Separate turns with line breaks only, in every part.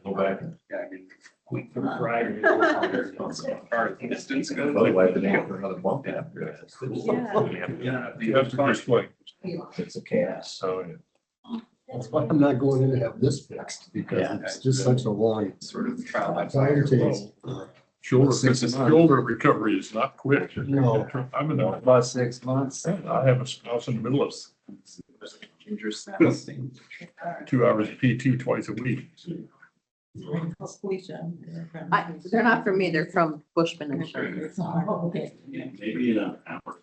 Go back.
Yeah, I mean, week from Friday. Our distance goes.
Probably wipe it out for another month after that.
Yeah.
You have to explain.
It's a chaos.
So,
That's why I'm not going in to have this fixed, because it's just such a long
Sort of trial by
time
fire.
takes.
shoulder,
6 months.
shoulder recovery is not quick.
No.
I'm in
About 6 months.
I have a spouse in the middle of
Dangerous thing.
2 hours of PT twice a week.
They're not from me, they're from Bushman Insurance.
Maybe in an hour.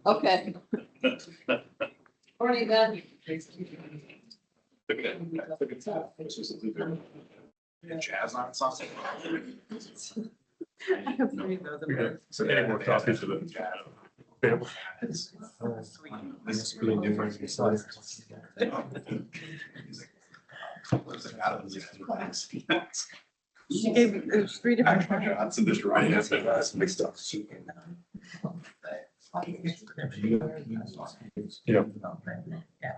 Okay. Morning, Ben.
Jazz on something.
So any more copies of it?
This is really different.
She gave, there's 3 different.
Johnson, this right. Mixed up.
Yeah.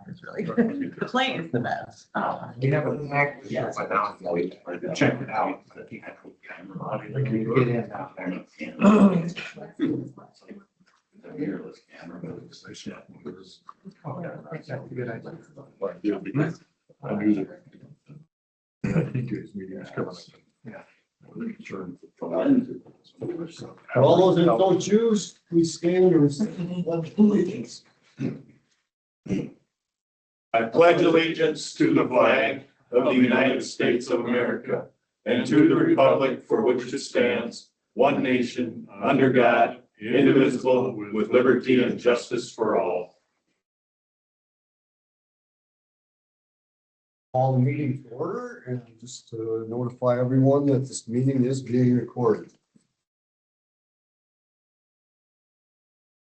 It's really good. The play is the best.
You have a pack.
Yeah, but now I'm
Check it out. You can get in now.
Mirrorless camera.
Good idea.
I knew that. I think his meeting is coming up.
Yeah.
For all those that don't choose, please stand and recite the pledge of allegiance.
I pledge allegiance to the flag of the United States of America and to the republic for which it stands, one nation, under God, indivisible, with liberty and justice for all.
All meeting to order, and just to notify everyone that this meeting is being recorded.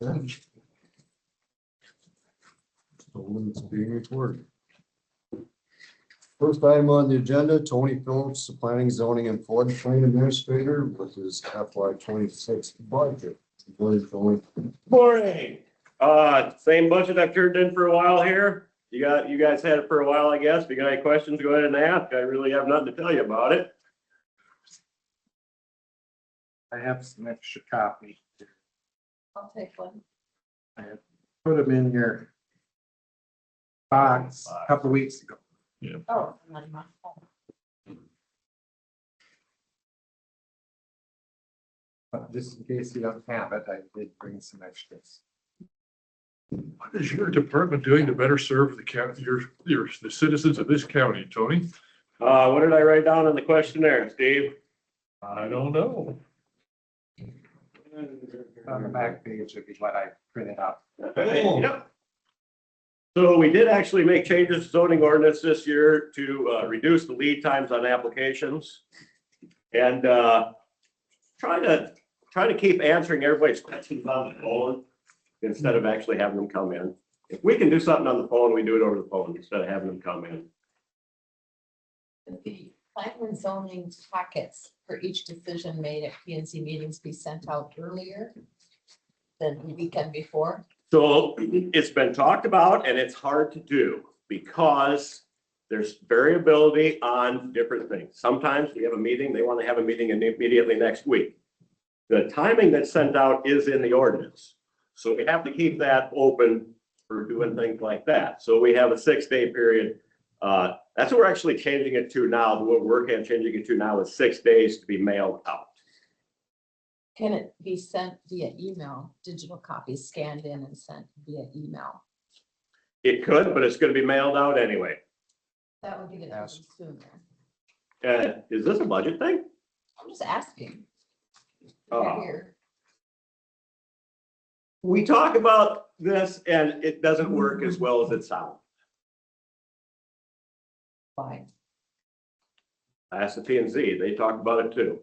So it's being recorded. First item on the agenda, Tony Phillips, the Planning, Zoning and Floodplain Administrator, with his FY 26 budget. Good, Tony.
Morning. Same budget I've turned in for a while here. You guys had it for a while, I guess. If you got any questions, go ahead and ask. I really have nothing to tell you about it.
I have some extra copy.
I'll take one.
Put them in your box a couple weeks ago.
Oh. not in my phone.
But just in case you don't have it, I did bring some extras.
What is your department doing to better serve the county, the citizens of this county, Tony?
What did I write down in the questionnaire, Steve?
I don't know.
On the back page would be what I printed out.
Yep. So we did actually make changes to zoning ordinance this year to reduce the lead times on applications. And try to keep answering everybody's questions on the phone instead of actually having them come in. If we can do something on the phone, we do it over the phone instead of having them come in.
The plan and zoning packets for each decision made at P and Z meetings be sent out earlier than the weekend before.
So it's been talked about and it's hard to do because there's variability on different things. Sometimes we have a meeting, they want to have a meeting immediately next week. The timing that's sent out is in the ordinance. So we have to keep that open for doing things like that. So we have a 6-day period. That's what we're actually changing it to now. What we're working on changing it to now is 6 days to be mailed out.
Can it be sent via email, digital copies scanned in and sent via email?
It could, but it's going to be mailed out anyway.
That would get it done sooner.
Is this a budget thing?
I'm just asking.
Uh,
You're here.
We talk about this and it doesn't work as well as it sounds.
Why?
Ask the P and Z, they talk about it too.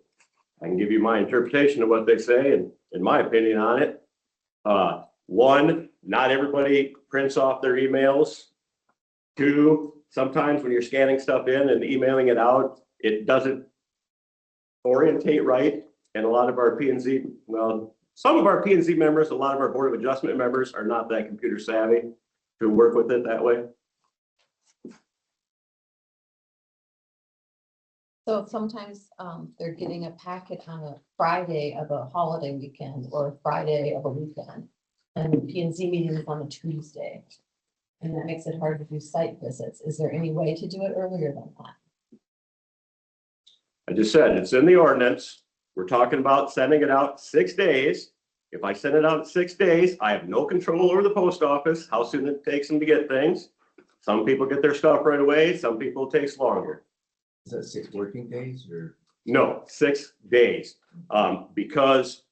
I can give you my interpretation of what they say and in my opinion on it. One, not everybody prints off their emails. Two, sometimes when you're scanning stuff in and emailing it out, it doesn't orientate right. And a lot of our P and Z, well, some of our P and Z members, a lot of our Board of Adjustment members are not that computer savvy to work with it that way.
So sometimes they're getting a packet on a Friday of a holiday weekend or a Friday of a weekend. And P and Z meeting is on a Tuesday. And that makes it hard to do site visits. Is there any way to do it earlier than that?
I just said, it's in the ordinance. We're talking about sending it out 6 days. If I send it out in 6 days, I have no control over the post office, how soon it takes them to get things. Some people get their stuff right away, some people it takes longer.
Is that 6 working days or?
No, 6 days. Because,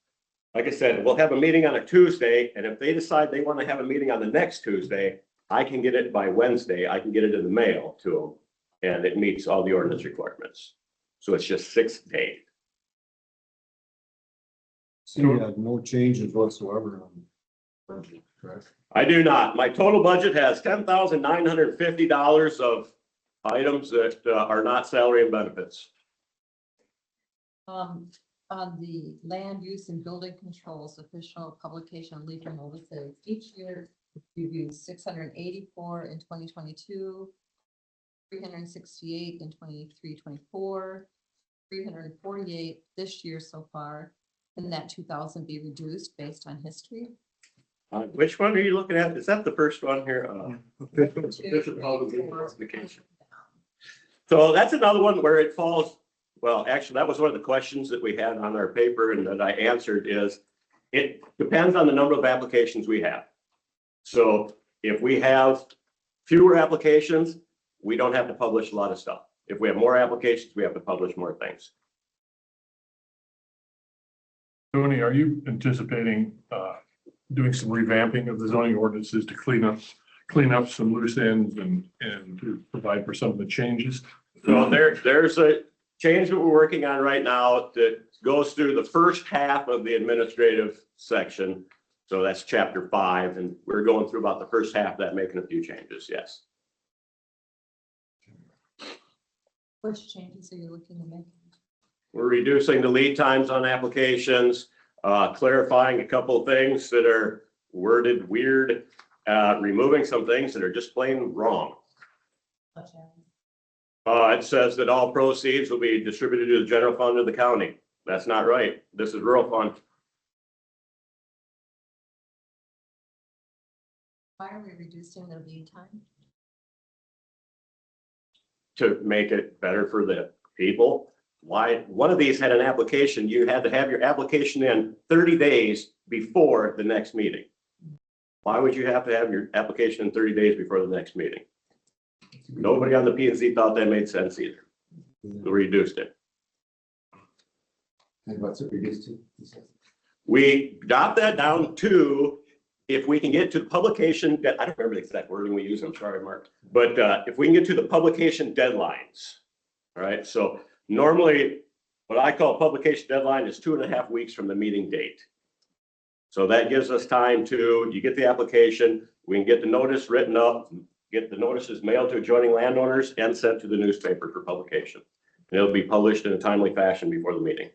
like I said, we'll have a meeting on a Tuesday, and if they decide they want to have a meeting on the next Tuesday, I can get it by Wednesday. I can get it in the mail to them, and it meets all the ordinance requirements. So it's just 6 days.
So you have no changes whatsoever on budget, correct?
I do not. My total budget has $10,950 of items that are not salary and benefits.
On the land use and building controls official publication legal notices, each year we've used 684 in 2022, 368 in 23-24, 348 this year so far. Can that 2,000 be reduced based on history?
Which one are you looking at? Is that the first one here?
Official
publication. So that's another one where it falls, well, actually, that was one of the questions that we had on our paper and that I answered is, it depends on the number of applications we have. So if we have fewer applications, we don't have to publish a lot of stuff. If we have more applications, we have to publish more things.
Tony, are you anticipating doing some revamping of the zoning ordinances to clean up some loose ends and to provide for some of the changes?
So there's a change that we're working on right now that goes through the first half of the administrative section. So that's chapter 5, and we're going through about the first half of that, making a few changes, yes.
Which changes are you looking to make?
We're reducing the lead times on applications, clarifying a couple of things that are worded weird, removing some things that are just plain wrong. It says that all proceeds will be distributed to the general fund of the county. That's not right. This is rural fund.
Why are we reducing the lead time?
To make it better for the people. Why, one of these had an application, you had to have your application in 30 days before the next meeting. Why would you have to have your application in 30 days before the next meeting? Nobody on the P and Z thought that made sense either. We reduced it.
And what's it reduced to?
We dropped that down to, if we can get to the publication, I don't remember the exact wording we use, I'm sorry, Mark. But if we can get to the publication deadlines, all right? So normally, what I call publication deadline is 2.5 weeks from the meeting date. So that gives us time to, you get the application, we can get the notice written up, get the notices mailed to adjoining landowners and sent to the newspaper for publication. And it'll be published in a timely fashion before the meeting.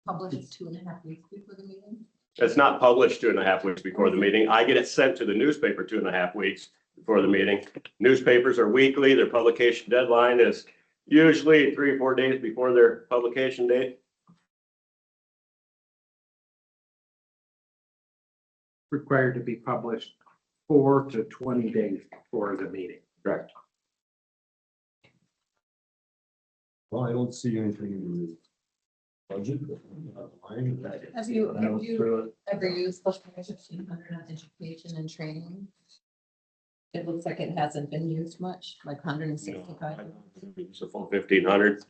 Published 2.5 weeks before the meeting?
It's not published 2.5 weeks before the meeting. I get it sent to the newspaper 2.5 weeks before the meeting. Newspapers are weekly. Their publication deadline is usually 3 or 4 days before their publication date.
Required to be published 4 to 20 days before the meeting.
Correct.
Well, I don't see anything in the budget.
Have you ever used the 1,500 on education and training? It looks like it hasn't been used much, like 165.
It's a full 1,500.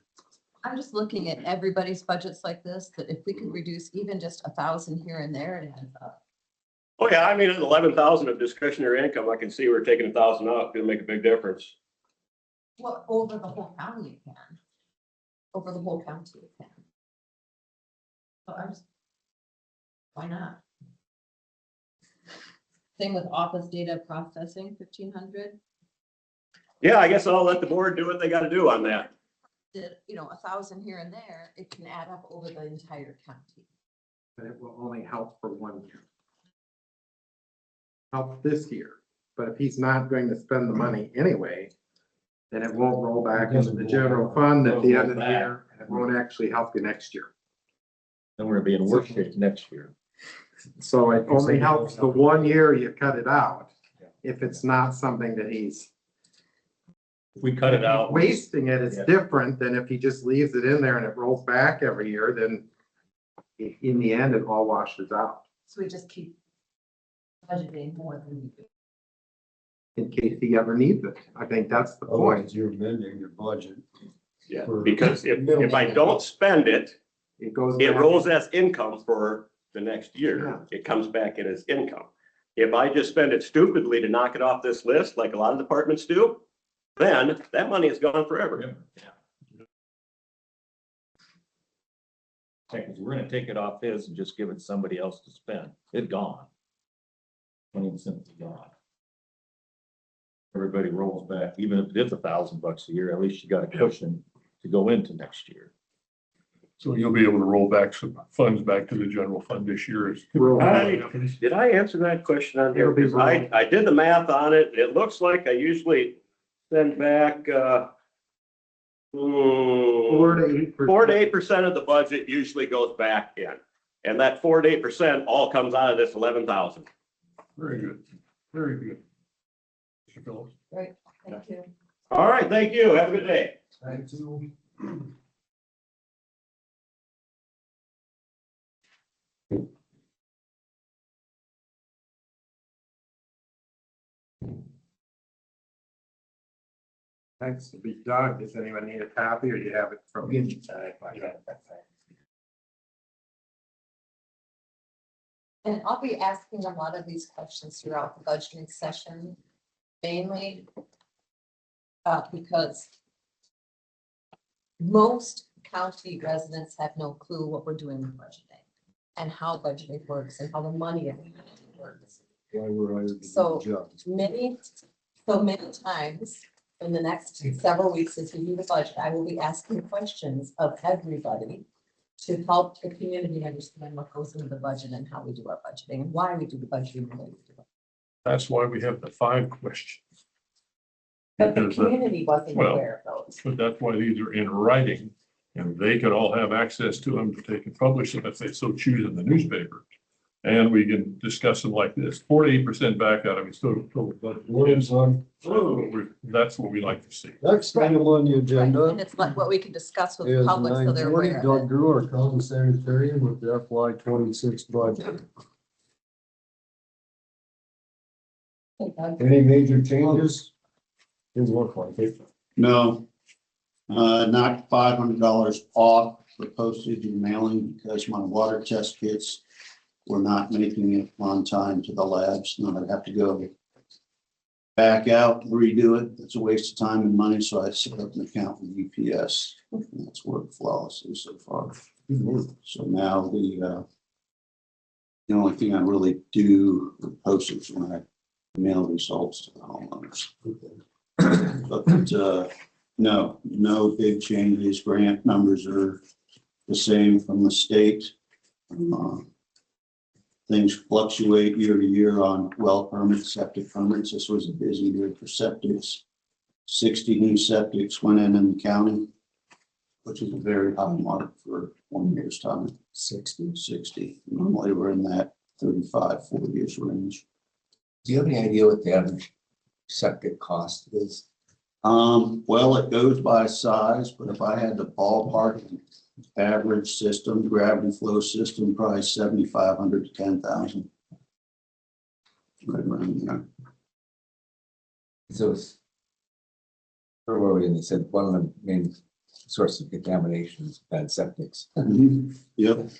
I'm just looking at everybody's budgets like this, that if we could reduce even just 1,000 here and there, it adds up.
Oh yeah, I mean, at 11,000 of discretionary income, I can see we're taking 1,000 out. It'll make a big difference.
Well, over the whole county it can. Over the whole county it can. So why not? Same with office data processing, 1,500.
Yeah, I guess I'll let the board do what they got to do on that.
Did, 1,000 here and there, it can add up over the entire county.
But it will only help for 1 year. Help this year, but if he's not going to spend the money anyway, And it won't roll back into the general fund at the end of the year. And it won't actually help you next year.
Then we're gonna be in worse shape next year.
So it only helps the 1 year you cut it out. If it's not something that he's
If we cut it out.
wasting it, it's
Yeah.
different than if he just leaves it in there and it rolls back every year, then in the end, it all washes out.
So we just keep budgeting more than we do.
In case he ever needs it. I think that's the point.
Otherwise, you're amending your budget.
Yeah, because if I don't spend it,
It goes.
it
back.
rolls as income for the next year.
Yeah.
It comes back in as income. If I just spend it stupidly to knock it off this list, like a lot of departments do, then that money is gone forever.
Because we're gonna take it off his and just give it to somebody else to spend. It's gone. 20% is gone. Everybody rolls back, even if it is $1,000 a year, at least you got a cushion to go into next year.
So you'll be able to roll back some funds back to the general fund this year.
Roll back.
Did I answer that question on here?
It'll be
Because I did the math on it. It looks like I usually send back,
4 to 8%.
4 to 8% of the budget usually goes back in. And that 4 to 8% all comes out of this 11,000.
Very good, very good. Mr. Phillips.
Right, thank you.
All right, thank you. Have a good day.
Thank you.
Thanks to be done. Does anyone need a copy or do you have it from me?
And I'll be asking a lot of these questions throughout the budgeting session, mainly because most county residents have no clue what we're doing with budgeting and how budgeting works and how the money works.
Why we're hired to do
So-
the job.
Many times in the next several weeks, as we do the budget, I will be asking questions of everybody to help the community understand what goes into the budget and how we do our budgeting and why we do the budgeting. and the way we do it.
That's why we have the 5 questions.
But the
Because,
community wasn't
well,
aware of those.
But that's why these are in writing, and they can all have access to them. They can publish them if they so choose in the newspaper. And we can discuss them like this, 48% back out of it, so.
What is on,
That's what we like to see.
next item on the
Right,
agenda
and it's like what we can discuss with the
is
public so they're
940
aware of
Doug
it.
Grew, our county sanitarian with the FY 26 budget.
Okay, Doug.
Any major changes? Didn't look like it.
No, knocked $500 off for postage and mailing because my water test kits were not making it on time to the labs. Now I'd have to go back out, redo it. It's a waste of time and money, so I set up an account with UPS. And that's worked flawlessly so far. So now the only thing I really do with postage is when I mail results to the homeowners. But no big changes. Grant numbers are the same from the state. Things fluctuate year to year on well permits, septic permits. This was a busy year for septics. 60 new septics went in the county, which is a very high mark for 1 year's time. 60. Normally we're in that 35, 40 years range.
Do you have any idea what the average septic cost is?
Well, it goes by size, but if I had to ballpark an average system, gravity flow system, probably 7,500 to 10,000. Right around there.
So it's, where were we? And they said one of the main sources of contamination is bad septics.
Yep.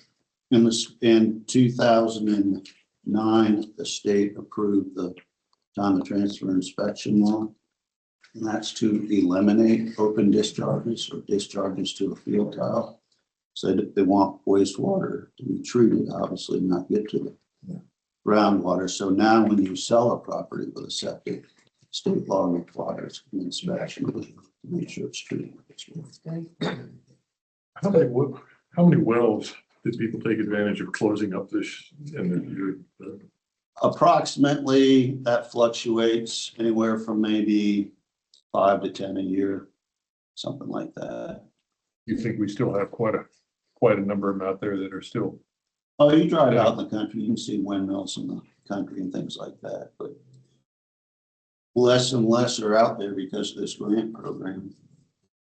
In 2009, the state approved the time of transfer inspection law. And that's to eliminate open discharges or discharges to a field tile. So they want wastewater to be treated, obviously not get to the groundwater. So now when you sell a property with a septic, state law requires an inspection to make sure it's treated.
How many wells did people take advantage of closing up this?
Approximately, that fluctuates anywhere from maybe 5 to 10 a year, something like that.
You think we still have quite a number of them out there that are still,
Oh, you drive out in the country, you can see windmills in the country and things like that, but less and less are out there because of this grant program.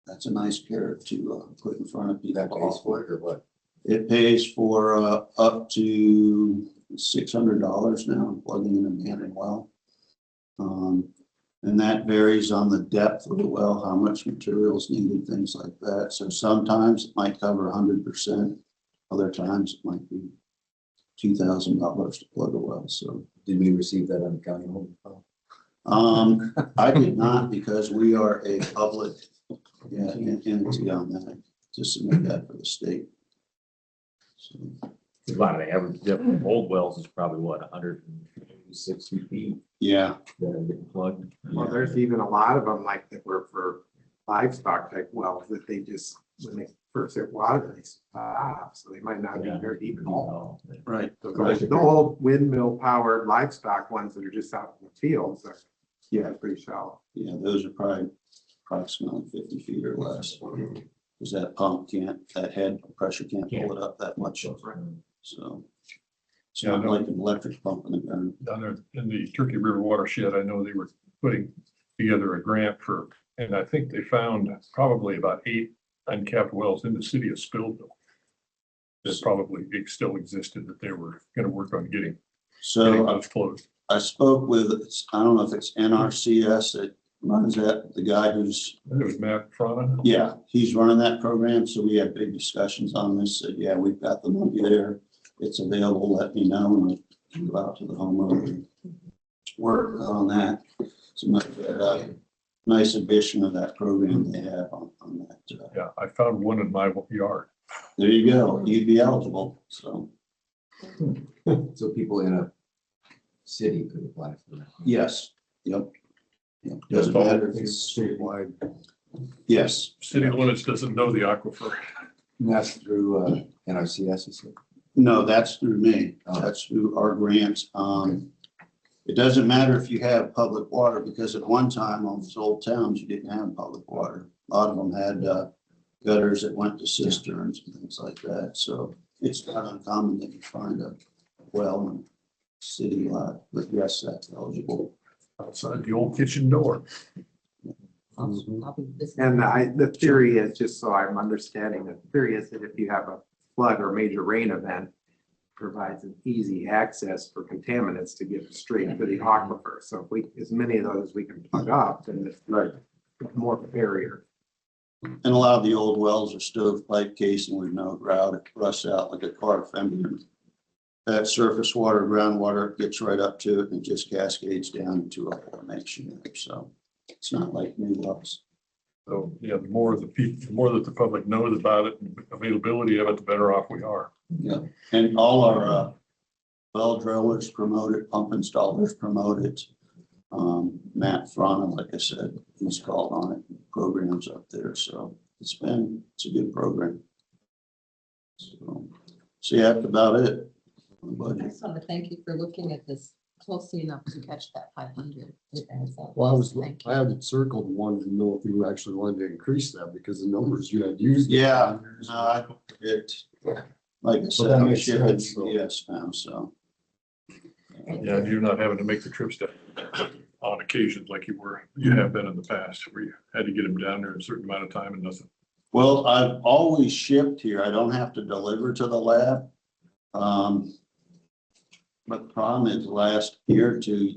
That's a nice carrot to put in front of people.
That pays for it or what?
It pays for up to $600 now, plugging in a Madden well. And that varies on the depth of the well, how much material is needed, things like that. So sometimes it might cover 100%. Other times it might be $2,000 to plug a well. So
Did we receive that on the county home?
I did not, because we are a public entity on that, to submit that for the state. So,
A lot of the average depth of old wells is probably what, 160 feet
yeah,
that are getting plugged.
Well, there's even a lot of them like that were for livestock type wells that they just, when they first hit water, they stop, so they might not be
Yeah.
very deep at all.
right.
The old windmill powered livestock ones that are just out in the fields are, yeah, pretty shallow.
Yeah, those are probably approximately 50 feet or less. Because that pump can't, that head pressure can't pull it up that much. So it's
Yeah,
not
no.
like an electric pump in the ground.
down there in the Turkey River watershed, I know they were putting together a grant for, and I think they found probably about 8 uncapped wells in the city of Spillville that probably still existed, that they were gonna work on getting
So
those closed.
I spoke with, I don't know if it's NRCS that runs that, the guy who's,
It was Matt Frana.
yeah, he's running that program. So we had big discussions on this. Said, yeah, we've got the money there. It's available. Let me know. And we'll go out to the homeowner and work on that. So nice addition of that program they have on that.
Yeah, I found one in my yard.
There you go. You'd be eligible. So
So people in a city could apply for that.
yes, yep. Yep. Doesn't matter if it's
statewide.
yes.
City limits doesn't know the aquifer.
And that's through NRCS, is it?
No, that's through me.
Oh.
That's through our grants. It doesn't matter if you have public water, because at one time on these old towns, you didn't have public water. A lot of them had gutters that went to cisterns and things like that. So it's not uncommon that you find a well in city lot, but yes, that's eligible.
Outside the old kitchen door.
I'll be visiting.
And the theory is, just so I'm understanding, the theory is that if you have a flood or major rain event, provides an easy access for contaminants to get straight to the aquifer. So if we, as many of those as we can plug up, then it's
Right.
more of a barrier.
And a lot of the old wells are stovepipe casing with no grout. It rusts out like a car fender. That surface water, groundwater gets right up to it and just cascades down into a formation there. So it's not like new wells.
So, yeah, the more that the public knows about it and availability of it, the better off we are.
Yeah, and all our well drillers promote it, pump installers promote it. Matt Frana, like I said, he's called on it, programs up there. So it's a good program. So yeah, that's about it.
I just want to thank you for looking at this closely enough to catch that 500. It adds up.
Well,
Thank you.
I had it circled, wanted to know if you actually wanted to increase that because the numbers you had used.
Yeah, no, I don't forget. Like I
So
said,
that
I'm
makes
shipping
sense, so.
UPS now, so.
Yeah, you're not having to make the trips down on occasions like you have been in the past, where you had to get them down there in a certain amount of time and nothing.
Well, I've always shipped here. I don't have to deliver to the lab. But the problem is the last year or two,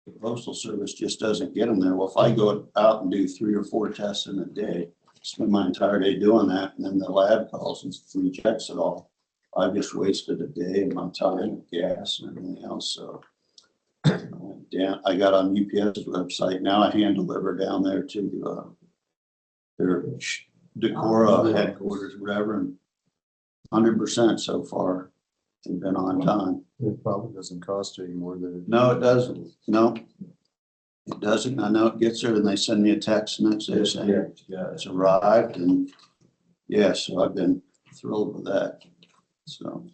the postal service just doesn't get them there. Well, if I go out and do 3 or 4 tests in a day, spend my entire day doing that, and then the lab calls and rejects it all, I've just wasted a day of my time, gas and everything else. So I got on UPS's website. Now I hand deliver down there to their Decorah headquarters, whatever, and 100% so far. They've been on time.
It probably doesn't cost you any more than.
No, it doesn't. No. It doesn't. I know it gets there and they send me a text next day saying it's arrived, and yeah, so I've been thrilled with that. So,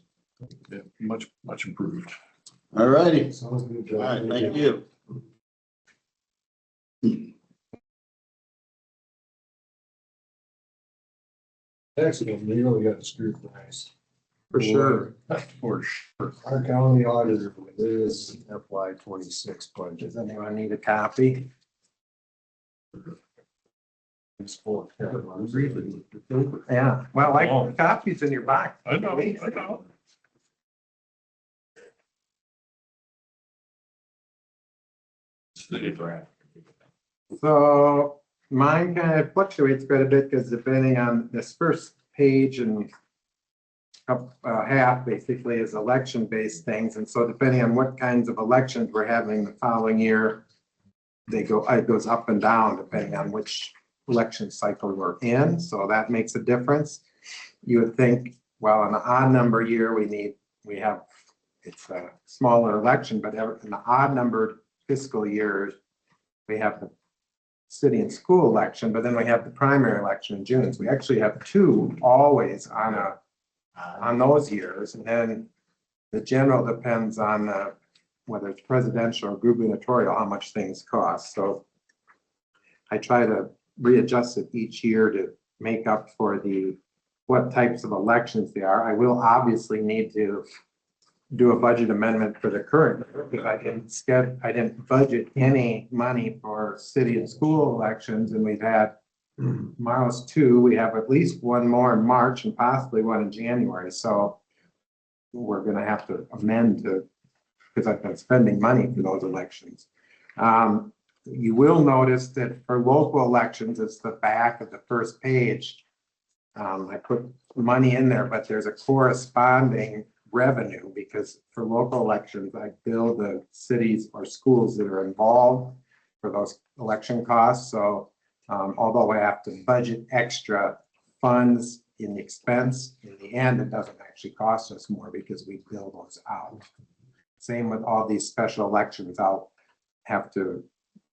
Yeah, much improved.
all righty.
Sounds good.
All right, thank you.
Actually, we really got scrutinized.
For sure.
For sure.
Our county auditor with this FY 26 budget.
Does anyone need a copy?
It's full of
Yeah, well, like copies in your box.
I know, I know.
City draft.
So mine kind of fluctuates quite a bit because depending on this first page and up half basically is election-based things. And so depending on what kinds of elections we're having the following year, it goes up and down depending on which election cycle we're in. So that makes a difference. You would think, well, in an odd number year, it's a smaller election, but in the odd numbered fiscal years, we have the city and school election, but then we have the primary election in June. So we actually have two always on those years. And then the general depends on whether it's presidential or gubernatorial, how much things cost. So I try to readjust it each year to make up for what types of elections they are. I will obviously need to do a budget amendment for the current year because I didn't budget any money for city and school elections, and we've had tomorrow's two. We have at least one more in March and possibly one in January. So we're going to have to amend because I've been spending money for those elections. You will notice that for local elections, it's the back of the first page. I put money in there, but there's a corresponding revenue because for local elections, I bill the cities or schools that are involved for those election costs. So although I have to budget extra funds in the expense, in the end, it doesn't actually cost us more because we bill those out. Same with all these special elections. I'll have to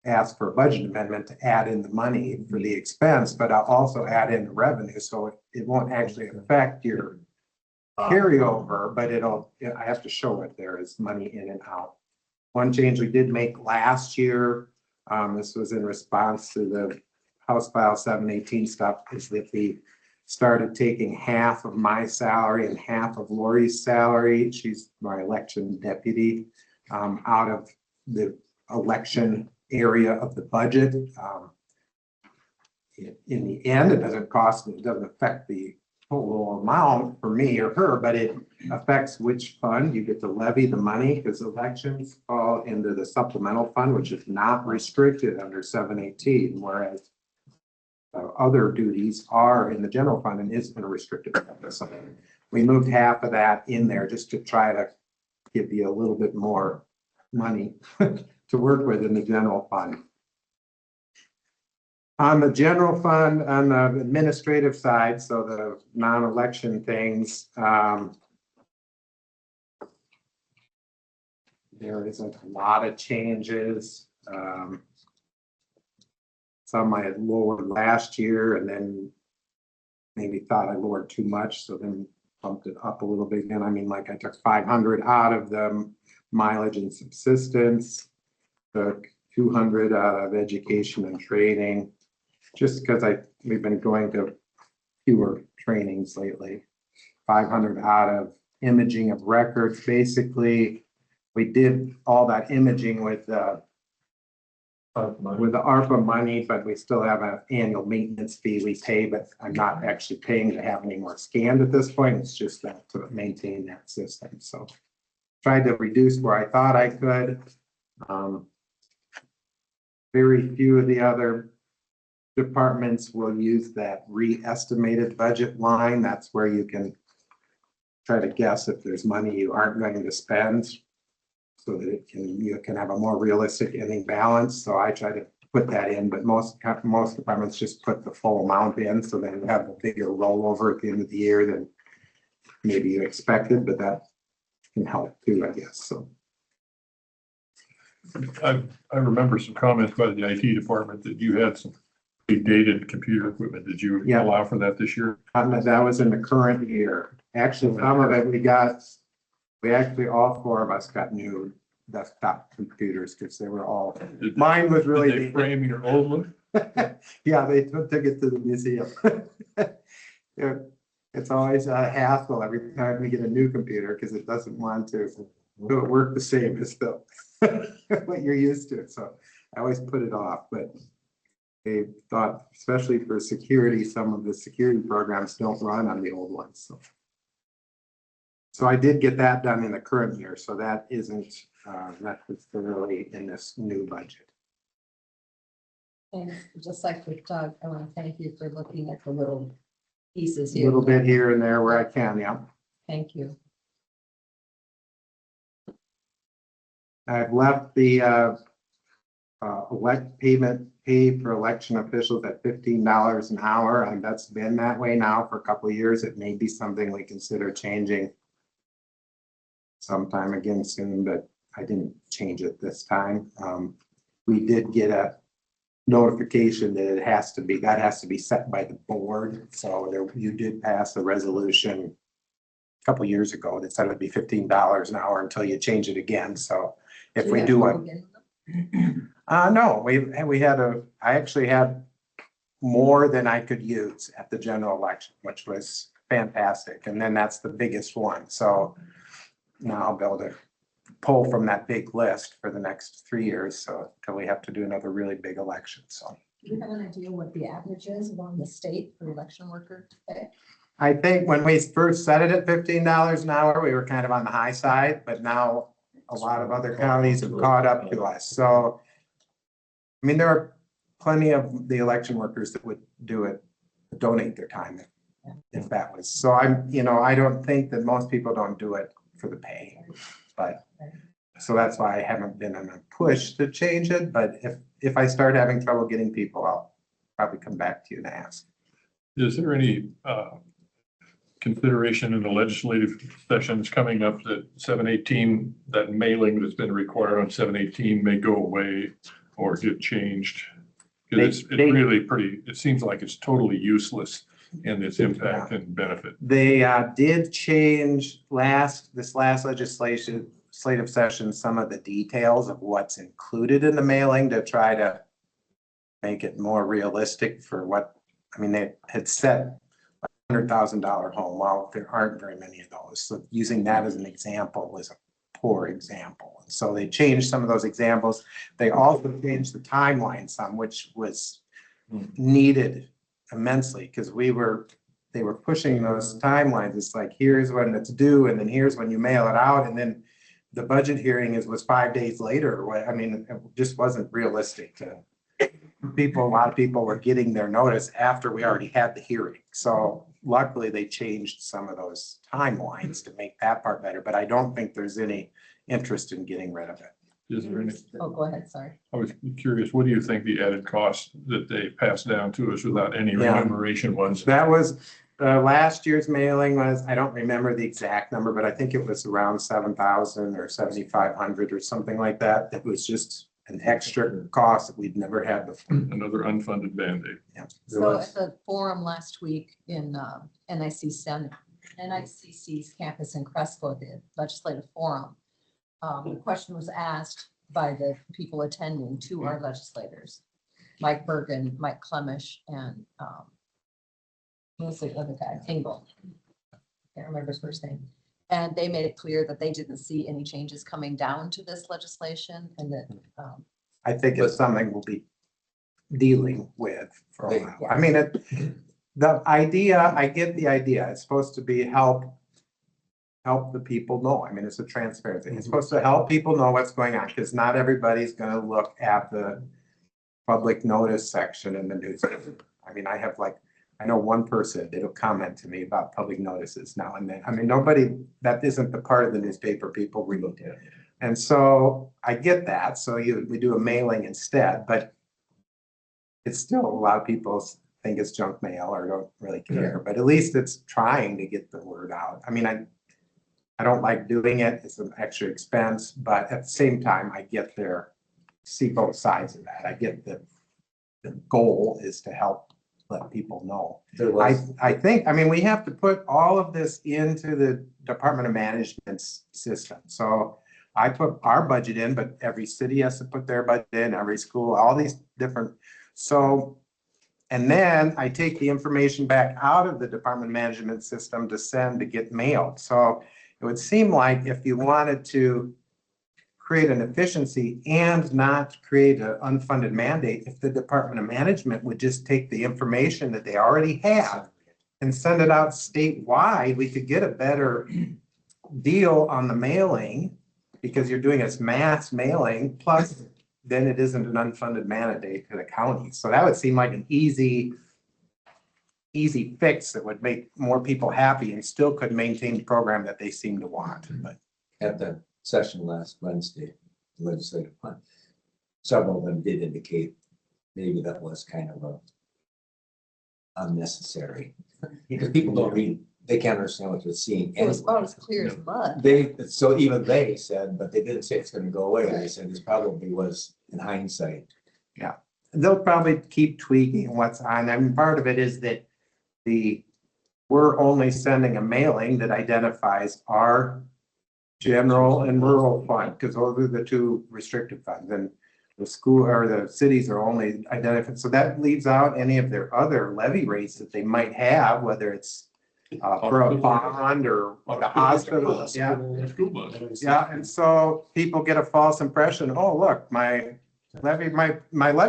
ask for a budget amendment to add in the money for the expense, but I'll also add in the revenue. So it won't actually affect your carryover, but I have to show it there is money in and out. One change we did make last year, this was in response to the House File 718 stuff, is that we started taking half of my salary and half of Lori's salary. She's my election deputy, out of the election area of the budget. In the end, it doesn't cost me, it doesn't affect the total amount for me or her, but it affects which fund you get to levy the money because elections fall into the supplemental fund, which is not restricted under 718, whereas other duties are in the general fund and is in a restricted fund. So we moved half of that in there just to try to give you a little bit more money to work with in the general fund. On the general fund, on the administrative side, so the non-election things, there isn't a lot of changes. Some I had lowered last year and then maybe thought I lowered too much, so then bumped it up a little bit again. I mean, like I took 500 out of the mileage and subsistence, took 200 out of education and training, just because we've been going to fewer trainings lately. 500 out of imaging of records. Basically, we did all that imaging with the ARPA money, but we still have an annual maintenance fee we pay, but I'm not actually paying to have any more scanned at this point. It's just that to maintain that system. So tried to reduce where I thought I could. Very few of the other departments will use that re-estimated budget line. That's where you can try to guess if there's money you aren't going to spend so that you can have a more realistic ending balance. So I try to put that in, but most departments just put the full amount in. So then you have a bigger rollover at the end of the year than maybe you expected, but that can help too, I guess. So
I remember some comments by the IT department that you had some big dated computer equipment. Did you allow for that this year?
that was in the current year. Actually, some of it we actually all four of us got new desktop computers because they were all, mine was really.
Did they frame your old one?
Yeah, they took it to the museum. It's always a hassle every time we get a new computer because it doesn't want to do it work the same as the what you're used to. So I always put it off, but they thought, especially for security, some of the security programs don't run on the old ones. So I did get that done in the current year, so that isn't necessarily in this new budget.
And just like with Doug, I want to thank you for looking at the little pieces
A
here.
little bit here and there where I can, yeah.
Thank you.
I've left the pay for election officials at $15 an hour, and that's been that way now for a couple of years. It may be something we consider changing sometime again soon, but I didn't change it this time. We did get a notification that it has to be set by the board. So you did pass a resolution a couple of years ago that said it'd be $15 an hour until you change it again. So if we do one. No, I actually had more than I could use at the general election, which was fantastic. And then that's the biggest one. So now I'll be able to pull from that big list for the next 3 years. So until we have to do another really big election. So
Do you have an idea what the average is around the state for election worker pay?
I think when we first set it at $15 an hour, we were kind of on the high side, but now a lot of other counties have caught up to us. So, I mean, there are plenty of the election workers that would do it, donate their time if that was. So I don't think that most people don't do it for the pay, but so that's why I haven't been on a push to change it. But if I start having trouble getting people, I'll probably come back to you and ask.
Is there any consideration in the legislative sessions coming up that 718, that mailing that's been required on 718 may go away or get changed? Because it's really pretty, it seems like it's totally useless in its impact and benefit.
They did change this last legislative session, some of the details of what's included in the mailing to try to make it more realistic for what, I mean, they had set $100,000 home. Well, there aren't very many of those. So using that as an example was a poor example. So they changed some of those examples. They also changed the timeline some, which was needed immensely because they were pushing those timelines. It's like, here's when it's due, and then here's when you mail it out, and then the budget hearing was 5 days later. I mean, it just wasn't realistic to people. A lot of people were getting their notice after we already had the hearing. So luckily they changed some of those timelines to make that part better, but I don't think there's any interest in getting rid of it.
Is there any?
Oh, go ahead, sorry.
I was curious, what do you think the added cost that they passed down to us without any remuneration was?
That was last year's mailing was, I don't remember the exact number, but I think it was around 7,000 or 7,500 or something like that. It was just an extra cost that we'd never had before.
Another unfunded Band-Aid.
Yeah.
So at the forum last week in NICC's campus in Cresco, the legislative forum, the question was asked by the people attending to our legislators, Mike Bergen, Mike Clemish, and what was the other guy? Engel. Can't remember his first name. And they made it clear that they didn't see any changes coming down to this legislation, and that
I think it's something we'll be dealing with for a while. I mean, the idea, I get the idea. It's supposed to be help the people know. I mean, it's a transparency. It's supposed to help people know what's going on, because not everybody's going to look at the public notice section in the newspaper. I mean, I know one person that'll comment to me about public notices now and then. I mean, that isn't the part of the newspaper people read. And so I get that. So we do a mailing instead, but it's still, a lot of people think it's junk mail or don't really care, but at least it's trying to get the word out. I mean, I don't like doing it. It's an extra expense, but at the same time, I get see both sides of that. I get the goal is to help let people know. I think, I mean, we have to put all of this into the Department of Management's system. So I put our budget in, but every city has to put their budget in, every school, all these different. So And then I take the information back out of the department management system to send to get mailed. So it would seem like if you wanted to create an efficiency and not create an unfunded mandate, if the Department of Management would just take the information that they already have and send it out statewide, we could get a better deal on the mailing because you're doing a mass mailing, plus then it isn't an unfunded mandate to the county. So that would seem like an easy fix that would make more people happy and still could maintain the program that they seem to want. But
At the session last Wednesday, the legislative one, several of them did indicate maybe that was kind of a unnecessary. Because people don't read, they can't understand what they're seeing.
It was
anyway.
about as clear as mud.
So even they said, but they didn't say it's gonna go away. They said this probably was in hindsight.
they'll probably keep tweaking what's on. I mean, part of it is that we're only sending a mailing that identifies our general and rural fund, because those are the two restricted funds, and the school or the cities are only identified. So that leaves out any of their other levy rates that they might have, whether it's for a bond or like a hospital. Yeah.
School bus.
Yeah, and so people get a false impression, oh, look, my levy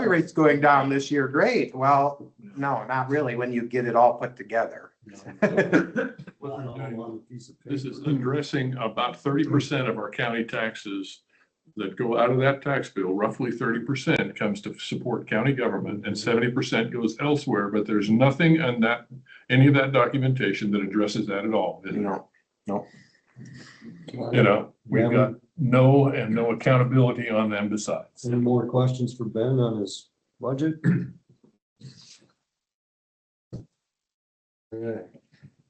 rate's going down this year, great. Well, no, not really, when you get it all put together.
This is addressing about 30% of our county taxes that go out of that tax bill. Roughly 30% comes to support county government and 70% goes elsewhere, but there's nothing in that, any of that documentation that addresses that at all. Is there?
No.
You know, we've got no accountability on them besides.
Any more questions for Ben on his budget? All right.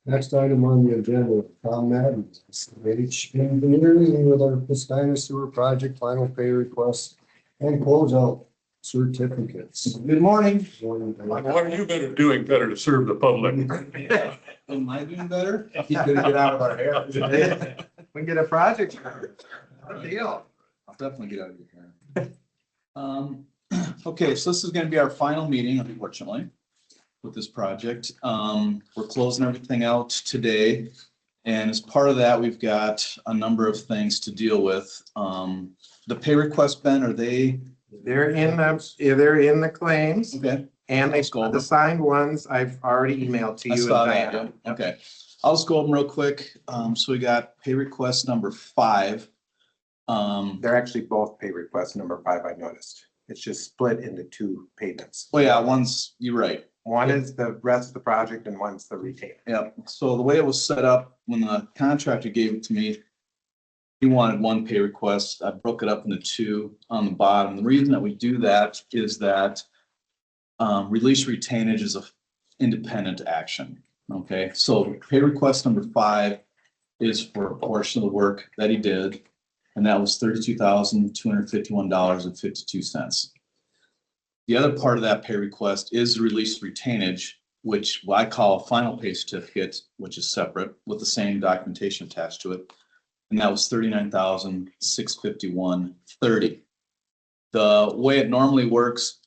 Next item on the agenda, Madden, SEH Engineering with our Festina Sewer project, final pay request and closeout certificates.
Good morning.
What are you doing better to serve the public?
Am I doing better?
He's gonna get out of our hair. We can get a project. Good deal.
I'll definitely get out of your hair. Okay, so this is gonna be our final meeting, unfortunately, with this project. We're closing everything out today. And as part of that, we've got a number of things to deal with. The pay request, Ben, are they?
They're in the claims,
Okay.
and
Let's go over.
the signed ones I've already emailed to
I
you.
saw
and
that,
Diana.
yeah. Okay. I'll just go over them real quick. So we got pay request number 5.
They're actually both pay request number 5, I noticed. It's just split into 2 payments.
Oh yeah, you're right.
One is the rest of the project and one's the retainer.
Yep. So the way it was set up, when the contractor gave it to me, he wanted 1 pay request. I broke it up into 2 on the bottom. The reason that we do that is that release retainage is a independent action. Okay, so pay request number 5 is for a portion of the work that he did, and that was $32,251.52. The other part of that pay request is the release retainage, which I call a final pay certificate, which is separate with the same documentation attached to it. And that was $39,651.30. The way it normally works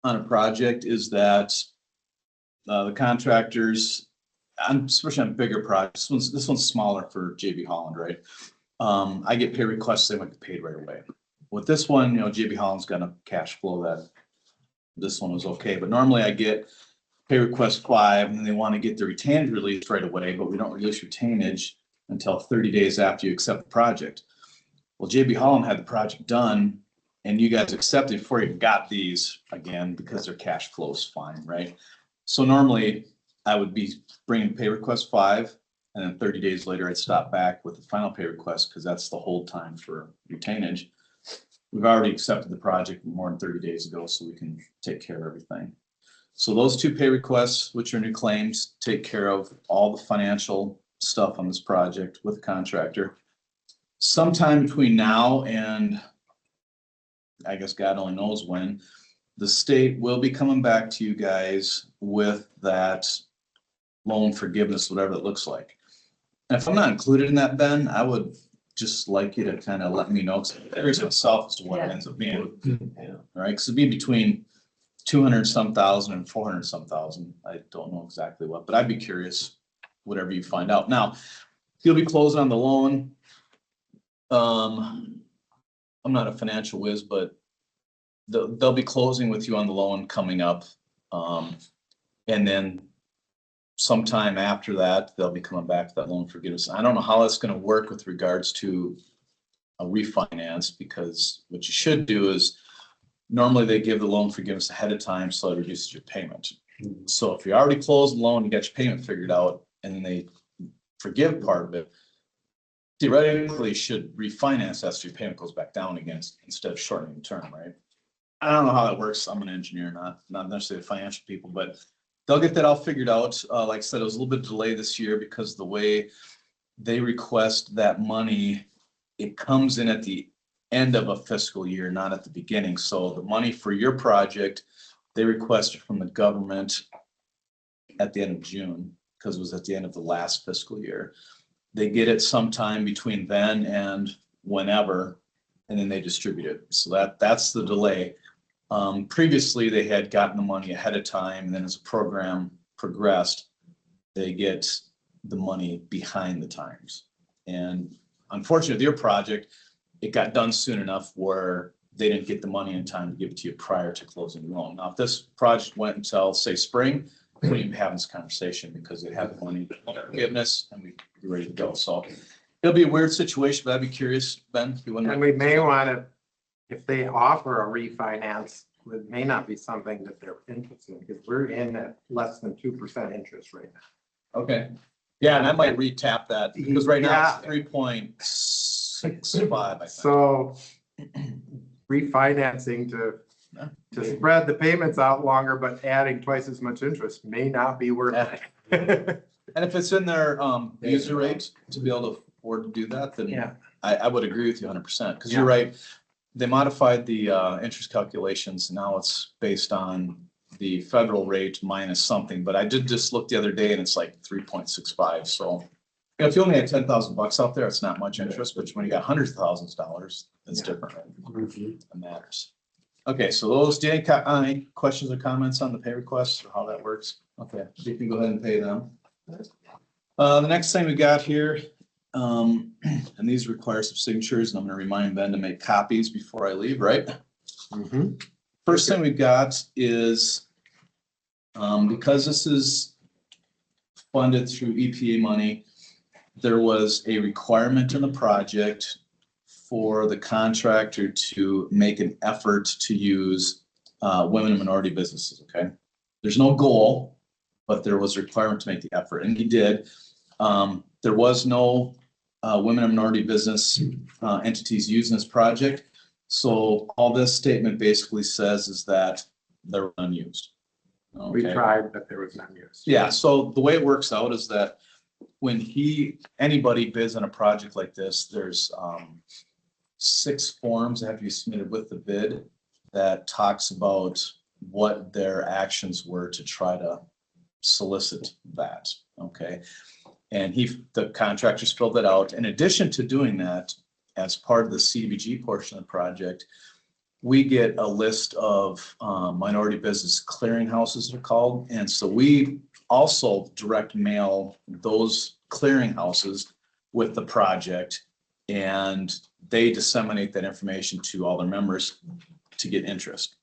on a project is that the contractors, especially on bigger projects, this one's smaller for JB Holland, right? I get pay requests, they might get paid right away. With this one, JB Holland's got a cash flow that this one was okay, but normally I get pay request 5 and they want to get the retainage released right away, but we don't release retainage until 30 days after you accept the project. Well, JB Holland had the project done and you guys accepted before you got these again, because their cash flow is fine, right? So normally I would be bringing pay request 5 and then 30 days later I'd stop back with the final pay request because that's the hold time for retainage. We've already accepted the project more than 30 days ago, so we can take care of everything. So those 2 pay requests, which are new claims, take care of all the financial stuff on this project with the contractor. Sometime between now and I guess God only knows when, the state will be coming back to you guys with that loan forgiveness, whatever it looks like. And if I'm not included in that, Ben, I would just like you to kind of let me know, because I'm curious myself as to what it ends up being. Right, because it'd be between 200 some thousand and 400 some thousand. I don't know exactly what, but I'd be curious, whatever you find out. Now, you'll be closing on the loan. I'm not a financial whiz, but they'll be closing with you on the loan coming up. And then sometime after that, they'll be coming back to that loan forgiveness. I don't know how that's gonna work with regards to a refinance, because what you should do is normally they give the loan forgiveness ahead of time, so it reduces your payment. So if you already closed the loan, you got your payment figured out, and then they forgive part of it, theoretically should refinance that so your payment goes back down again instead of shortening the term, right? I don't know how that works. I'm an engineer, not necessarily financial people, but they'll get that all figured out. Like I said, it was a little bit delayed this year because the way they request that money, it comes in at the end of a fiscal year, not at the beginning. So the money for your project, they requested from the government at the end of June, because it was at the end of the last fiscal year. They get it sometime between then and whenever, and then they distribute it. So that's the delay. Previously, they had gotten the money ahead of time, and then as the program progressed, they get the money behind the times. And unfortunately, with your project, it got done soon enough where they didn't get the money in time to give it to you prior to closing the loan. Now, if this project went until, say, spring, we wouldn't even be having this conversation because they have the money forgiveness and we'd be ready to go. So it'll be a weird situation, but I'd be curious, Ben, if you wouldn't.
And we may want to, if they offer a refinance, it may not be something that they're interested in, because we're in at less than 2% interest right now.
Okay. Yeah, and I might retap that because right now it's
Yeah.
3.65, I think.
So refinancing to spread the payments out longer, but adding twice as much interest may not be worth it.
And if it's in their user rate to be able to afford to do that, then
Yeah.
I would agree with you 100%, because you're right. They modified the interest calculations. Now it's based on the federal rate minus something, but I did just look the other day and it's like 3.65. So you know, if you only had $10,000 out there, it's not much interest, but when you got hundreds of thousands of dollars, it's different. Right? It matters. Okay, so those, do you have any questions or comments on the pay requests or how that works? Okay, you can go ahead and pay them. The next thing we got here, and these require some signatures, and I'm going to remind Ben to make copies before I leave, right? First thing we got is, because this is funded through EPA money, there was a requirement in the project for the contractor to make an effort to use women and minority businesses, okay? There's no goal, but there was a requirement to make the effort, and he did. There was no women and minority business entities used in this project. So all this statement basically says is that they're unused. Okay.
We tried, but there was none used.
Yeah, so the way it works out is that when anybody bids on a project like this, there's 6 forms that have to be submitted with the bid that talks about what their actions were to try to solicit that, okay? And the contractors filled that out. In addition to doing that, as part of the CDBG portion of the project, we get a list of minority business clearinghouses, they're called. And so we also direct mail those clearinghouses with the project, and they disseminate that information to all their members to get interest.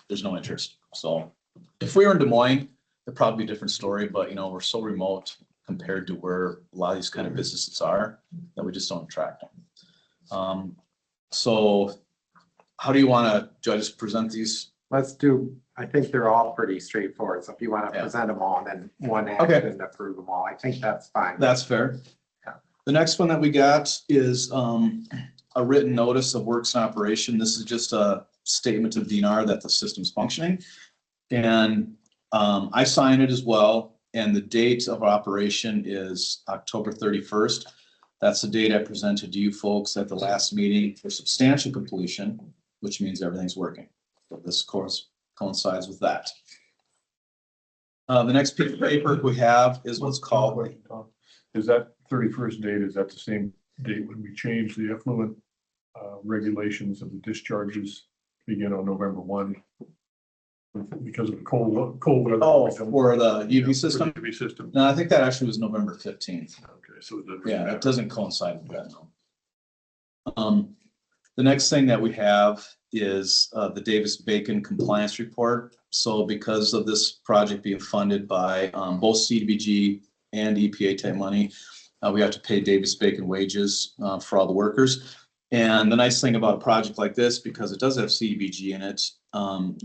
There's no interest. So if we were in Des Moines, it'd probably be a different story, but you know, we're so remote compared to where a lot of these kind of businesses are that we just don't attract them. So how do you want to, do I just present these?
Let's do, I think they're all pretty straightforward. So if you want to present them all, then one
Okay.
action to approve them all, I think that's fine.
That's fair.
Yeah.
The next one that we got is a written notice of works in operation. This is just a statement of DNR that the system's functioning. And I sign it as well. And the date of operation is October 31st. That's the date I presented to you folks at the last meeting for substantial completion, which means everything's working. So this course coincides with that. The next piece of paper we have is what's called.
Is that 31st date, is that the same date when we changed the effluent regulations of the discharges begin on November 1? because of the cold weather.
Oh, for the UV system?
UV system.
No, I think that actually was November 15th.
Okay, so the.
Yeah, it doesn't coincide with that, no. The next thing that we have is the Davis-Bacon compliance report. So because of this project being funded by both CDBG and EPA type money, we have to pay Davis-Bacon wages for all the workers. And the nice thing about a project like this, because it does have CDBG in it,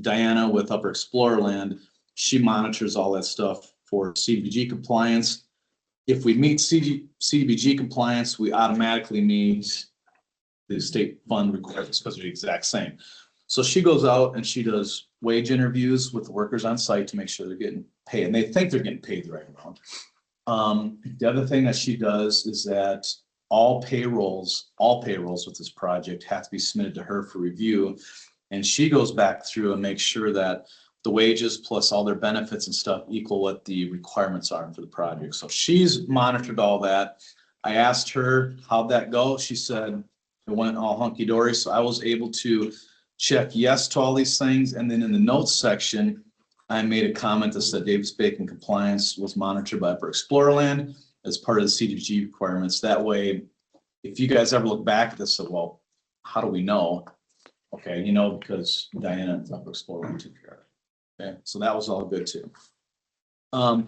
Diana with Upper Explorer Land, she monitors all that stuff for CDBG compliance. If we meet CDBG compliance, we automatically meet the state fund requirements because they're the exact same. So she goes out and she does wage interviews with the workers on site to make sure they're getting paid, and they think they're getting paid the right amount. The other thing that she does is that all payrolls with this project have to be submitted to her for review. And she goes back through and makes sure that the wages plus all their benefits and stuff equal what the requirements are for the project. So she's monitored all that. I asked her how'd that go. She said it went all hunky dory. So I was able to check yes to all these things. And then in the notes section, I made a comment that said Davis-Bacon compliance was monitored by Upper Explorer Land as part of the CDBG requirements. That way, if you guys ever look back at this, so, well, how do we know? Okay, you know, because Diana and Upper Explorer Land took care of it. Okay, so that was all good too. The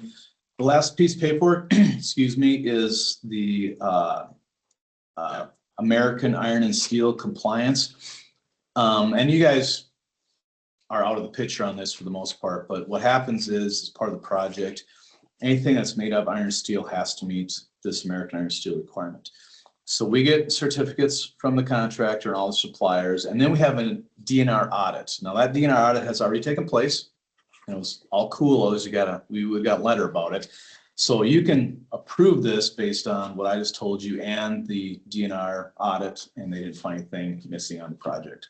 last piece of paperwork, excuse me, is the American Iron and Steel compliance. And you guys are out of the picture on this for the most part, but what happens is, as part of the project, anything that's made of iron and steel has to meet this American Iron and Steel requirement. So we get certificates from the contractor and all the suppliers, and then we have a DNR audit. Now that DNR audit has already taken place, and it was all cool as we got a letter about it. So you can approve this based on what I just told you and the DNR audit, and they didn't find anything missing on the project.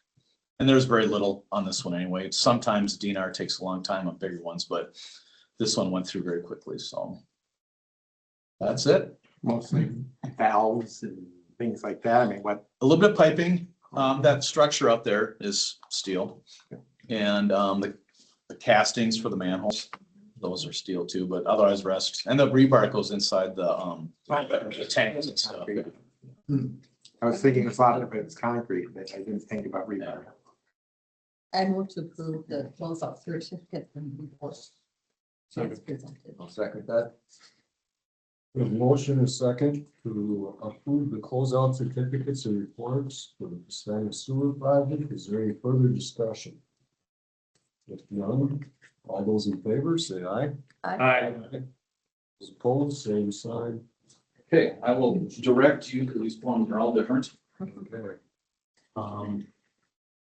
And there's very little on this one anyway. Sometimes DNR takes a long time on bigger ones, but this one went through very quickly, so. That's it.
Mostly valves and things like that. I mean, what?
A little bit of piping. That structure up there is steel. And the castings for the manholes, those are steel too, but otherwise rest. And the rebar goes inside the tanks and stuff.
I was thinking a lot of it was concrete, but I didn't think about rebar.
I move to approve the closeout certificate and reports. As presented.
I'll second that. We have a motion and a second to approve the closeout certificates and reports for the Festina Sewer project. Is there any further discussion? If none, all those in favor, say aye.
Aye.
Those opposed, same sign.
Okay, I will direct you to these forms. They're all different.
Okay.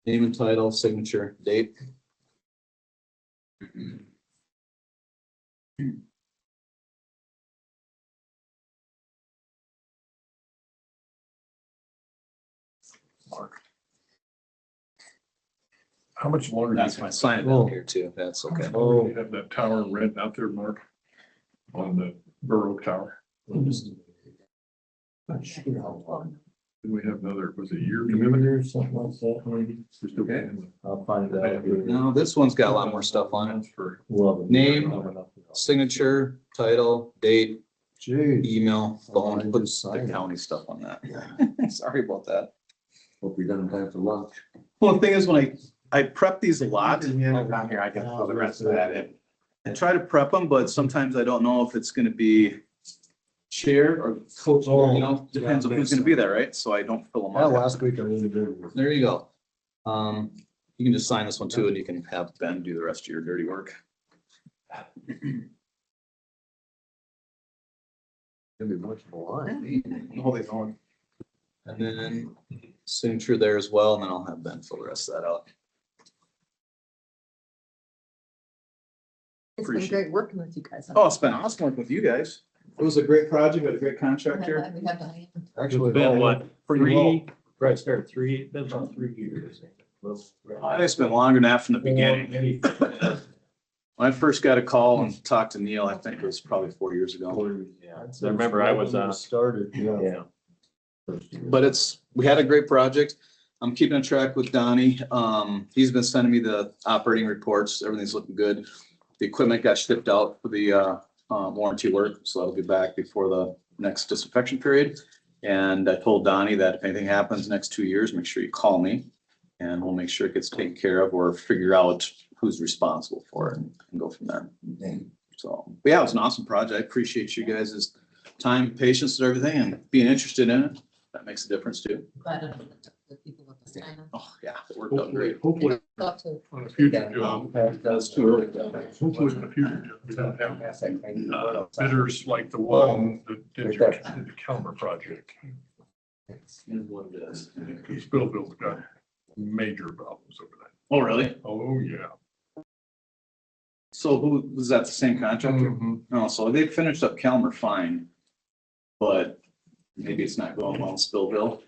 Name and title, signature, date.
How much longer?
That's my sign
Oh.
up here too. That's okay.
Oh, you have that tower red out there, Mark, on the Borough Tower. Did we have another, was it a year commitment?
Or something like that, maybe.
We're still
Okay.
paying
I'll find out.
No, this one's got a lot more stuff on it.
for.
Name, signature, title, date,
Gee,
email, phone,
I
put
just signed
the
it.
county stuff on that. Sorry about that.
hope you're done in time for lunch.
Well, the thing is, when I prep these a lot,
Down here, I can fill the rest of that in.
I try to prep them, but sometimes I don't know if it's gonna be chair or coach, you know, depends on who's gonna be there, right? So I don't fill them
Yeah,
out.
last week I really did.
There you go. You can just sign this one too, and you can have Ben do the rest of your dirty work.
Gonna be much more line.
No, they don't. And then signature there as well, and then I'll have Ben fill the rest of that out.
It's been great working with you guys.
Oh, it's been awesome working with you guys. It was a great project, with a great contractor.
We have Diane.
Actually,
It's been what,
pretty well.
three, right, started three, been about 3 years.
I think it's been longer than that from the beginning. When I first got a call and talked to Neil, I think it was probably 4 years ago.
Yeah, I remember I was,
Started, yeah.
yeah.
But we had a great project. I'm keeping on track with Donnie. He's been sending me the operating reports. Everything's looking good. The equipment got shipped out for the warranty work, so that'll be back before the next disinfection period. And I told Donnie that if anything happens next 2 years, make sure you call me and we'll make sure it gets taken care of or figure out who's responsible for it and go from there. So, but yeah, it was an awesome project. I appreciate you guys' time, patience and everything and being interested in it. That makes a difference too.
Glad I the people with the Steines.
Oh, yeah, it worked out great.
Hopefully
Love to.
on a future job,
That's too early.
hopefully in the future, job, we don't have bidders like the one that did the Kelmer project. Spillville's got major problems over there.
Oh, really?
Oh, yeah.
So who was that, the same contractor?
Mhm.
No, so they finished up Kelmer fine, but maybe it's not going well in Spillville.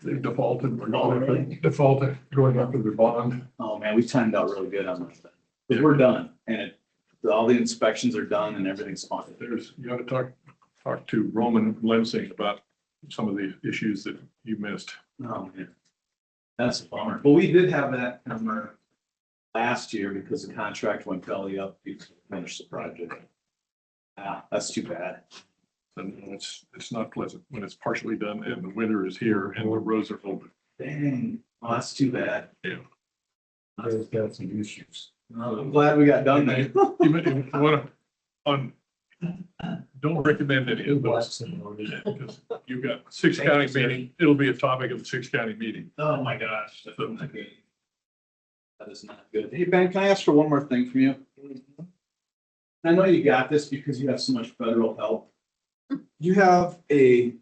They defaulted, going after their bond.
Oh, man, we timed out really good on this thing. But we're done and all the inspections are done and everything's fine.
You gotta talk to Roman Lensing about some of the issues that you missed.
Oh, man. That's a bummer. Well, we did have that number last year because the contract went belly up to finish the project. Ah, that's too bad.
And it's not pleasant when it's partially done and the winter is here and the roads are open.
Dang, well, that's too bad.
Yeah.
There's got some issues.
I'm glad we got done there.
Even if you wanna, don't recommend any of those. Because you've got 6 county meeting, it'll be a topic of the 6 county meeting.
Oh, my gosh. That is not good. Hey, Ben, can I ask for one more thing from you? I know you got this because you have so much federal help. You have a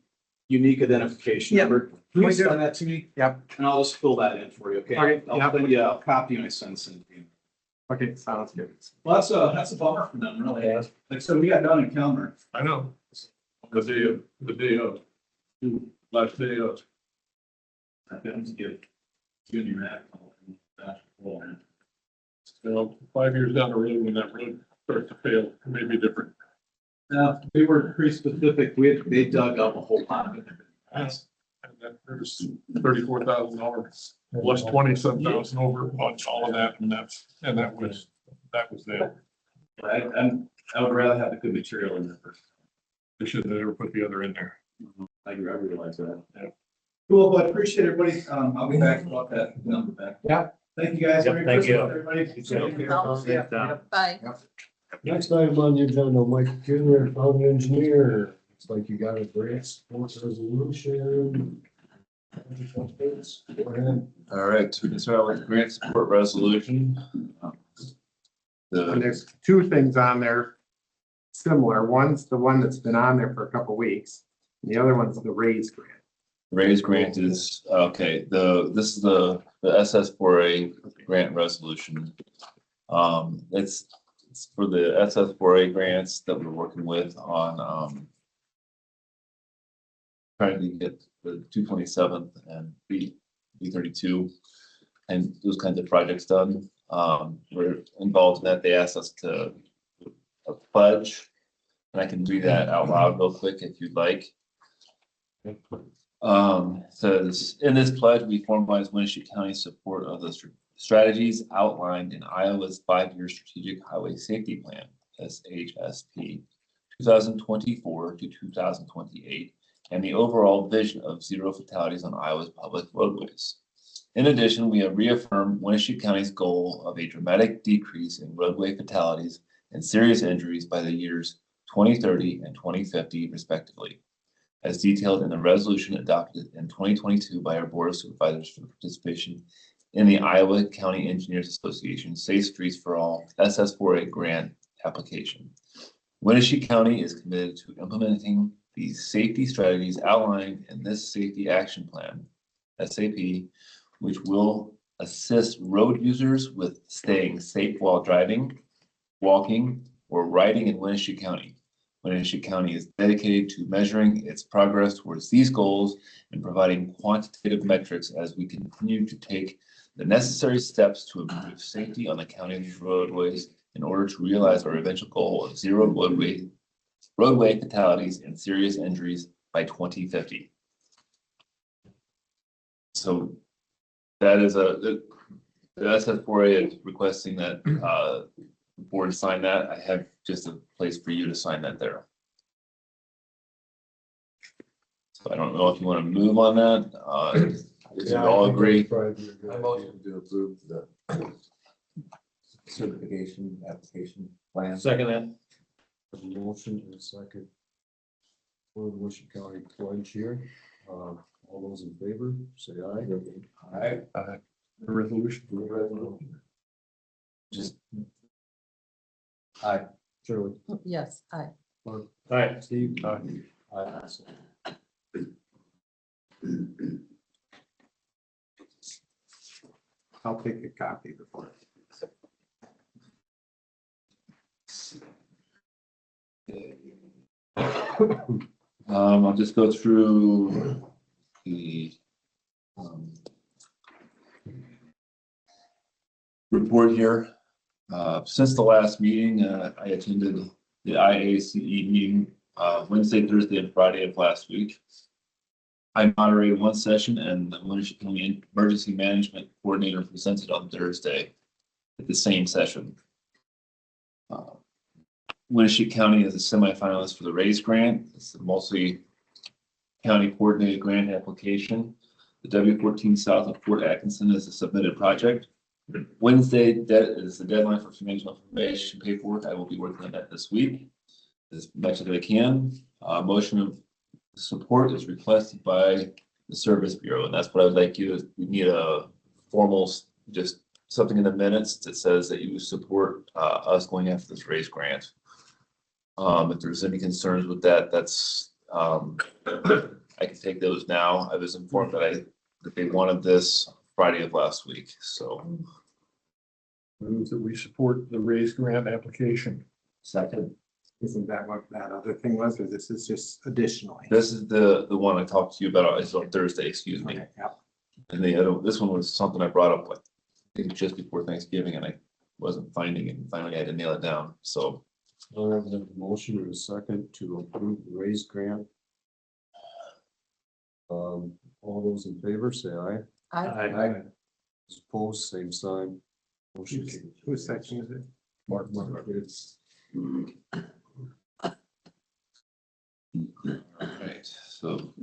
unique identification number. Can you send that to me?
Yep.
And I'll just fill that in for you, okay?
Okay,
I'll send you a copy and I send it to you.
Okay, sounds good.
Well, that's a bummer for them, really. Like I said, we got done in Kelmer.
I know. The day of, last day of.
I didn't get junior Mac.
So 5 years down the road, when that road starts to fail, it may be different.
We were pretty specific. They dug up a whole lot of it.
And that there's $34,000 plus 20-some thousand over on all of that, and that was them.
I would rather have the good material in there first.
They should have never put the other in there.
I realize that.
Yeah.
Cool, but I appreciate everybody. I'll be back about that number back.
Yeah.
Thank you guys.
Yep,
Merry
thank you.
Christmas, everybody.
Yeah. Bye.
Next item on the agenda, Mike Kueny, County Engineer. It's like you got a grant support resolution. Go ahead.
All right, so we can start with grant support resolution.
And there's 2 things on there similar. One's the one that's been on there for a couple weeks. And the other one's the raise grant.
Raise grant is, okay, this is the SS4A grant resolution. It's for the SS4A grants that we're working with on, trying to get the 227th and B32 and those kinds of projects done. We're involved in that. They asked us to pledge, and I can read that out loud real quick if you'd like. Says, in this pledge, we formalize Winneshiek County's support of the strategies outlined in Iowa's 5-year Strategic Highway Safety Plan, SHSP, 2024 to 2028, and the overall vision of 0 fatalities on Iowa's public roadways. In addition, we have reaffirmed Winneshiek County's goal of a dramatic decrease in roadway fatalities and serious injuries by the years 2030 and 2050, respectively, as detailed in the resolution adopted in 2022 by our Board of Supervisors for participation in the Iowa County Engineers Association Safe Streets for All SS4A grant application. Winneshiek County is committed to implementing the safety strategies outlined in this Safety Action Plan, SAP, which will assist road users with staying safe while driving, walking, or riding in Winneshiek County. Winneshiek County is dedicated to measuring its progress towards these goals and providing quantitative metrics as we continue to take the necessary steps to improve safety on the county's roadways in order to realize our eventual goal of 0 roadway fatalities and serious injuries by 2050. So that is the SF4A is requesting that, the board sign that. I have just a place for you to sign that there. So I don't know if you want to move on that, did you all agree?
I motion to approve the certification application plan.
Second that.
Motion and a second. For the Winneshiek County Pledge here, all those in favor, say aye.
Aye. The resolution.
Just
Aye. Shirley.
Yes, I.
Mark.
Aye.
Steve.
Aye.
Aye.
I'll take a copy before.
I'll just go through the report here. Since the last meeting, I attended the IACE meeting Wednesday, Thursday, and Friday of last week. I moderated one session, and the Winneshiek County Emergency Management Coordinator presented on Thursday at the same session. Winneshiek County is a semifinalist for the RAISE grant. It's a multi-county coordinated grant application. The W14 south of Fort Atkinson is a submitted project. Wednesday is the deadline for financial information paperwork. I will be working on that this week as much as I can. Motion of support is requested by the Service Bureau, and that's what I would like you to, we need a formal, just something in the minutes that says that you support us going after this RAISE grant. If there's any concerns with that, that's I can take those now. I was informed that they wanted this Friday of last week, so.
Move that we support the RAISE grant application.
Second. Isn't that what that other thing was, or this is just additionally?
This is the one I talked to you about. It's on Thursday, excuse me.
Okay, yeah.
And the other, this one was something I brought up, like, I think just before Thanksgiving, and I wasn't finding it, and finally I had to nail it down, so.
All right, we have a motion and a second to approve the RAISE grant. All those in favor, say aye.
I.
Opposed, same sign. Motion carries.
Whose section is it?
Mark, it's
Right, so.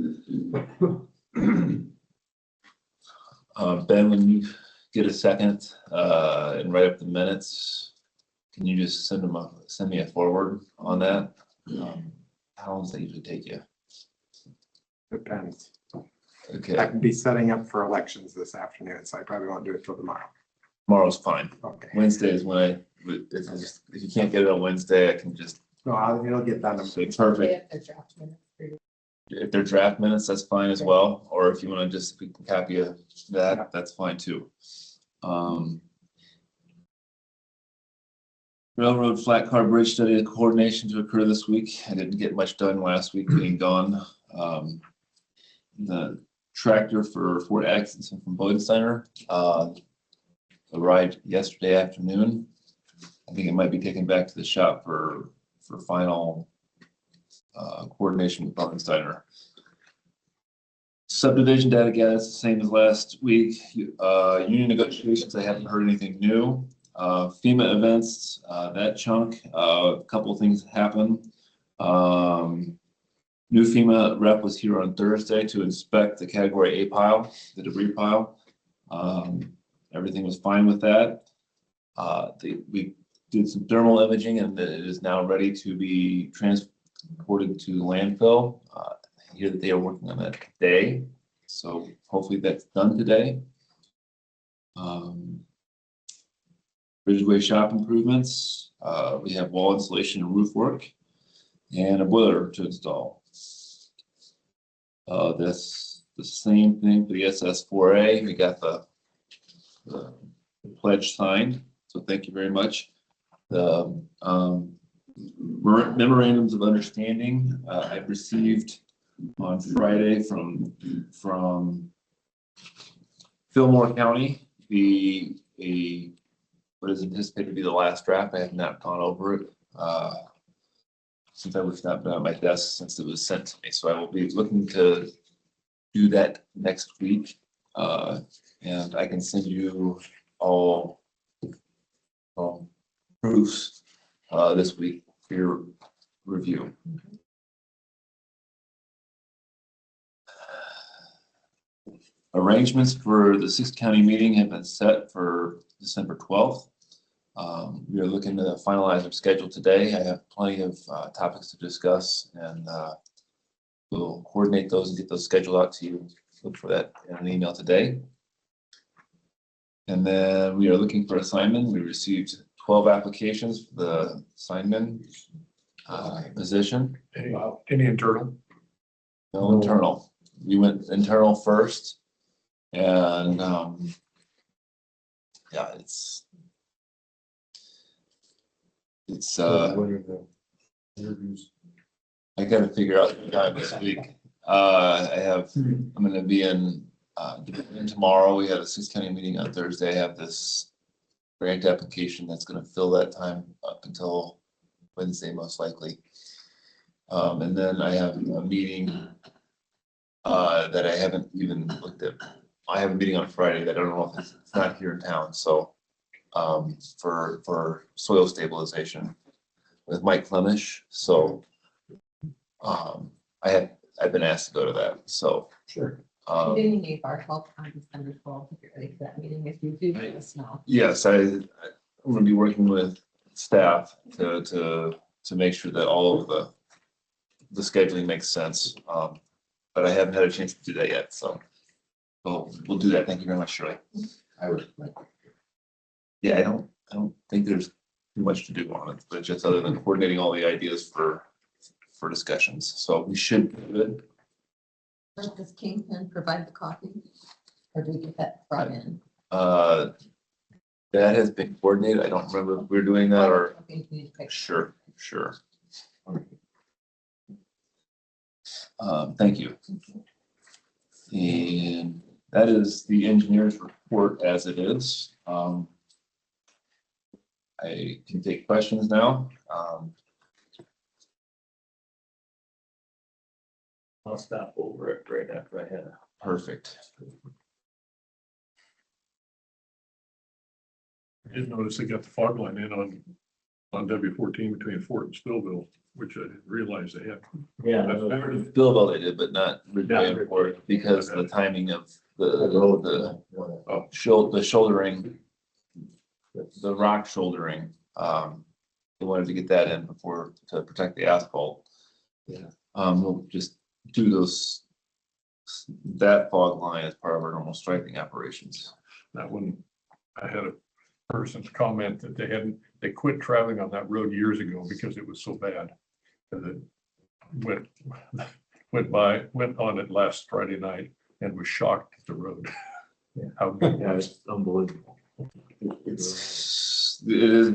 Ben, when you get a second, and write up the minutes, can you just send me a forward on that? How long does that usually take you?
Depends. I
Okay,
can be setting up for elections this afternoon, so I probably won't do it till tomorrow.
tomorrow's fine.
Okay.
Wednesday is when if you can't get it on Wednesday, I can just,
No, it'll get done.
say perfect. If they're draft minutes, that's fine as well, or if you want to just, we can copy of that, that's fine too. Railroad flat car bridge study coordination to occur this week. I didn't get much done last week being gone. The tractor for Fort Atkinson from Bodensteiner arrived yesterday afternoon. I think it might be taken back to the shop for final coordination with Bodensteiner. Subdivision data gathered is the same as last week. Union negotiations, I haven't heard anything new. FEMA events, that chunk, a couple of things happened. New FEMA rep was here on Thursday to inspect the category A pile, the debris pile. Everything was fine with that. We did some thermal imaging, and it is now ready to be transported to landfill. I hear that they are working on that today, so hopefully that's done today. Bridgeway shop improvements. We have wall insulation and roof work, and a boiler to install. That's the same thing for the SS4A. We got the pledge signed, so thank you very much. The memorandums of understanding I've received on Friday from Fillmore County. What is anticipated to be the last draft. I have not gone over it since I was not at my desk since it was sent to me. So I will be looking to do that next week. And I can send you all proofs this week for your review. Arrangements for the 6th county meeting have been set for December 12th. We are looking to finalize our schedule today. I have plenty of topics to discuss, and we'll coordinate those and get those scheduled out to you. Look for that in an email today. And then we are looking for assignment. We received 12 applications for the assignment position.
Any internal?
No internal. We went internal first, and yeah, it's
Interviews.
I gotta figure out the time this week. I'm gonna be in tomorrow. We had a 6th county meeting on Thursday. I have this grant application that's gonna fill that time up until Wednesday, most likely. And then I have a meeting that I haven't even looked at. I have a meeting on Friday that I don't know if it's not here in town, so for soil stabilization with Mike Flemish. So I've been asked to go to that, so.
Sure.
Beginning of our 12th on December 12th, if you're ready for that meeting, if you do, let us know.
Yes, I'm gonna be working with staff to make sure that all of the scheduling makes sense. But I haven't had a chance to do that yet, so we'll do that. Thank you very much, Shirley.
I would like.
Yeah, I don't think there's too much to do on it, but just other than coordinating all the ideas for discussions. So we should be good.
Does Kingpin provide the coffee? Or do we get that brought in?
That has been coordinated. I don't remember if we're doing that or.
Okay, we need to pick.
Sure. Thank you. And that is the engineer's report as it is. I can take questions now.
I'll stop over it right after I had.
Perfect.
I did notice they got the fog line in on W14 between Fort and Stillville, which I didn't realize they had.
Yeah.
Billville they did, but not Ridgeway Airport because the timing of the shouldering, the rock shouldering. They wanted to get that in before to protect the asphalt.
Yeah.
We'll just do that fog line as part of our normal striping operations.
That one, I had a person's comment that they quit traveling on that road years ago because it was so bad. And it went on it last Friday night and was shocked at the road. How good it was.
It's unbelievable.
It is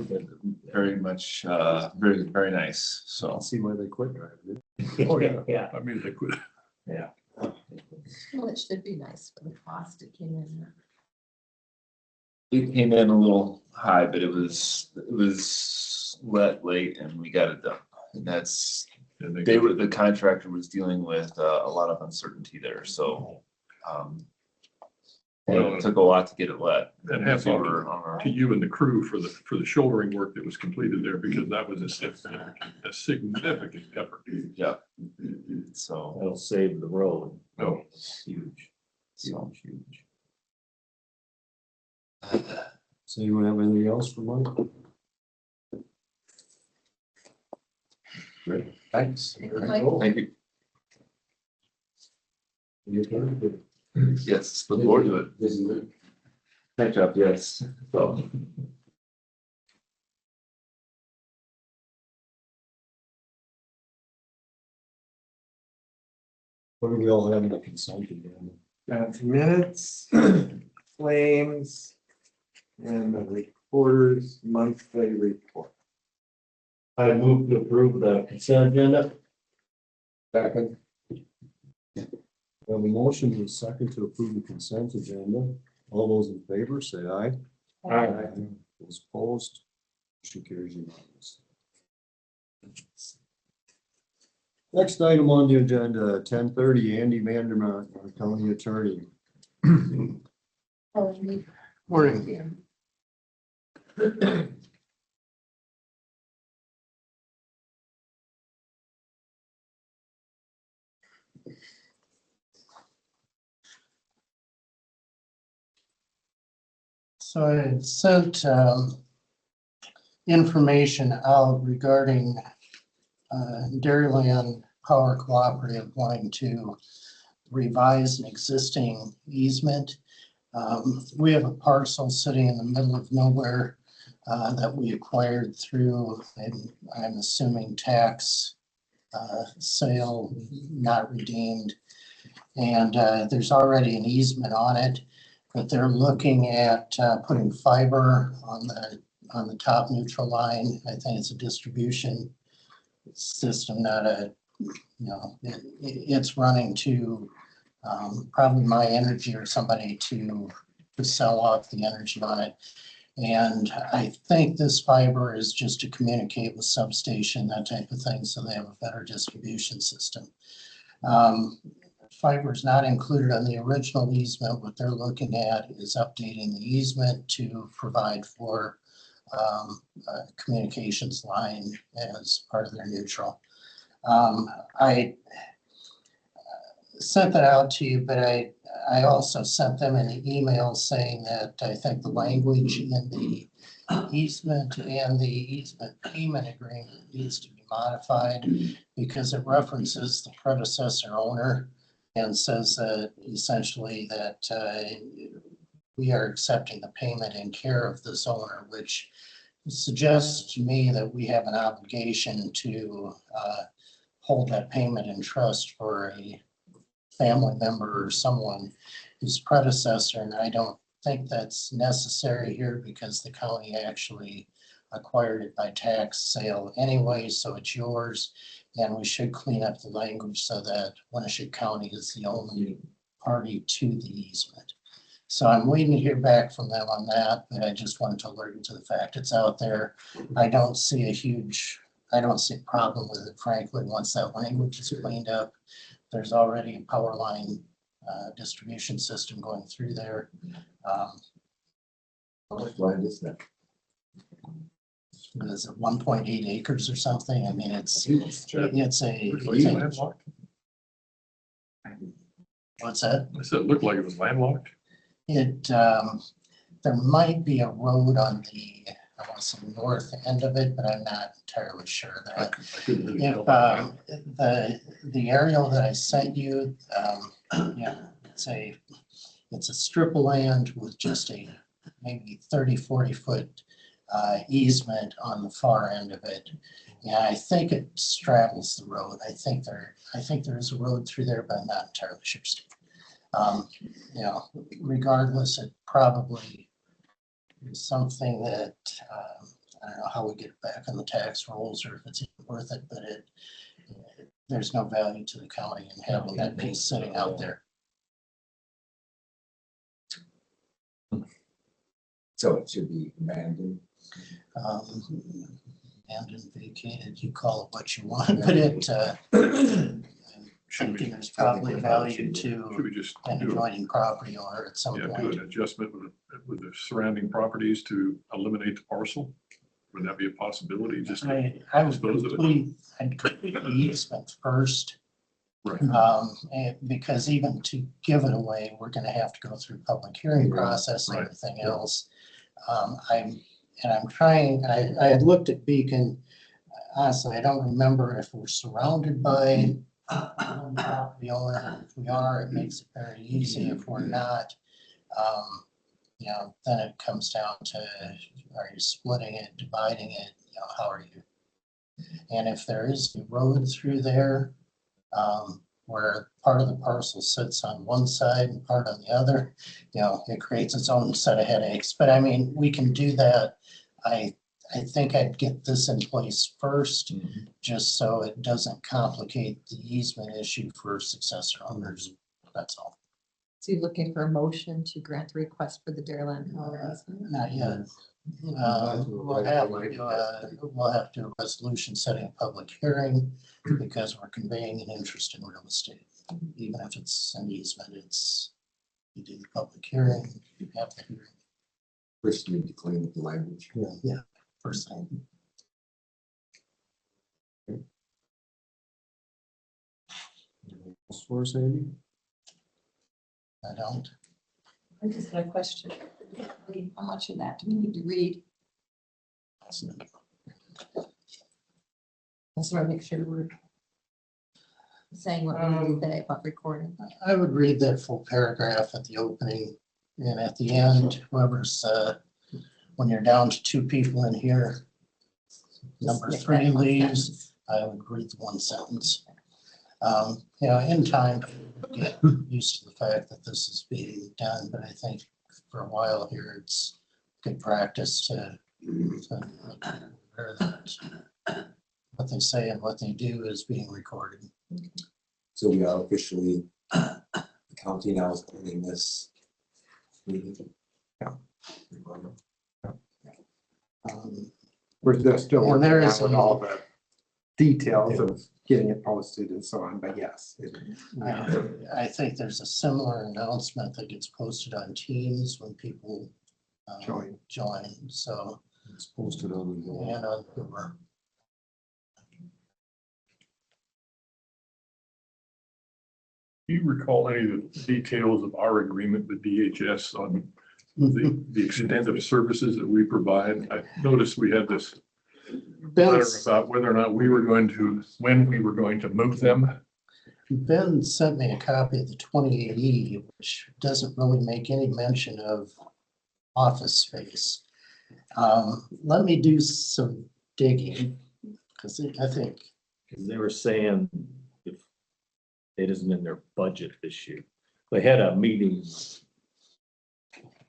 very much, very, very nice. So.
See why they quit driving.
Oh, yeah.
Yeah.
I mean, they quit.
Yeah.
Well, it should be nice for the cost it came in.
It came in a little high, but it was wet late and we got it done. And that's, the contractor was dealing with a lot of uncertainty there, so. And it took a lot to get it wet.
And hats off to you and the crew for the shouldering work that was completed there, because that was a significant effort.
Yeah. So.
That'll save the road.
No.
It's huge.
So.
Huge.
So anyone have anything else for Mike?
Great.
Thanks.
Thank you.
Your turn.
Yes, look forward to it. Catch up, yes. So.
What do we all have in the consent agenda?
Minutes, claims, and the reporter's monthly report.
I move to approve the consent agenda.
Second. We have a motion and a second to approve the consent agenda. All those in favor, say aye.
Aye.
Those opposed, motion carries unanimously. Next item on the agenda, 10:30, Andy Vandermark, our county attorney. Morning.
So I had sent information out regarding Dairyland Power Cooperative wanting to revise an existing easement. We have a parcel sitting in the middle of nowhere that we acquired through, and I'm assuming tax sale, not redeemed. And there's already an easement on it, but they're looking at putting fiber on the top neutral line. I think it's a distribution system, not a, it's running to probably My Energy or somebody to sell off the energy on it. And I think this fiber is just to communicate with substation, that type of thing, so they have a better distribution system. Fiber is not included on the original easement. What they're looking at is updating the easement to provide for a communications line as part of their neutral. I sent that out to you, but I also sent them an email saying that I think the language in the easement and the easement payment agreement needs to be modified because it references the predecessor owner and says that essentially that we are accepting the payment in care of this owner, which suggests to me that we have an obligation to hold that payment in trust for a family member or someone whose predecessor, and I don't think that's necessary here because the county actually acquired it by tax sale anyway, so it's yours. And we should clean up the language so that Winneshiek County is the only party to the easement. So I'm waiting to hear back from them on that, but I just wanted to alert you to the fact it's out there. I don't see a problem with it, frankly, once that language is cleaned up. There's already a power line distribution system going through there.
How much land is that?
Is it 1.8 acres or something? I mean, it's a,
Landlocked?
what's that?
I said it looked like it was landlocked.
It, there might be a road on the, I want to say north end of it, but I'm not entirely sure of
I
that.
couldn't really
If
tell.
the aerial that I sent you, yeah, it's a strip of land with just a maybe 30-40 foot easement on the far end of it. Yeah, I think it straddles the road. I think there is a road through there, but I'm not entirely sure. Regardless, it probably is something that I don't know how we get it back on the tax rolls or if it's even worth it, but there's no value to the county in having that piece sitting out there.
So it should be abandoned.
Abandoned, vacated, you call it what you want, but it,
Should we,
there's probably value
should
to
we just
an
do
adjoining property owner at some
do
point.
an adjustment with the surrounding properties to eliminate the parcel? Would that be a possibility? Just to
I would
dispose of it?
complete the easement first.
Right.
And because even to give it away, we're gonna have to go through public hearing process and
Right.
everything else. I'm trying, I had looked at Beacon. Honestly, I don't remember if we're surrounded by one property owner. If we are, it makes it very easy. If we're not, then it comes down to, are you splitting it, dividing it, how are you? And if there is a road through there, where part of the parcel sits on one side and part on the other, it creates its own set of headaches. But I mean, we can do that. I think I'd get this in place first, just so it doesn't complicate the easement issue for successor owners. That's all.
So you're looking for a motion to grant the request for the Dairyland Power Easement?
Not yet. We'll have to do a resolution setting a public hearing because we're conveying an interest in real estate. Even if it's an easement, it's You do the public hearing, you have the hearing.
First, you need to clean up the language.
Yeah, first thing.
For Sandy?
I don't.
I just got a question. How much of that do we need to read? That's where I make sure we're saying what we need to say about recording.
I would read that full paragraph at the opening and at the end, whoever's, when you're down to two people in here, number
Make
three
that one
leaves,
sentence.
I would read the one sentence. You know, in time, get used to the fact that this is being done, but I think for a while here, it's good practice to that what they say and what they do is being recorded.
So we are officially, the county now is holding this meeting.
We're just still
And
working
there
out
is
with
a-
all the details of getting it posted and so on, but yes.
I think there's a similar announcement that gets posted on Teams when people join, so.
It's posted on the.
And on the.
Do you recall any of the details of our agreement with DHS on the extent of services that we provide? I noticed we had this letter about whether or not we were going to, when we were going to move them.
Ben sent me a copy of the 28E, which doesn't really make any mention of office space. Let me do some digging, because I think.
Because they were saying if it isn't in their budget this year. They had a meeting.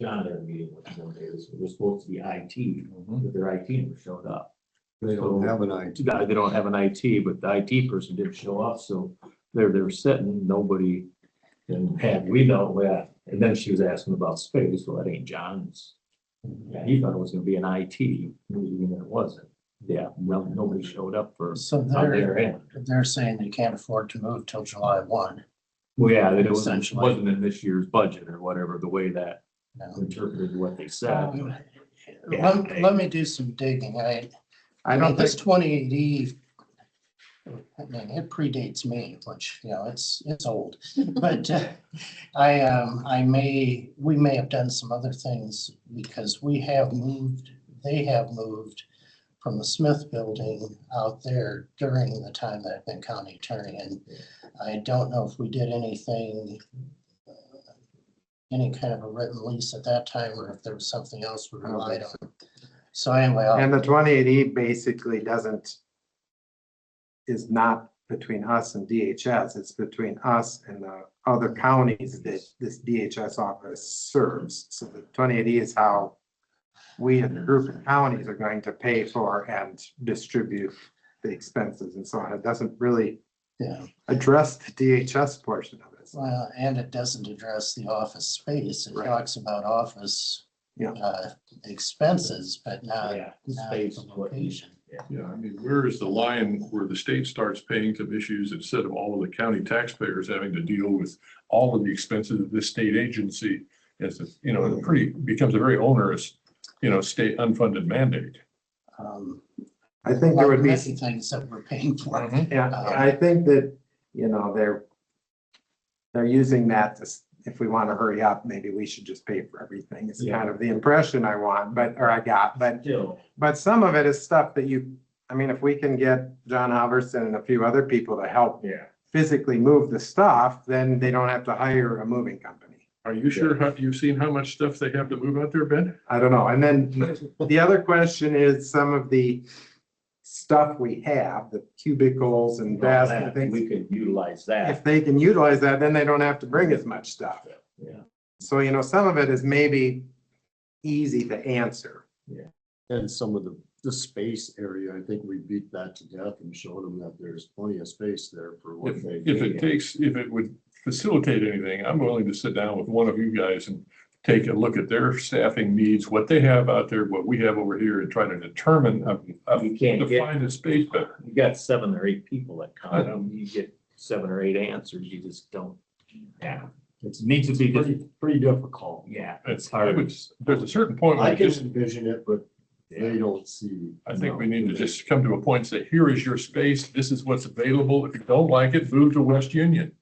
John had a meeting with them. It was supposed to be IT, but their IT never showed up.
They don't have an IT.
They don't have an IT, but the IT person didn't show up, so they were sitting, nobody, and had we know that, and then she was asking about space, well, that ain't John's. Yeah, he thought it was gonna be an IT, and it wasn't. Yeah, nobody showed up for,
So
on their end.
they're saying they can't afford to move till July 1.
Well, yeah, that it
Essentially.
wasn't in this year's budget or whatever, the way that
No.
interpreted what they said.
Let me do some digging.
I don't
This
think,
28E, I mean, it predates me, which, you know, it's old. But we may have done some other things because they have moved from the Smith building out there during the time that I've been county attorney. And I don't know if we did anything, any kind of a written lease at that time, or if there was something else we relied on. So anyway.
and the 28E basically is not between us and DHS, it's between us and the other counties that this DHS office serves. So the 28E is how we as a group of counties are going to pay for and distribute the expenses and so on. It doesn't really address the DHS portion of it.
Well, and it doesn't address the office space. It talks about office expenses, but not
space,
the location.
Yeah, I mean, where is the line where the state starts paying some issues instead of all of the county taxpayers having to deal with all of the expenses of this state agency? As a, you know, it becomes a very onerous, you know, state unfunded mandate.
I think there would be
many things that we're paying for.
Yeah, I think that, you know, they're using that to, if we want to hurry up, maybe we should just pay for everything. It's kind of the impression I want, I got, but some of it is stuff that I mean, if we can get John Alverson and a few other people to help physically move the stuff, then they don't have to hire a moving company.
Are you sure you've seen how much stuff they have to move out there, Ben?
I don't know. And then the other question is some of the stuff we have, the cubicles and desks and things.
We could utilize that.
If they can utilize that, then they don't have to bring as much stuff.
Yeah.
So, you know, some of it is maybe easy to answer.
And some of the space area, I think we beat that to death and showed them that there's plenty of space there for what they.
If it would facilitate anything, I'm willing to sit down with one of you guys and take a look at their staffing needs, what they have out there, what we have over here, and try to determine
You can't
define the space better.
You got 7 or 8 people that come, you get 7 or 8 answers, you just don't. Yeah. It needs to be,
pretty difficult.
yeah,
It's,
it's hard.
there's a certain point where
I
you
can
just,
envision it, but they don't see.
I think we need to just come to a point and say, here is your space, this is what's available. If you don't like it, move to West Union.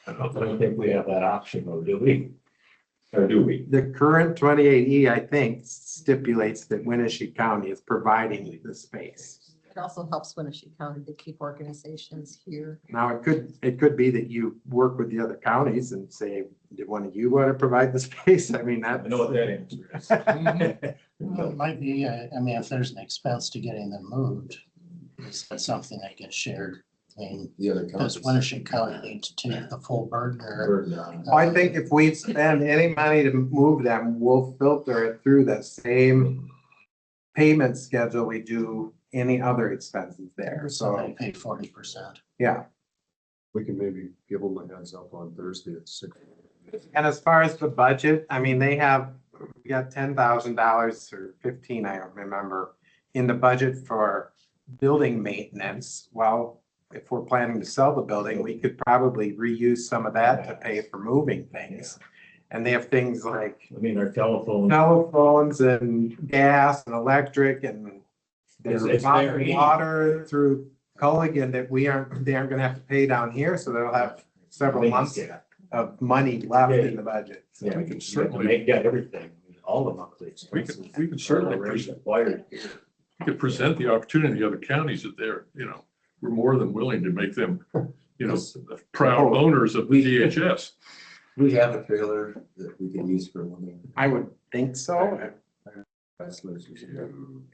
I don't think we have that option though, do we? Or do we?
The current 28E, I think, stipulates that Winneshiek County is providing the space.
It also helps Winneshiek County to keep organizations here.
Now, it could be that you work with the other counties and say, do one of you want to provide the space? I mean,
I
that.
know what that answer is.
Well, it might be, I mean, if there's an expense to getting them moved, is that something that gets shared? I mean,
The other
does
counties.
Winneshiek County need to take the full burden or?
I think if we spend any money to move them, we'll filter it through the same payment schedule we do any other expenses there.
So
So,
they pay 40%.
yeah.
We can maybe give them a heads up on Thursday at 6.
And as far as the budget, I mean, we got $10,000 or 15, I don't remember, in the budget for building maintenance. Well, if we're planning to sell the building, we could probably reuse some of that to pay for moving things. And they have things like
I mean, our telephone.
telephones and gas and electric and there's
It's very-
water through Culligan that they aren't gonna have to pay down here, so they'll have several months of money left in the budget. So
Yeah,
we
we
can
can
certainly-
make, yeah, everything, all the monthly
We
expenses.
can certainly
Already
present,
acquired here.
we could present the opportunity to other counties that they're, we're more than willing to make them, the proud owners of the DHS.
We have a trailer that we can use for living.
I would think so.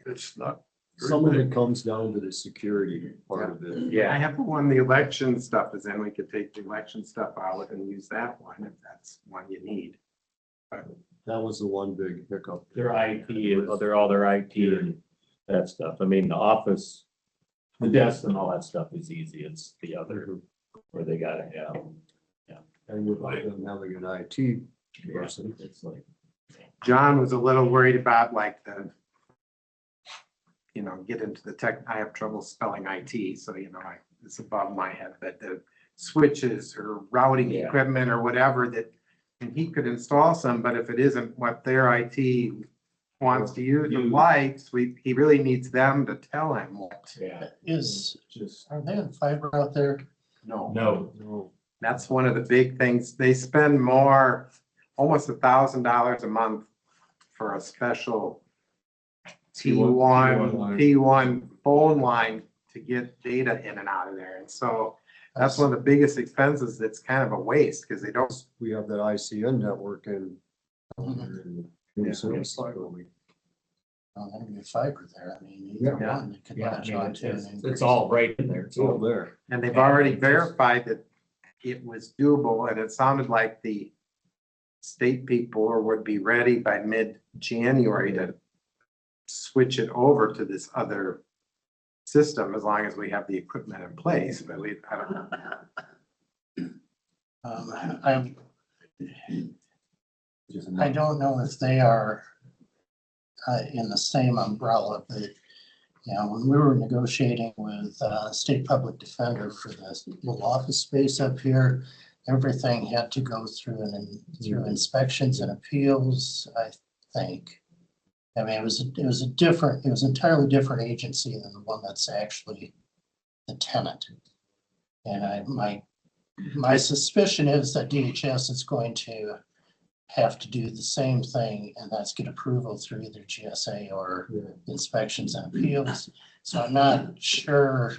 It's not. very
Some of
big.
it comes down to the security part of it.
I
Yeah,
have one, the election stuff is in, we could take the election stuff out and use that one if that's one you need.
That was the one big hiccup.
their IT, they're all their IT and that stuff. I mean, the office, the desk and all that stuff is easy. It's the other where they gotta have.
And with them having an IT person.
It's like,
John was a little worried about like get into the tech, I have trouble spelling IT, so it's above my head, but the switches or routing
Yeah.
equipment or whatever that, and he could install some, but if it isn't what their IT wants to use and likes, he really needs them to tell him what.
yeah,
Are they on fiber out there?
No.
no,
That's one of the big things. They spend almost $1,000 a month for a special T1 phone line to get data in and out of there. And so that's one of the biggest expenses that's kind of a waste because they don't.
We have that ICN network and.
There'd be fiber there. I mean,
Yeah.
either one they could
yeah,
latch
I mean,
on to.
it's all right in there.
It's all there.
And they've already verified that it was doable and it sounded like the state people would be ready by mid-January to switch it over to this other system as long as we have the equipment in place, but I don't know.
I don't know if they are in the same umbrella, but when we were negotiating with state public defender for this little office space up here, everything had to go through through inspections and appeals, I think. I mean, it was an entirely different agency than the one that's actually the tenant. And my suspicion is that DHS is going to have to do the same thing, and that's get approval through either GSA or inspections and appeals. So I'm not sure,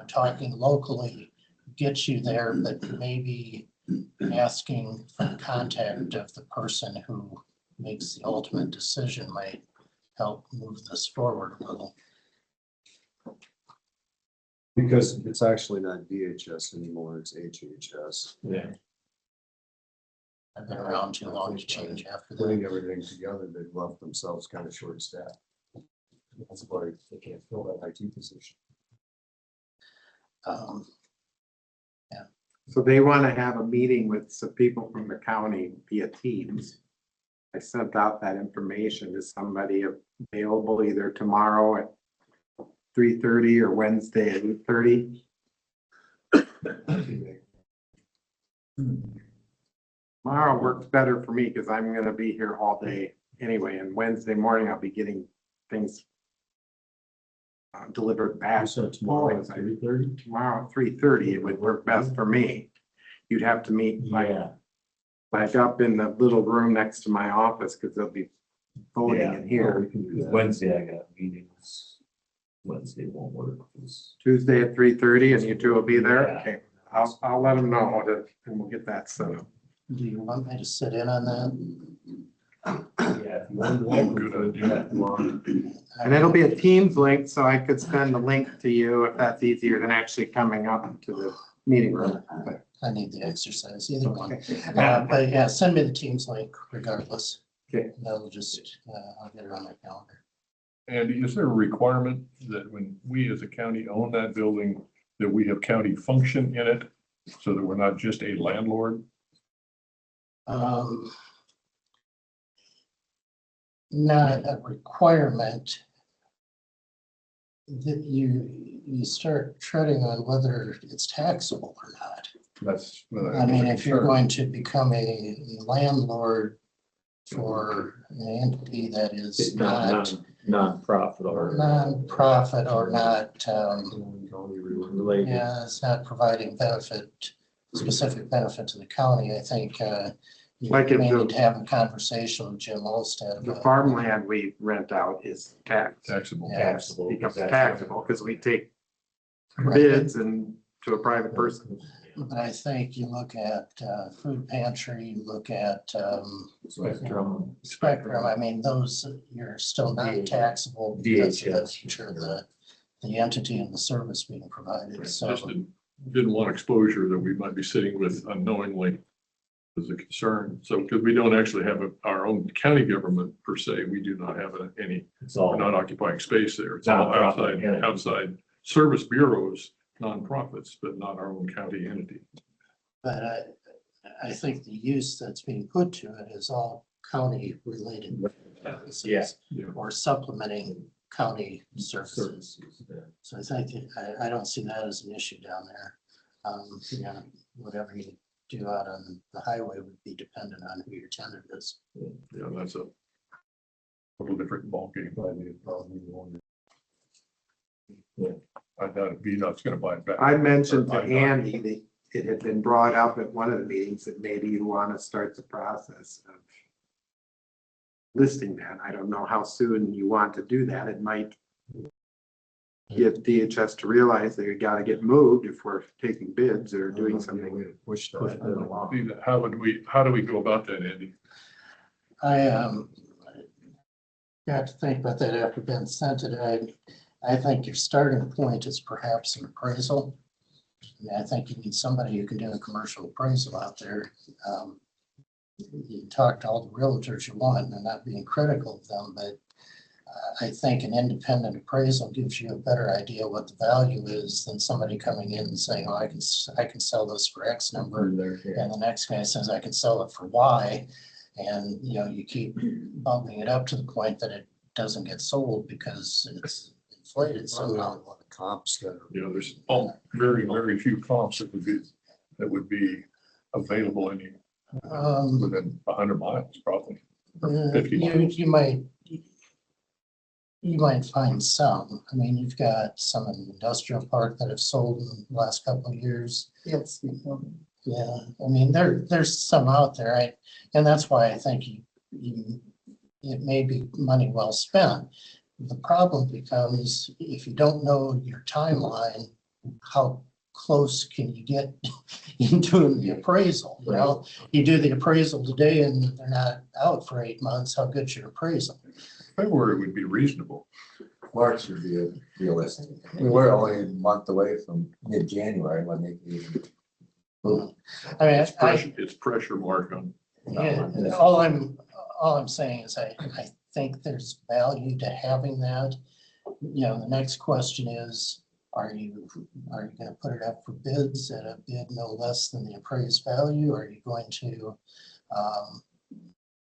talking locally gets you there, but maybe asking for contact of the person who makes the ultimate decision might help move this forward a little.
Because it's actually not DHS anymore, it's HHS.
Yeah.
I've been around too long to change after
Putting
that.
everything together, they've left themselves kind of short staffed. That's why they can't fill that IT position.
So they want to have a meeting with some people from the county via Teams. I sent out that information. Is somebody available either tomorrow at 3:30 or Wednesday at 8:30? Tomorrow works better for me because I'm gonna be here all day anyway, and Wednesday morning I'll be getting things delivered back.
So tomorrow at 3:30?
Tomorrow at 3:30, it would work best for me. You'd have to meet like up in the little room next to my office because they'll be voting in here.
Wednesday, I got meetings. Wednesday won't work.
Tuesday at 3:30, and you two will be there?
Yeah.
Okay, I'll let them know that, and we'll get that set up.
Do you want me to sit in on that?
Yeah, if you want to,
Good idea.
And it'll be a Teams link, so I could send the link to you if that's easier than actually coming up to the meeting room.
I need the exercise, either one. But yeah, send me the Teams link regardless.
Okay.
That'll just, I'll get it on my calendar.
And is there a requirement that when we as a county own that building, that we have county function in it? So that we're not just a landlord?
Not a requirement that you start treading on whether it's taxable or not.
That's.
I mean, if you're going to become a landlord for an entity that is not
non-profit or.
non-profit or not,
Related.
yeah, it's not providing specific benefit to the county, I think, you
Like if
may
the-
need to have a conversation with Jim Olstad
The
about.
farmland we rent out is
Taxable.
Yeah.
Taxable.
becomes taxable because we take
Right.
bids and to a private person.
But I think you look at food pantry, you look at
Spectrum.
Spectrum, I mean, those, you're still not taxable because of the
DHS.
nature of the entity and the service being provided, so.
Just didn't want exposure that we might be sitting with unknowingly as a concern. So, because we don't actually have our own county government per se, we do not have any,
It's
we're
all.
not occupying space there. It's all
Nonprofit entity.
outside service bureaus, nonprofits, but not our own county entity.
But I think the use that's being put to it is all county related.
Yeah.
Or supplementing county services.
Services. Yeah.
So I think, I don't see that as an issue down there. Yeah, whatever you do out on the highway would be dependent on who your tenant is.
Yeah, that's a little different ballgame.
Yeah.
I doubt VDOT's gonna buy it back.
I mentioned to Andy that it had been brought up at one of the meetings that maybe you want to start the process of listing that. I don't know how soon you want to do that. It might get DHS to realize they got to get moved if we're taking bids or doing something.
Push
Push
that.
that along.
How do we go about that, Andy?
I got to think about that after Ben sent it. I think your starting point is perhaps an appraisal. I think you need somebody who can do a commercial appraisal out there. You can talk to all the realtors you want, and I'm not being critical of them, but I think an independent appraisal gives you a better idea what the value is than somebody coming in and saying, oh, I can sell this for X number. And the next guy says, I can sell it for Y. And, you keep bumping it up to the point that it doesn't get sold because it's inflated somehow.
Comps that are.
There's very, very few comps that would be available within 100 miles, probably. or 50 miles.
You might find some. I mean, you've got some in the industrial park that have sold in the last couple of years.
Yes.
Yeah, I mean, there's some out there, and that's why I think it may be money well spent. The problem becomes if you don't know your timeline, how close can you get into the appraisal? You do the appraisal today and they're not out for 8 months. How good's your appraisal?
February would be reasonable.
March would be realistic. I mean, we're only a month away from mid-January when they can even.
I mean,
It's pressure mark on.
yeah, all I'm saying is I think there's value to having that. The next question is, are you going to put it up for bids at a bid no less than the appraised value? Are you going to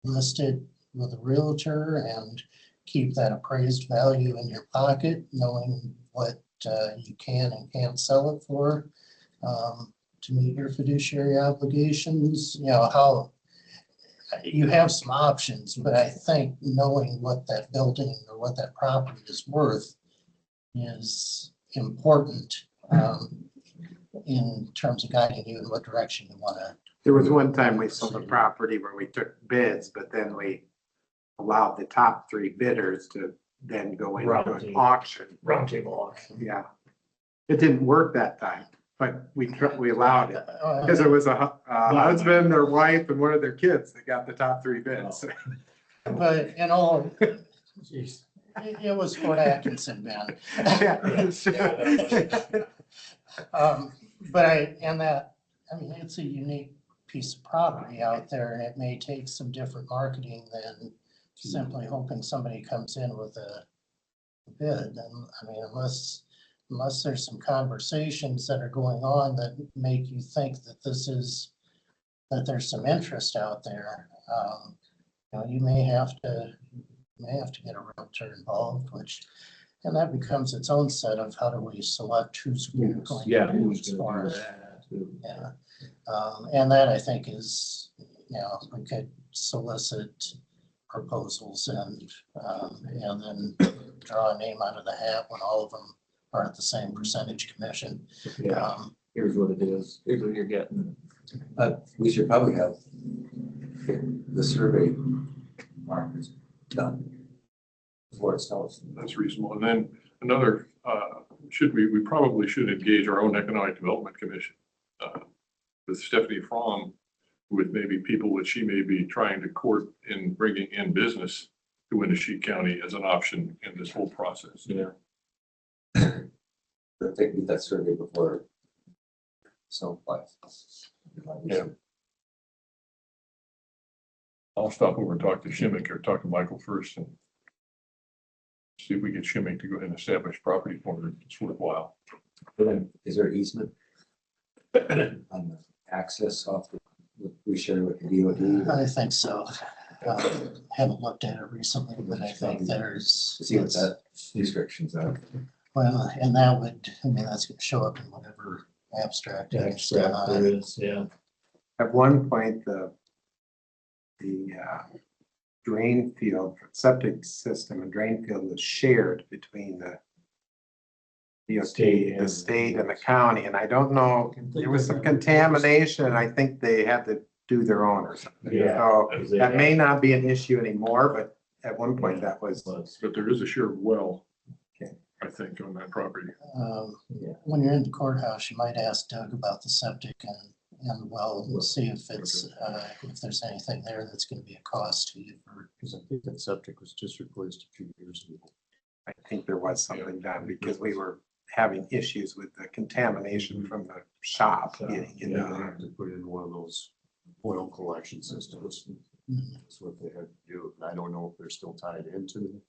list it with a realtor and keep that appraised value in your pocket, knowing what you can and can't sell it for to meet your fiduciary obligations? you have some options, but I think knowing what that building or what that property is worth is important in terms of guiding you in what direction you want to.
There was one time we sold a property where we took bids, but then we allowed the top three bidders to then go into an
Roundtable.
auction.
Roundtable auction.
Yeah. It didn't work that time, but we allowed it. Because it was a husband, their wife, and one of their kids that got the top three bids.
But, you know,
Jeez.
it was Fort Atkinson, Ben. But I mean, it's a unique piece of property out there, and it may take some different marketing than simply hoping somebody comes in with a bid. And I mean, unless there's some conversations that are going on that make you think that that there's some interest out there, you know, you may have to get a realtor involved, and that becomes its own set of how do we select who's going to
Yeah.
do as far as, yeah. And that I think is, you know, we could solicit proposals and then draw a name out of the hat when all of them are at the same percentage commission.
Yeah, here's what it is, here's what you're getting.
We should probably have the survey markers done before it snows.
That's reasonable. And then another, we probably should engage our own Economic Development Commission with Stephanie Fromm, with maybe people that she may be trying to court in bringing in business to Winneshiek County as an option in this whole process.
Yeah.
But they can do that survey before snow flies.
Yeah. I'll stop over and talk to Shimmick or talk to Michael first and see if we get Shimmick to go ahead and establish property for it. It's worthwhile.
But then, is there easement on the access off we share with the DOD?
I think so. Haven't looked at it recently, but I think there's.
To see what that restrictions are.
Well, and that would, I mean, that's gonna show up in whatever abstract. is done on
There
it.
is, yeah.
At one point, the drain field, septic system and drain field was shared between the DOT, the state and the county, and I don't know, there was some contamination, and I think they had to do their own or something.
Yeah.
So that may not be an issue anymore, but at one point that was.
But there is a shared well,
Okay.
I think, on that property.
When you're in the courthouse, you might ask Doug about the septic and well, we'll see if it's, if there's anything there that's gonna be a cost to you for.
Because I think that septic was just replaced a few years ago.
I think there was something done because we were having issues with the contamination from the shop getting into
Yeah, they
there.
had to put in one of those oil collection systems. That's what they had to do. And I don't know if they're still tied into it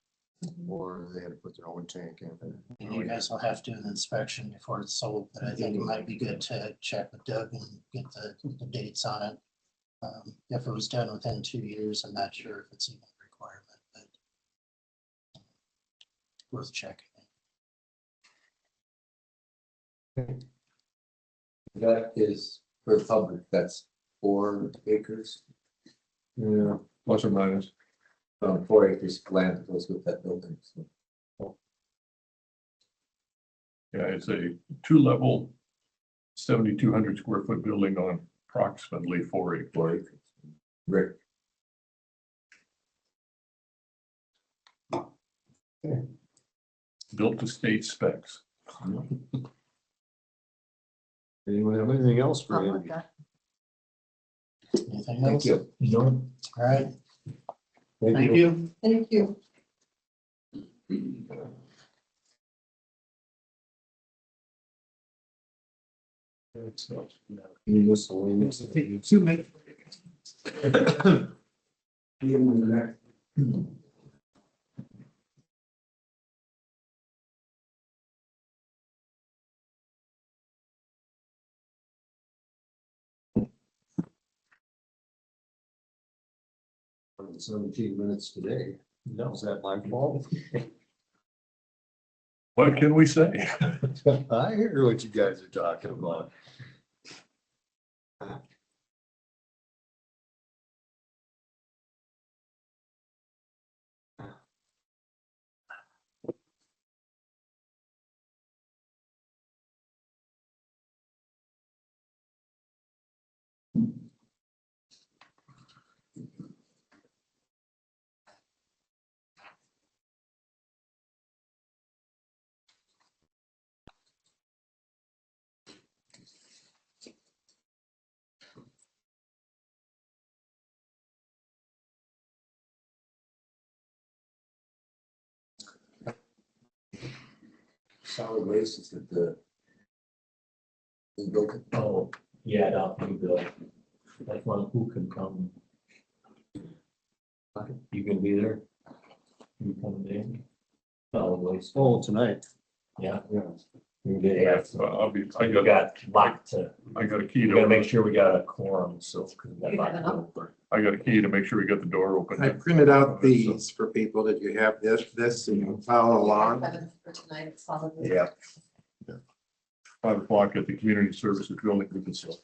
or they had to put their own tank in.
You guys will have to do an inspection before it's sold, but I think it might be good to check with Doug and get the dates on it. If it was done within 2 years, I'm not sure if it's even a requirement, but worth checking.
That is for the public, that's 4 acres,
Yeah. Plus or minus.
4 acres of land that goes with that building. So
Yeah, it's a 2-level, 7,200 square foot building on approximately 4 acres.
4 acres. Great.
Built to state specs.
Anyone have anything else for
Something
Andy?
like that.
Anything
Thank
else?
you.
No.
All right, thank you.
Thank you.
Miscellaneous.
2 minutes.
For 17 minutes today. No, is that my fault?
What can we say?
I hear what you guys are talking about.
solid waste is that the legal
Oh, yeah, down to the, like one who can come. You can be there. You come in. Oh, waste.
Oh, tonight.
Yeah.
Yeah.
You can get
Yeah,
that.
so I'll be,
I got locked to,
I got a key
we gotta make
to,
sure we got a quorum, so. 'cause we got
You have
locked
enough?
door.
I got a key to make sure we got the door open.
I printed out these for people. Did you have this and you follow along?
For tonight, it's solid. waste.
Yeah.
5 o'clock at the community services building. We can sell.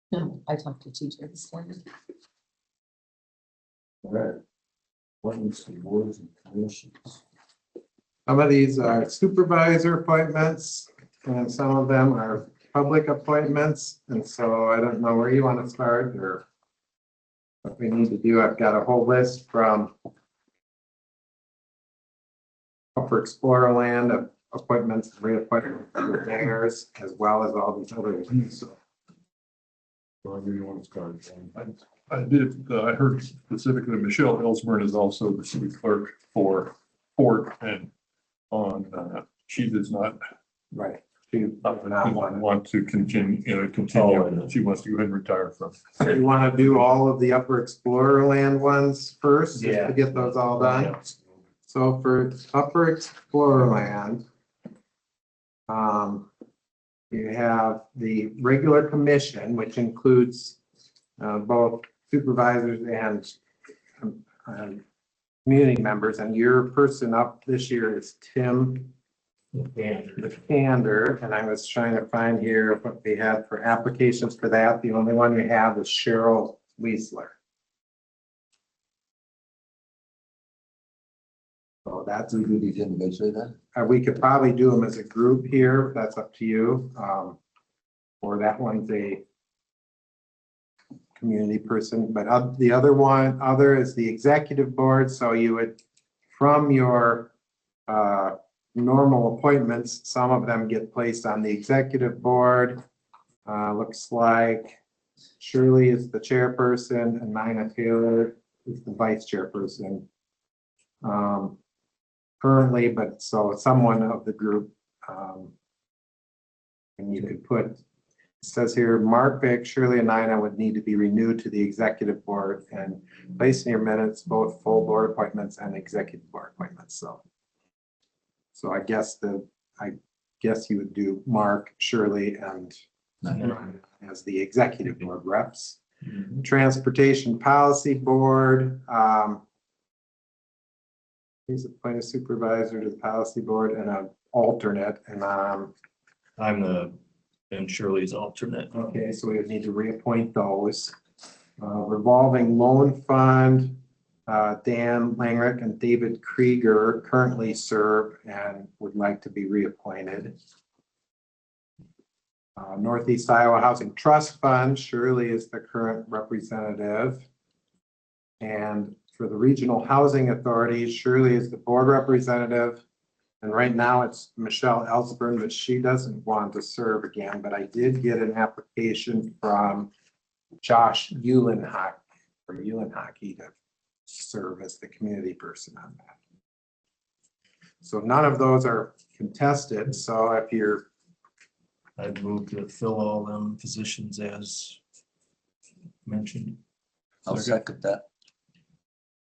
No, I talked to TJ this morning.
All right. Appointments to boards and commissions.
Some of these are supervisor appointments and some of them are public appointments. And so I don't know where you want to start or what we need to do. I've got a whole list from Upper Explorer Land of appointments, reappointments, for mayors, as well as all these other ones. So
Wherever you want to start.
I did, I heard specifically Michelle Ellsburn is also the city clerk for Fort and she does not
right. She does not want
want to continue,
Oh,
continue. She wants to go ahead and retire from.
to. You want to do all of the Upper Explorer Land ones first, just to get those all done? So for Upper Explorer Land, you have the regular commission, which includes both supervisors and community members, and your person up this year is Tim Kander, and I was trying to find here what we had for applications for that. The only one we have is Cheryl Weisler. So that's,
we do these individually then.
we could probably do them as a group here. That's up to you. Or that one's a community person, but the other is the executive board. So you would, from your normal appointments, some of them get placed on the executive board. Looks like Shirley is the chairperson and Nina Taylor is the vice chairperson. Currently, but so someone of the group, and you could put, it says here, Mark, Vic, Shirley, and Nina would need to be renewed to the executive board and place in your minutes both full board appointments and executive board appointments. So I guess you would do Mark, Shirley, and Nina as the executive board reps. Transportation Policy Board. He's appointed supervisor to the policy board and an alternate, and
and Shirley's alternate.
okay, so we would need to reappoint those. Revolving Loan Fund, Dan Langrick and David Krieger currently serve and would like to be reappointed. Northeast Iowa Housing Trust Fund, Shirley is the current representative. And for the Regional Housing Authority, Shirley is the board representative. And right now it's Michelle Ellsburn, but she doesn't want to serve again. But I did get an application from Josh Eulenhock to serve as the community person on that. So none of those are contested. So if you're,
I'd move to fill all them positions as mentioned.
I'll second that.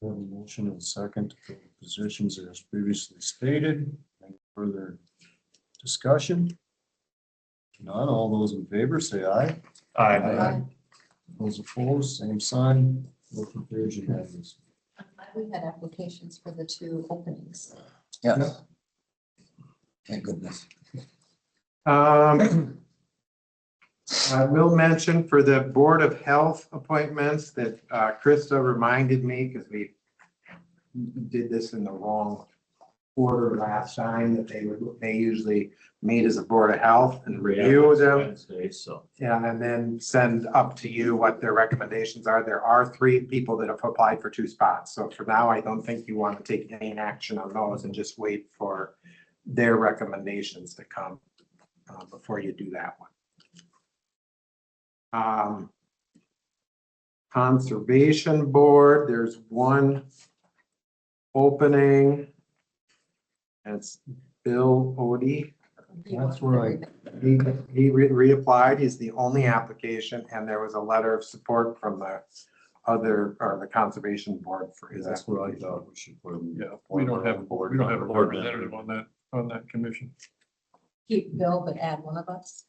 We have a motion and a second to fill the positions as previously stated. Any further discussion? None, all those in favor say aye.
Aye.
Those opposed, same sign. Motion carries unanimously.
I'm glad we had applications for the 2 openings.
Yes. Thank goodness.
I will mention for the Board of Health appointments that Krista reminded me, because we did this in the wrong order last time, that they usually meet as a Board of Health and review them.
Wednesday, so.
Yeah, and then send up to you what their recommendations are. There are 3 people that have applied for 2 spots. So for now, I don't think you want to take any action on those and just wait for their recommendations to come before you do that one. Conservation Board, there's 1 opening. And it's Bill Odie.
That's right.
He reapplied. He's the only application, and there was a letter of support from the other, or the conservation board for his
That's what I
application.
thought we should put them.
Yeah, we don't have a representative on that commission.
Keep Bill, but add one of us.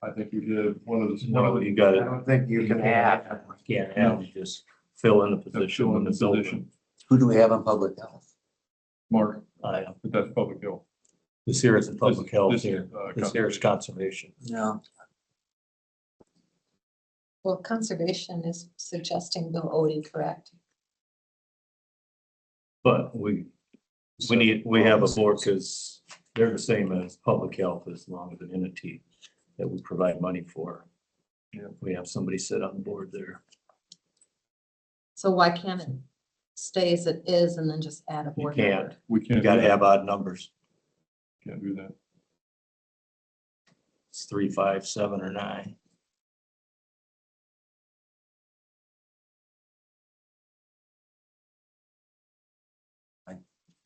I think we did one of the.
No, you
I
got it.
don't think you can add.
Can't have, you just fill in the position.
Fill in
when
the
it's open.
position.
Who do we have on public health?
Mark,
I,
but that's public health.
this here is in public health
This is,
here. This here is conservation.
Yeah.
Well, conservation is suggesting Bill Odie, correct?
But we have a board because they're the same as public health as long as an entity that we provide money for. Yeah, we have somebody sit on the board there.
So why can't it stay as it is and then just add a
You
board member?
can't,
We
you
can't.
gotta
do that.
have odd numbers.
Can't do that.
It's 3, 5, 7, or 9.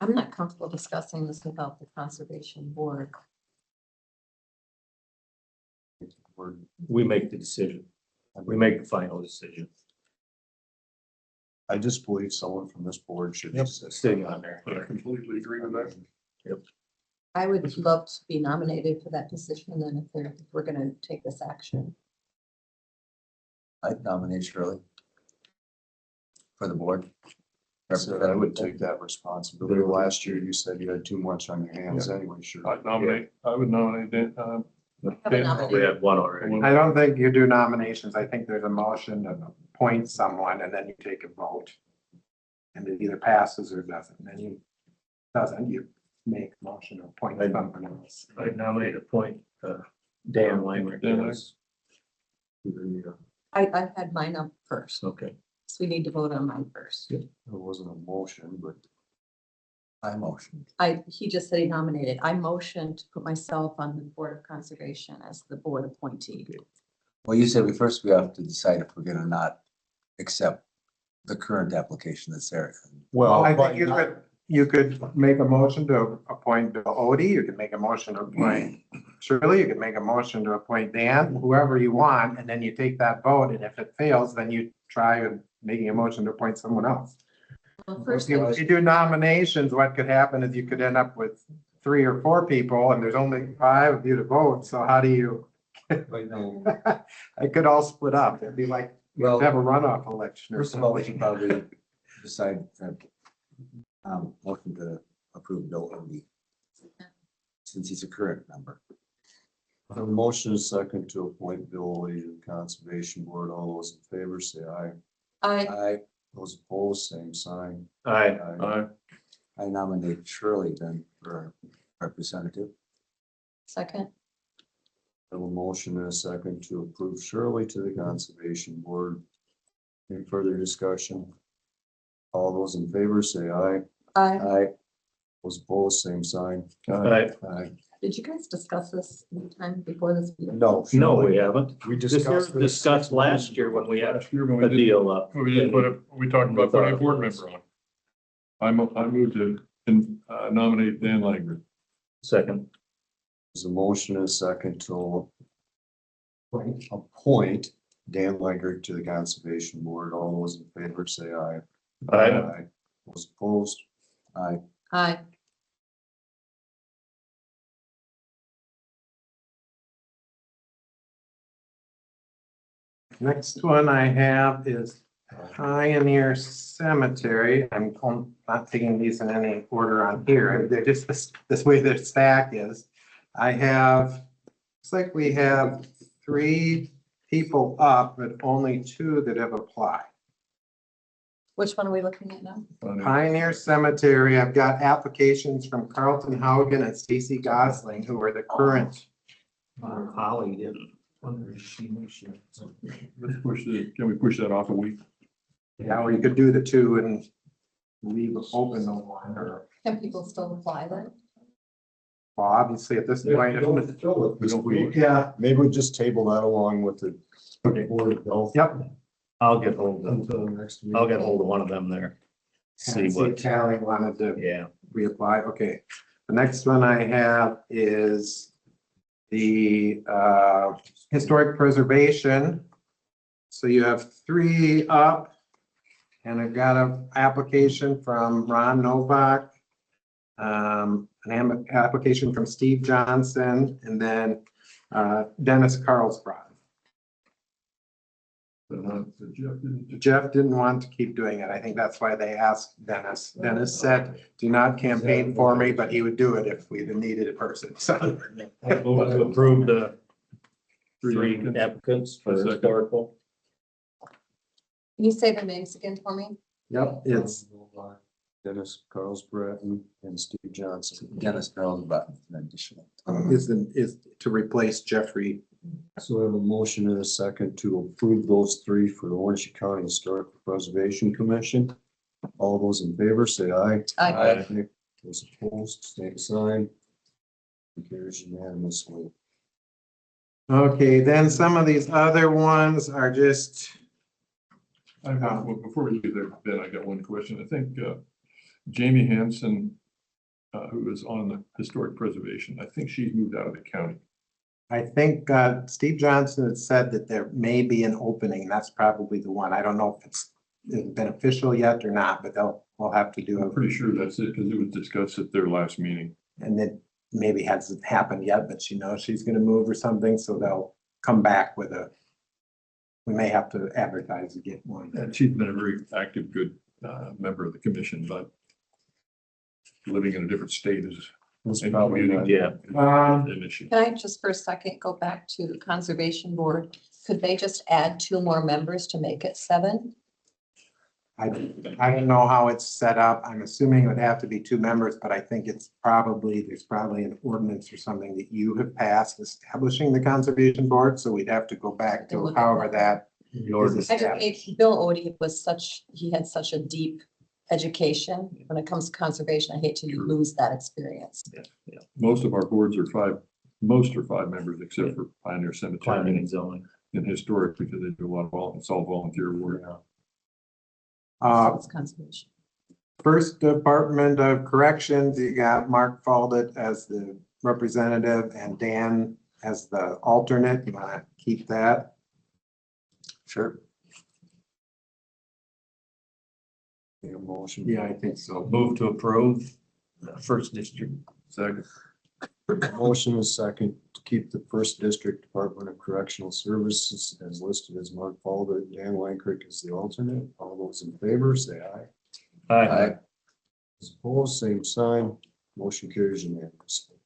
I'm not comfortable discussing this without the conservation board.
We make the decision. We make the final decision.
I just believe someone from this board should.
Sitting on there.
I completely agree with that.
I would love to be nominated for that position, and then if we're gonna take this action.
I'd nominate Shirley for the board.
So I would take that responsibility. Last year, you said you had too much on your hands anyway, sure.
I would nominate Dan.
Have a
Dan.
nomination.
We had one already.
I don't think you do nominations. I think there's a motion to appoint someone and then you take a vote. And it either passes or doesn't. And you you make a motion to appoint someone else.
I nominate appoint Dan Langer.
Dan Langer.
as
I had mine up first,
Okay.
so we need to vote on mine first.
It wasn't a motion, but
I motion.
He just said he nominated. I motioned to put myself on the Board of Conservation as the board appointee.
Well, you said we have to decide if we're gonna not accept the current application that's there.
Well, I think you could make a motion to appoint Bill Odie. You could make a motion to appoint Shirley. You could make a motion to appoint Dan, whoever you want, and then you take that vote. And if it fails, then you try making a motion to appoint someone else.
Well, first,
If you do nominations, what could happen is you could end up with 3 or 4 people and there's only 5 of you to vote. So how do you?
Right now.
It could all split up. It'd be like,
Well,
have a runoff election or
first of all, we should
something.
probably decide that motion to approve Bill Odie, since he's a current member.
a motion is second to appoint Bill Lee to the Conservation Board. All those in favor say aye.
I
Those opposed, same sign.
Aye.
Aye.
I nominate Shirley then for representative.
second.
I have a motion and a second to approve Shirley to the Conservation Board. Any further discussion? All those in favor say aye.
I
Aye.
Those opposed, same sign.
Aye.
Aye.
did you guys discuss this anytime before this meeting?
No.
No, we haven't.
We
This was
discussed.
discussed last year when we had
Last year when we
a
did,
deal up.
we talked about putting a board member on. I moved to nominate Dan Langer.
Second.
There's a motion and a second to appoint Dan Langer to the Conservation Board. All those in favor say aye.
Aye.
Those opposed? Aye.
I
Next one I have is Pioneer Cemetery. I'm not taking these in any order on here. They're just this way their stack is. Looks like we have 3 people up, but only 2 that have applied.
which one are we looking at now?
Pioneer Cemetery, I've got applications from Carlton Haugen and Stacy Gosling, who are the current.
Holly didn't.
Let's can we push that off a week?
Yeah, or you could do the 2 and leave open the 1, or,
Can people still apply then?
well, obviously at this point.
Yeah, maybe we just table that along with the Board of Health.
Yep.
I'll get hold of,
Until next week.
I'll get hold of one of them there. See
And
what,
Callie wanted to
yeah.
reapply? Okay. The next one I have is the historic preservation. So you have 3 up. And I've got an application from Ron Novak, an application from Steve Johnson, and then Dennis Carlsbad. Jeff didn't want to keep doing it. I think that's why they asked Dennis. Dennis said, do not campaign for me, but he would do it if we needed a person. So
I move to approve the 3 applicants for historical.
Can you say the names again for me?
yep, it's
Dennis Carlsbad and Steve Johnson.
Dennis Carlsbad, an additional.
is to replace Jeffrey.
So we have a motion and a second to approve those 3 for the Winneshiek County Historical Preservation Commission. All those in favor, say aye.
Aye.
Those opposed, same sign. Carries unanimously.
Okay, then some of these other ones are just,
Well, before we leave there, Ben, I got one question. I think Jamie Hansen, who is on the historic preservation, I think she's moved out of the county.
I think Steve Johnson had said that there may be an opening. That's probably the one. I don't know if it's been official yet or not, but we'll have to do
I'm
it.
pretty sure that's it because it was discussed at their last meeting.
And it maybe hasn't happened yet, but she knows she's gonna move or something, so they'll come back with we may have to advertise to get one.
And she's been a very active, good member of the commission, but living in a different state is.
Probably not.
Yeah.
An issue.
Can I just for a second go back to the conservation board? Could they just add 2 more members to make it 7?
I don't know how it's set up. I'm assuming it would have to be 2 members, but I think there's probably an ordinance or something that you have passed establishing the conservation board, so we'd have to go back to however that is
I just,
established.
Bill Odie he had such a deep education when it comes to conservation. I hate to lose that experience.
Most of our boards are 5, most are 5 members except for Pioneer
Planning
Cemetery
and zoning.
and historic because they do a lot of it's all volunteer work.
It's conservation.
First Department of Corrections, you got Mark Faldit as the representative and Dan as the alternate. You want to keep that?
Sure.
Need a motion.
Yeah, I think so.
Move to approve the 1st district.
Second.
Motion is second to keep the 1st District Department of Correctional Services as listed as Mark Falder, Dan Wankrick as the alternate. All those in favor, say aye.
Aye.
Those opposed, same sign. Motion carries unanimously.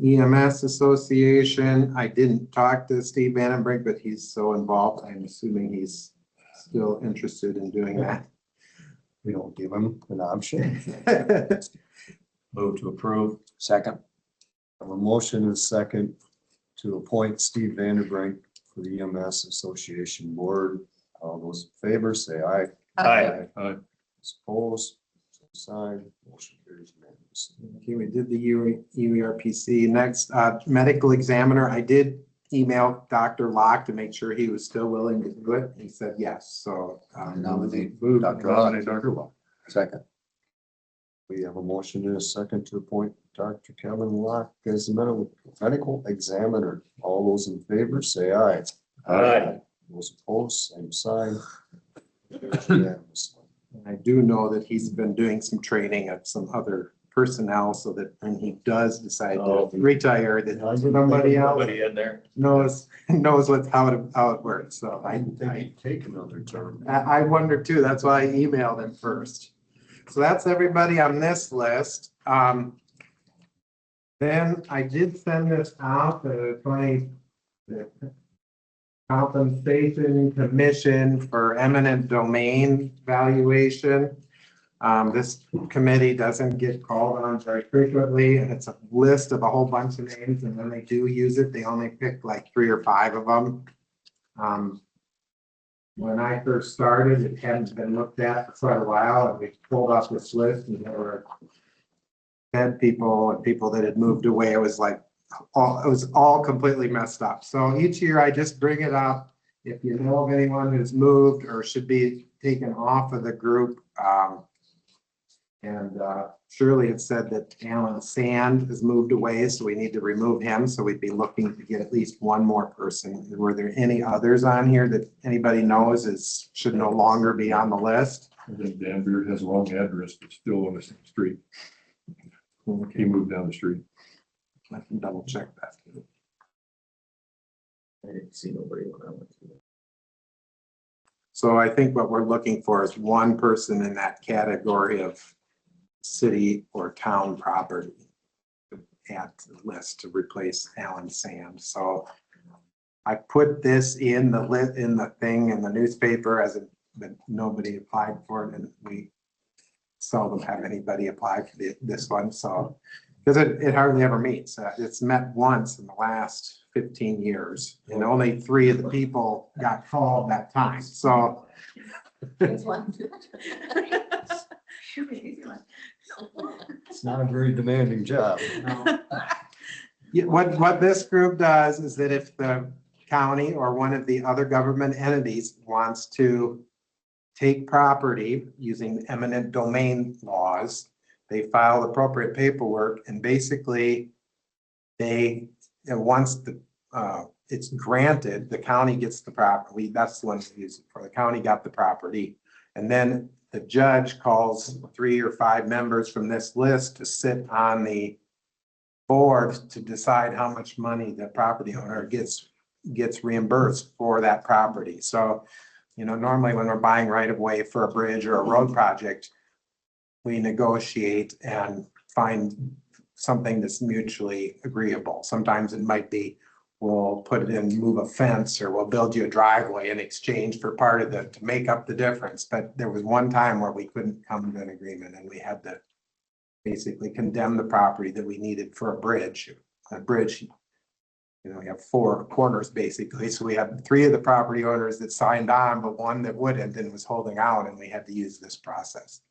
EMS Association, I didn't talk to Steve Vandenbrink, but he's so involved. I'm assuming he's still interested in doing that.
We don't give him an option.
Move to approve.
Second.
A motion is second to appoint Steve Vanderbrink for the EMS Association Board. All those in favor, say aye.
Aye.
Aye.
Those opposed, same sign. Motion carries unanimously.
Okay, we did the UERPC. Next, medical examiner. I did email Dr. Locke to make sure he was still willing to do it. He said yes, so.
Nominate
moved.
Dr.
Nominate Dr. Law.
Second.
We have a motion and a second to appoint Dr. Kevin Locke as the medical examiner. All those in favor, say aye.
Aye.
Those opposed, same sign. Carries unanimously.
I do know that he's been doing some training of some other personnel so that when he does decide to retire, that somebody else
Nobody in there.
knows how it works. So
I didn't think he'd take another term.
I wonder too. That's why I emailed him first. So that's everybody on this list. Then I did send this out to the Compensation Commission for eminent domain valuation. This committee doesn't get called on very frequently, and it's a list of a whole bunch of names, and when they do use it, they only pick like 3 or 5 of them. When I first started, it hadn't been looked at for quite a while, and we pulled off this list, and there were dead people and people that had moved away. It was like, it was all completely messed up. So each year I just bring it up. If you know of anyone who's moved or should be taken off of the group, And Shirley had said that Alan Sand has moved away, so we need to remove him. So we'd be looking to get at least one more person. Were there any others on here that anybody knows should no longer be on the list?
I think Dan Beard has a wrong address, but still on the same street. He moved down the street.
I can double check that.
I didn't see nobody when I went through.
So I think what we're looking for is one person in that category of city or town property to add to the list to replace Alan Sand. So I put this in the thing in the newspaper as but nobody applied for it, and we seldom have anybody apply for this one. So because it hardly ever meets. It's met once in the last 15 years, and only 3 of the people got called that time. So
There's one.
It's not a very demanding job.
yeah, what this group does is that if the county or one of the other government entities wants to take property using eminent domain laws, they file appropriate paperwork, and basically once it's granted, the county gets the property. That's the one to use it for. The county got the property, and then the judge calls 3 or 5 members from this list to sit on the board to decide how much money the property owner gets reimbursed for that property. So, normally when we're buying right of way for a bridge or a road project, we negotiate and find something that's mutually agreeable. Sometimes it might be, we'll put it in, move a fence, or we'll build you a driveway in exchange for part of to make up the difference. But there was one time where we couldn't come to an agreement, and we had to basically condemn the property that we needed for a bridge. A bridge, we have 4 corners basically. So we had 3 of the property owners that signed on, but 1 that wouldn't and was holding out, and we had to use this process.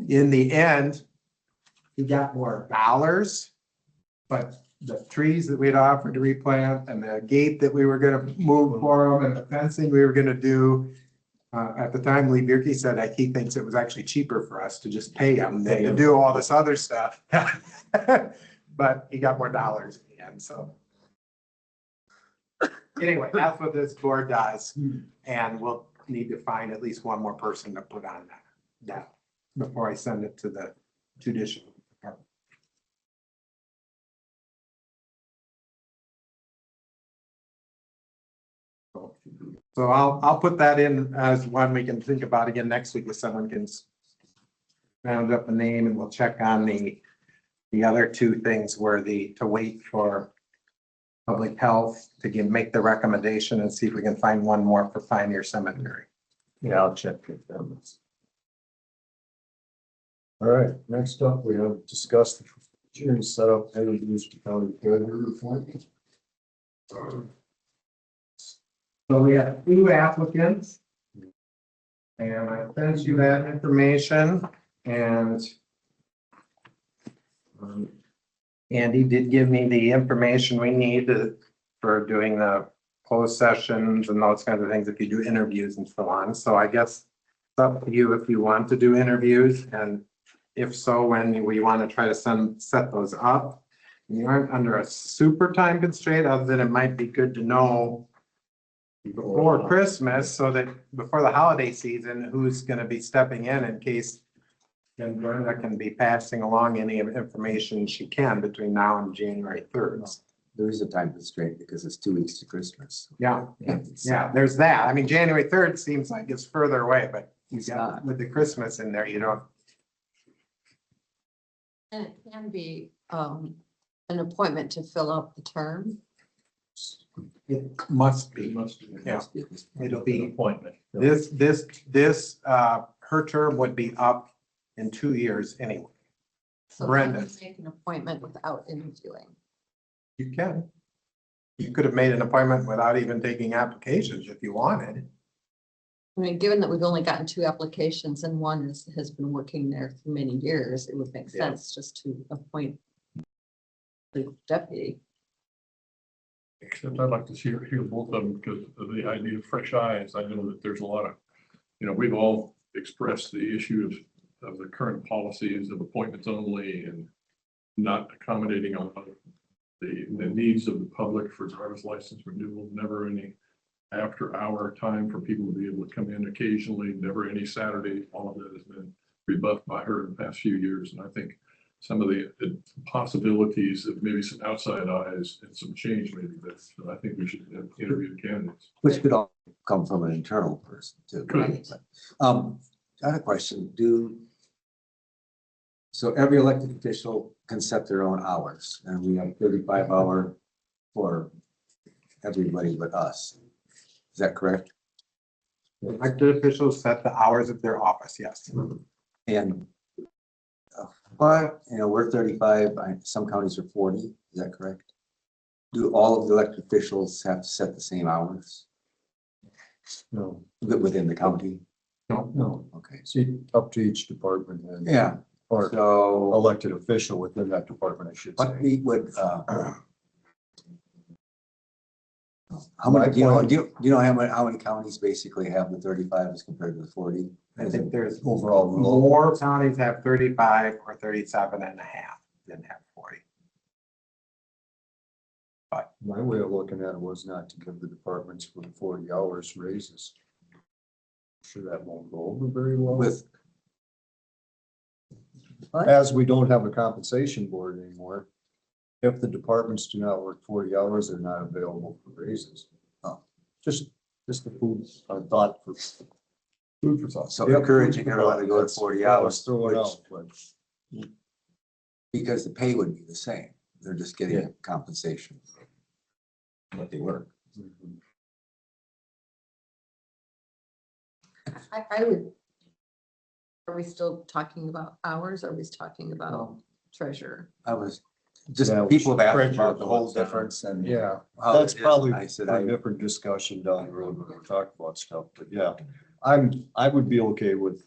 In the end, he got more dollars, but the trees that we'd offered to replant and the gate that we were going to move for him and the fencing we were going to do, at the time, Lee Bierke said he thinks it was actually cheaper for us to just pay him than to do all this other stuff. But he got more dollars in the end, so. Anyway, that's what this board does, and we'll need to find at least one more person to put on that before I send it to the judicial department. So I'll put that in as one we can think about again next week if someone can round up a name, and we'll check on the other 2 things where to wait for public health to make the recommendation and see if we can find one more for Pioneer Cemetery.
Yeah, I'll check with them.
All right, next up, we have discussed the June setup and introduced the county treasurer appointment.
So we have 2 applicants. And I sent you that information, and Andy did give me the information we need for doing the closed sessions and those kinds of things if you do interviews and so on. So I guess it's up to you if you want to do interviews, and if so, when we want to try to set those up. You aren't under a super time constraint, other than it might be good to know before Christmas, so that before the holiday season, who's going to be stepping in case and Brenda can be passing along any information she can between now and January 3rd.
There is a time constraint because it's 2 weeks to Christmas.
Yeah, there's that. I mean, January 3rd seems like it's further away, but you got with the Christmas in there, you don't.
And it can be an appointment to fill up the term.
It must be. Yeah, it'll be
Appointment.
her term would be up in 2 years anyway.
So
Brenda.
can you make an appointment without interviewing?
You can. You could have made an appointment without even taking applications if you wanted.
I mean, given that we've only gotten 2 applications and one has been working there for many years, it would make sense just to appoint the deputy.
Except I'd like to hear both of them because of the idea of fresh eyes. I know that there's a lot of, we've all expressed the issue of the current policies of appointments only and not accommodating on the needs of the public for driver's license renewal, never any after hour time for people to be able to come in occasionally, never any Saturday. All of that has been rebuffed by her in the past few years. And I think some of the possibilities of maybe some outside eyes and some change maybe that I think we should interview the candidates.
Which could all come from an internal person too.
Could.
I had a question. So every elected official can set their own hours, and we have 35-hour for everybody but us. Is that correct?
Elected officials set the hours of their office, yes.
And but, we're 35, some counties are 40, is that correct? Do all of the elected officials have to set the same hours
No,
within the county?
no.
Okay.
See, up to each department and.
Yeah,
Or
so
elected official within that department, I should
what
say.
we would, how many, do you know how many counties basically have the 35 as compared to the 40?
I think there's
Overall rule.
more counties have 35 or 37 and a half than have 40.
My way of looking at it was not to give the departments for 40 hours raises. Sure that won't go over very well.
With,
As we don't have a compensation board anymore, if the departments do not work 40 hours, they're not available for raises. Just the food, thought for food for thought.
so encouraging everyone to go to 40 hours,
Throw it
which-
out, but
because the pay would be the same. They're just getting a compensation for what they work.
I would. Are we still talking about hours? Or are we talking about treasurer?
I was, just
Yeah,
people have asked
treasurer
about the whole
was down.
difference and.
yeah,
how
that's
it is.
probably
I said,
a different discussion down the road when we talk about stuff, but yeah. I would be okay with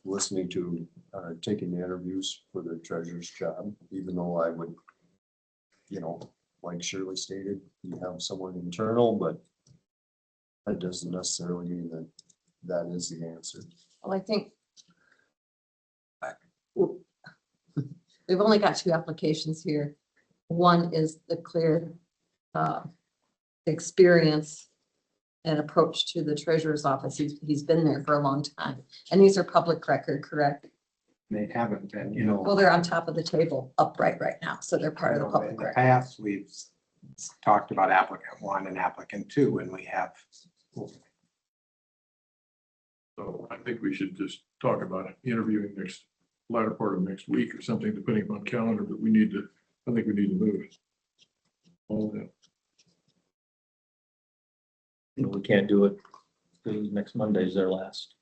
listening to, taking the interviews for the treasurer's job, even though I would, like Shirley stated, you have someone internal, but that doesn't necessarily mean that that is the answer.
Well, I think. We've only got 2 applications here. One is the clear experience and approach to the treasurer's office. He's been there for a long time. And these are public record, correct?
They haven't been,
Well, they're on top of the table upright right now, so they're part of the
in
public
the
record.
past, we've talked about applicant 1 and applicant 2, and we have.
So I think we should just talk about interviewing latter part of next week or something, depending upon calendar, but I think we need to move. All of that.
We can't do it. Next Monday's their last.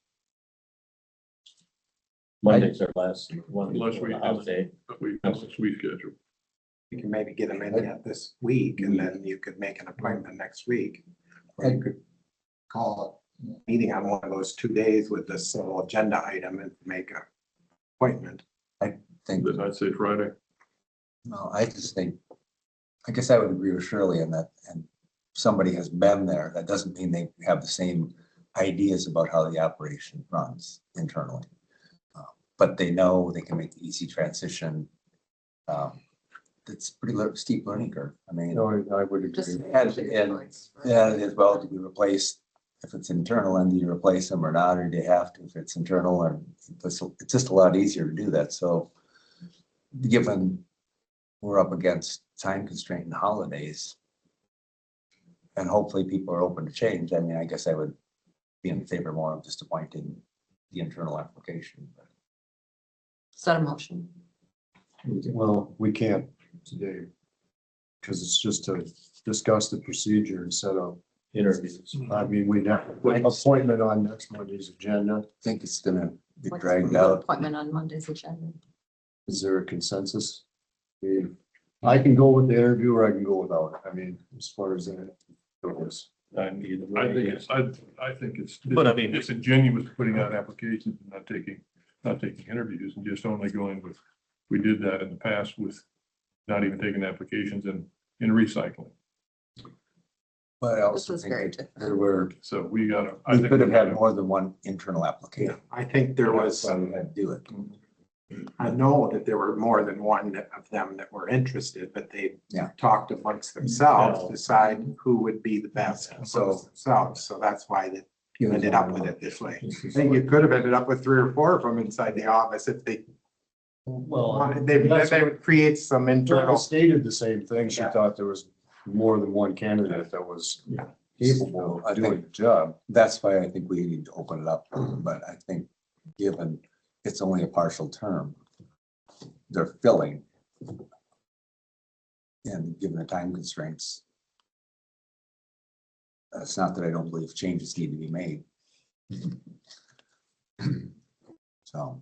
Monday's our last one
Unless
before
we
the holiday.
But we have a sweet schedule.
You can maybe get them in yet this week, and then you could make an appointment next week. Or you could call a meeting on one of those 2 days with this sole agenda item and make an appointment.
Think,
But I'd say Friday.
no, I just think, I guess I would agree with Shirley in that, and somebody has been there, that doesn't mean they have the same ideas about how the operation runs internally. But they know they can make the easy transition. It's pretty steep learning curve. I mean,
I would
Just-
agree.
yeah, it is well to be replaced. If it's internal, and do you replace them or not, or do you have to if it's internal, and it's just a lot easier to do that. So given we're up against time constraint and holidays, and hopefully people are open to change, I mean, I guess I would be in favor more of just appointing the internal application.
Is that a motion?
Well, we can't today, because it's just to discuss the procedure and set up.
Interviews.
I mean, we'd have an appointment on next Monday's agenda.
I think it's gonna get
What's
dragged
the
out.
Appointment on Monday's agenda.
Is there a consensus? I can go with the interview or I can go without it. I mean, as far as that goes.
I think it's
But I mean-
disingenuous putting out applications and not taking interviews and just only going with, we did that in the past with not even taking applications in recycling.
But I
This
also
was
think
very
that there were,
So we gotta. I
we
think
could have
we
had
gotta-
more than one internal application.
I think there was,
That's why we had to do it.
I know that there were more than one of them that were interested, but they
Yeah.
talked amongst themselves, decide who would be the best amongst themselves. So that's why that you ended up with it this way. I think you could have ended up with 3 or 4 of them inside the office if they
Well,
wanted, they would create some
Carol
internal.
stated the same thing. She
Yeah.
thought there was more than one candidate that was
Yeah.
capable
I
of doing
think-
the job.
That's why I think we need to open it up, but I think given it's only a partial term, they're filling. And given the time constraints. It's not that I don't believe changes need to be made. So,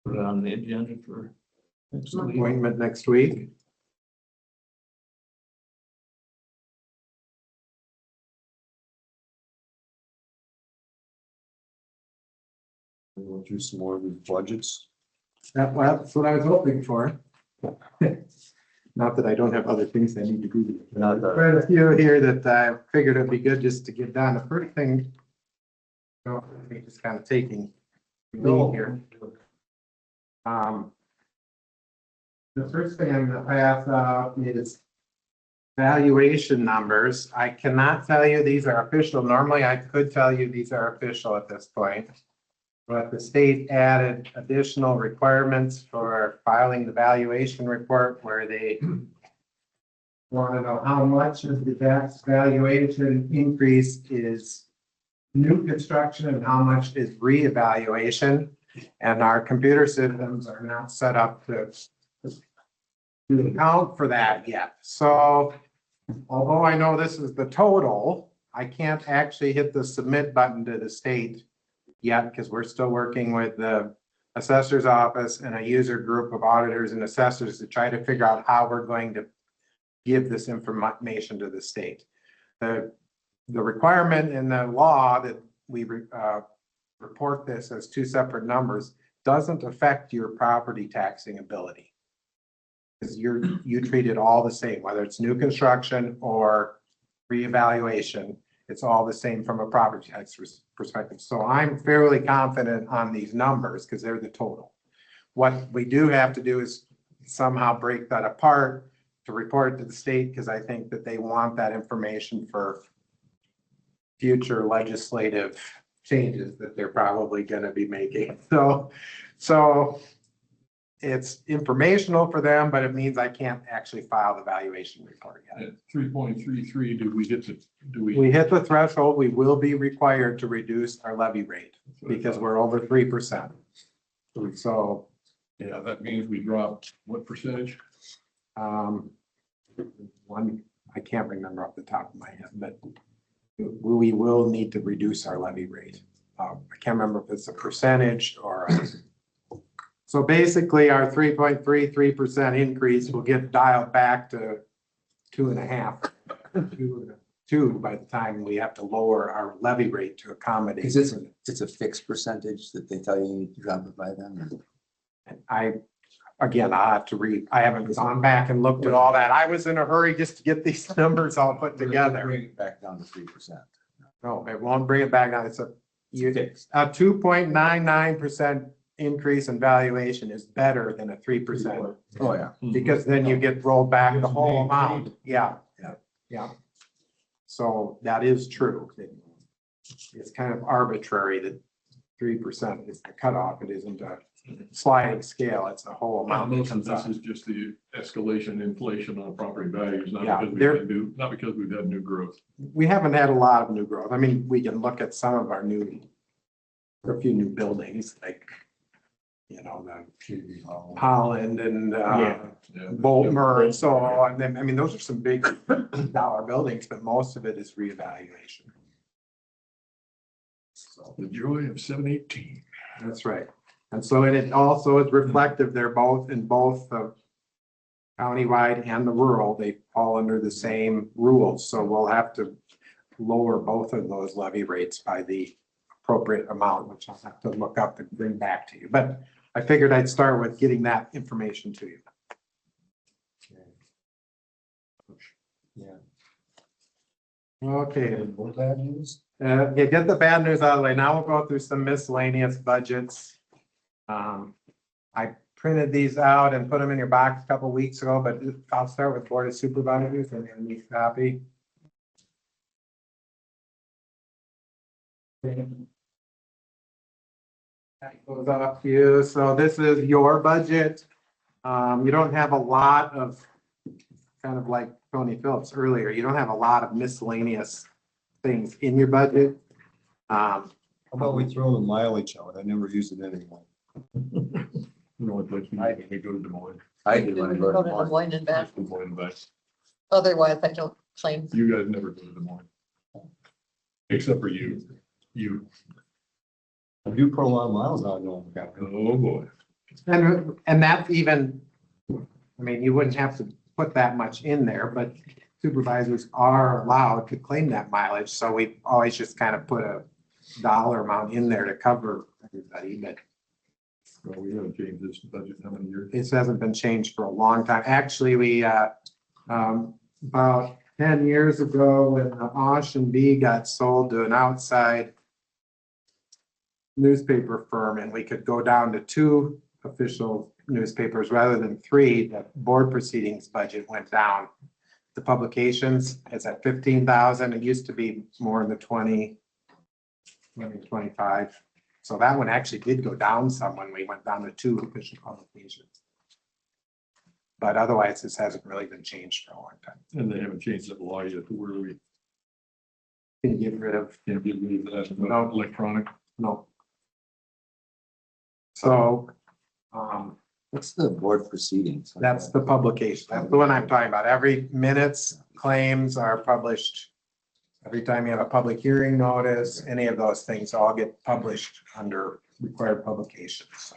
Put it on the agenda for next week.
Appointment next week.
We went through some more of the budgets.
That's what I was hoping for. Not that I don't have other things I need to do.
Not that-
Quite a few here that I figured it'd be good just to get done. The first thing. No, I think just kind of taking. the lead here. The first thing I'm gonna pass out is valuation numbers. I cannot tell you these are official. Normally I could tell you these are official at this point. But the state added additional requirements for filing the valuation report where they want to know how much of the tax valuation increase is new construction and how much is reevaluation. And our computer systems are not set up to account for that yet. So although I know this is the total, I can't actually hit the submit button to the state yet, because we're still working with the assessor's office and a user group of auditors and assessors to try to figure out how we're going to give this information to the state. The requirement in the law that we report this as 2 separate numbers doesn't affect your property taxing ability. Because you treat it all the same, whether it's new construction or reevaluation, it's all the same from a property tax perspective. So I'm fairly confident on these numbers because they're the total. What we do have to do is somehow break that apart to report it to the state, because I think that they want that information for future legislative changes that they're probably going to be making. So it's informational for them, but it means I can't actually file the valuation report yet.
At 3.33, did we get to,
We hit the threshold, we will be required to reduce our levy rate because we're over 3%. So,
Yeah, that means we dropped what percentage?
one, I can't remember off the top of my head, but we will need to reduce our levy rate. I can't remember if it's a percentage or. So basically our 3.33% increase will get dialed back to 2.5, 2 by the time we have to lower our levy rate to accommodate.
is it's a fixed percentage that they tell you to drop it by then?
Again, I have to read, I haven't gone back and looked at all that. I was in a hurry just to get these numbers all put together.
Bring it back down to 3%.
No, it won't bring it back down. It's a
Fixed.
2.99% increase in valuation is better than a 3%.
Oh, yeah.
Because then you get rolled back the whole amount. Yeah. So that is true. It's kind of arbitrary that 3% is the cutoff. It isn't a sliding scale. It's the whole amount. that
Most of
comes
this
up.
is just the escalation inflation on property values,
Yeah,
not because we've had new growth.
We haven't had a lot of new growth. I mean, we can look at some of our a few new buildings, like, the Holland and Boltmer and so on. And then, I mean, those are some big dollar buildings, but most of it is reevaluation. So
The joy of 718.
that's right. And so it also is reflective. They're both in both the countywide and the rural. They fall under the same rules. So we'll have to lower both of those levy rates by the appropriate amount, which I'll have to look up and bring back to you. But I figured I'd start with getting that information to you.
Yeah.
Okay,
And what that is?
yeah, get the bad news out of the way. Now we'll go through some miscellaneous budgets. I printed these out and put them in your box a couple weeks ago, but I'll start with Board of Supervisors and then each copy. That goes off to you. So this is your budget. You don't have a lot of, kind of like Tony Phillips earlier, you don't have a lot of miscellaneous things in your budget.
How about we throw the mileage out? I never use it anymore.
You know, like we go to Des Moines.
I do when I go
Go
to
to Des
Mark.
Moines and back.
Des Moines, but
Otherwise, I don't claim.
you guys never go to Des Moines. Except for you.
I do put a lot of miles on them.
Oh, boy.
And that's even, I mean, you wouldn't have to put that much in there, but supervisors are allowed to claim that mileage. So we always just kind of put a dollar amount in there to cover everybody, but
Well, we haven't changed this budget in how many years?
this hasn't been changed for a long time. Actually, we, about 10 years ago, when the Osh and B got sold to an outside newspaper firm, and we could go down to 2 official newspapers rather than 3, the board proceedings budget went down. The publications is at 15,000. It used to be more in the 20, maybe 25. So that one actually did go down some when we went down to 2 official publications. But otherwise, this hasn't really been changed for a long time.
And they haven't changed the law yet to where we
Can get rid of,
can't get rid of that
No.
electronic.
no. So,
What's the board proceedings?
that's the publication. That's the one I'm talking about. Every minutes claims are published. Every time you have a public hearing notice, any of those things all get published under required publications, so.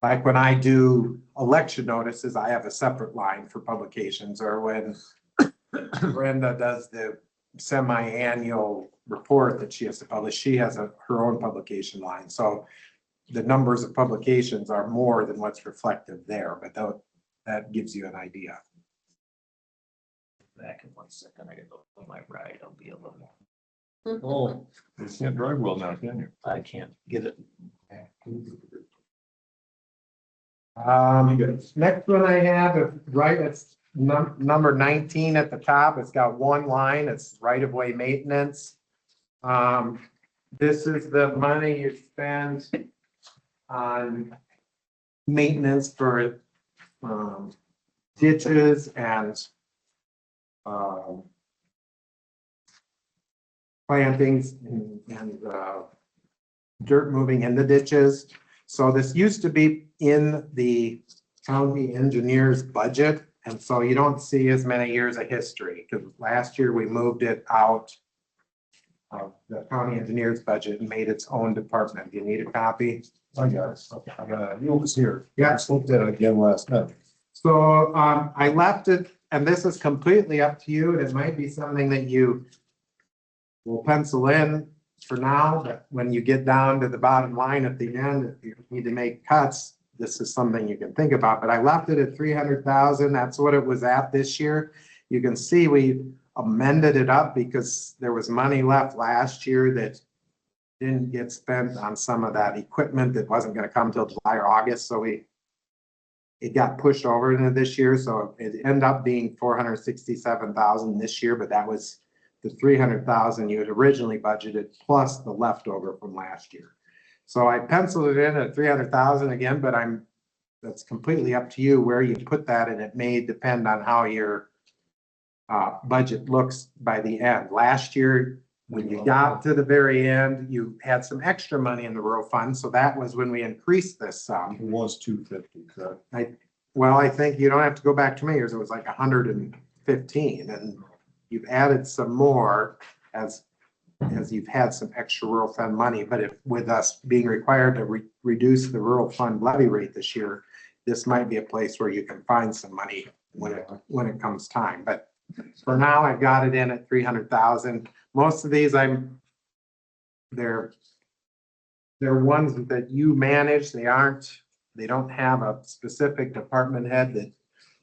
Like when I do election notices, I have a separate line for publications, or when Brenda does the semi-annual report that she has to publish, she has her own publication line. So the numbers of publications are more than what's reflected there, but that gives you an idea.
Back in 1 second, I gotta go on my ride, I'll be a little,
Oh, you can't drive well now, can you?
I can't get it.
Next one I have is right, it's number 19 at the top. It's got one line. It's right-of-way maintenance. This is the money you spend on maintenance for ditches and plantings and dirt moving in the ditches. So this used to be in the county engineer's budget, and so you don't see as many years of history, because last year we moved it out of the county engineer's budget and made its own department. Do you need a copy?
I got it. Okay, I got it. You was here.
Yeah.
I just looked at it again last night.
So I left it, and this is completely up to you, and it might be something that you will pencil in for now, but when you get down to the bottom line at the end, if you need to make cuts, this is something you can think about. But I left it at 300,000. That's what it was at this year. You can see we amended it up because there was money left last year that didn't get spent on some of that equipment that wasn't going to come till July or August. So it got pushed over into this year. So it ended up being 467,000 this year, but that was the 300,000 you had originally budgeted plus the leftover from last year. So I penciled it in at 300,000 again, but that's completely up to you where you put that, and it may depend on how your budget looks by the end. Last year, when you got to the very end, you had some extra money in the rural fund, so that was when we increased this sum.
It was 250, correct?
Well, I think you don't have to go back too many years. It was like 115, and you've added some more as you've had some extra rural fund money. But if with us being required to reduce the rural fund levy rate this year, this might be a place where you can find some money when it comes time. But for now, I've got it in at 300,000. Most of these they're ones that you manage. They don't have a specific department head that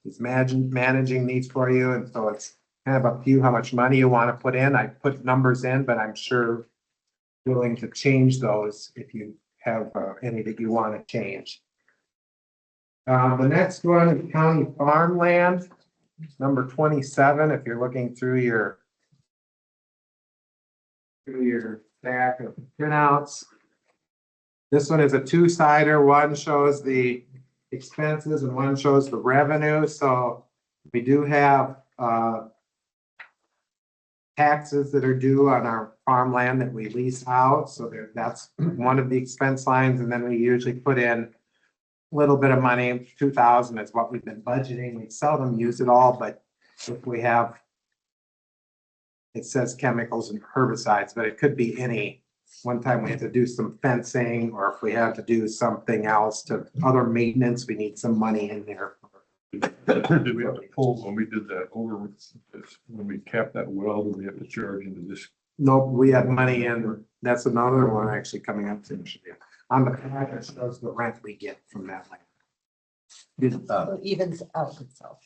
is managing these for you, and so it's kind of up to you how much money you want to put in. I put numbers in, but I'm sure willing to change those if you have any that you want to change. The next one is county farmland, number 27, if you're looking through your stack of printouts. This one is a two-sider. One shows the expenses and one shows the revenue. So we do have taxes that are due on our farmland that we lease out. So that's one of the expense lines. And then we usually put in a little bit of money. 2,000 is what we've been budgeting. We seldom use it all, but if we have, it says chemicals and herbicides, but it could be any. One time we had to do some fencing, or if we had to do something else to other maintenance, we need some money in there.
Did we have to pull, when we did that over, when we capped that well, did we have to charge into this?
Nope, we had money in. That's another one actually coming up soon. On the back, it shows the rent we get from that land.
So it evens out itself.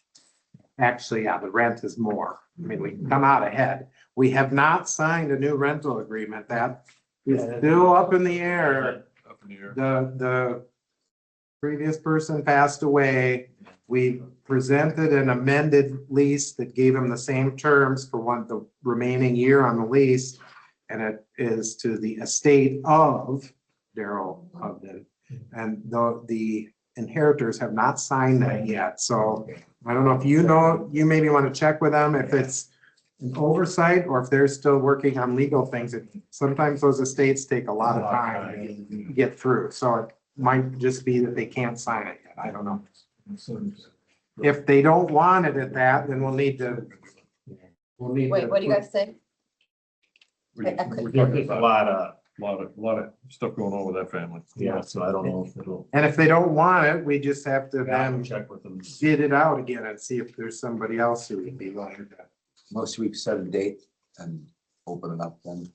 Actually, yeah, the rent is more. I mean, we come out ahead. We have not signed a new rental agreement. That is still up in the air.
Up in the air.
The previous person passed away. We presented an amended lease that gave him the same terms for the remaining year on the lease. And it is to the estate of Daryl Hubden. And the inheritors have not signed that yet. So I don't know if you maybe want to check with them if it's an oversight or if they're still working on legal things. Sometimes those estates take a lot of time to get through. So it might just be that they can't sign it yet. I don't know. If they don't want it at that, then we'll need to.
Wait, what do you guys say?
We're
There's a lot of
stuff going on with that family.
yeah, so I don't know if it'll.
And if they don't want it, we just have to then
Check with them.
bid it out again and see if there's somebody else who would be willing to.
Most weeks set a date and open it up then.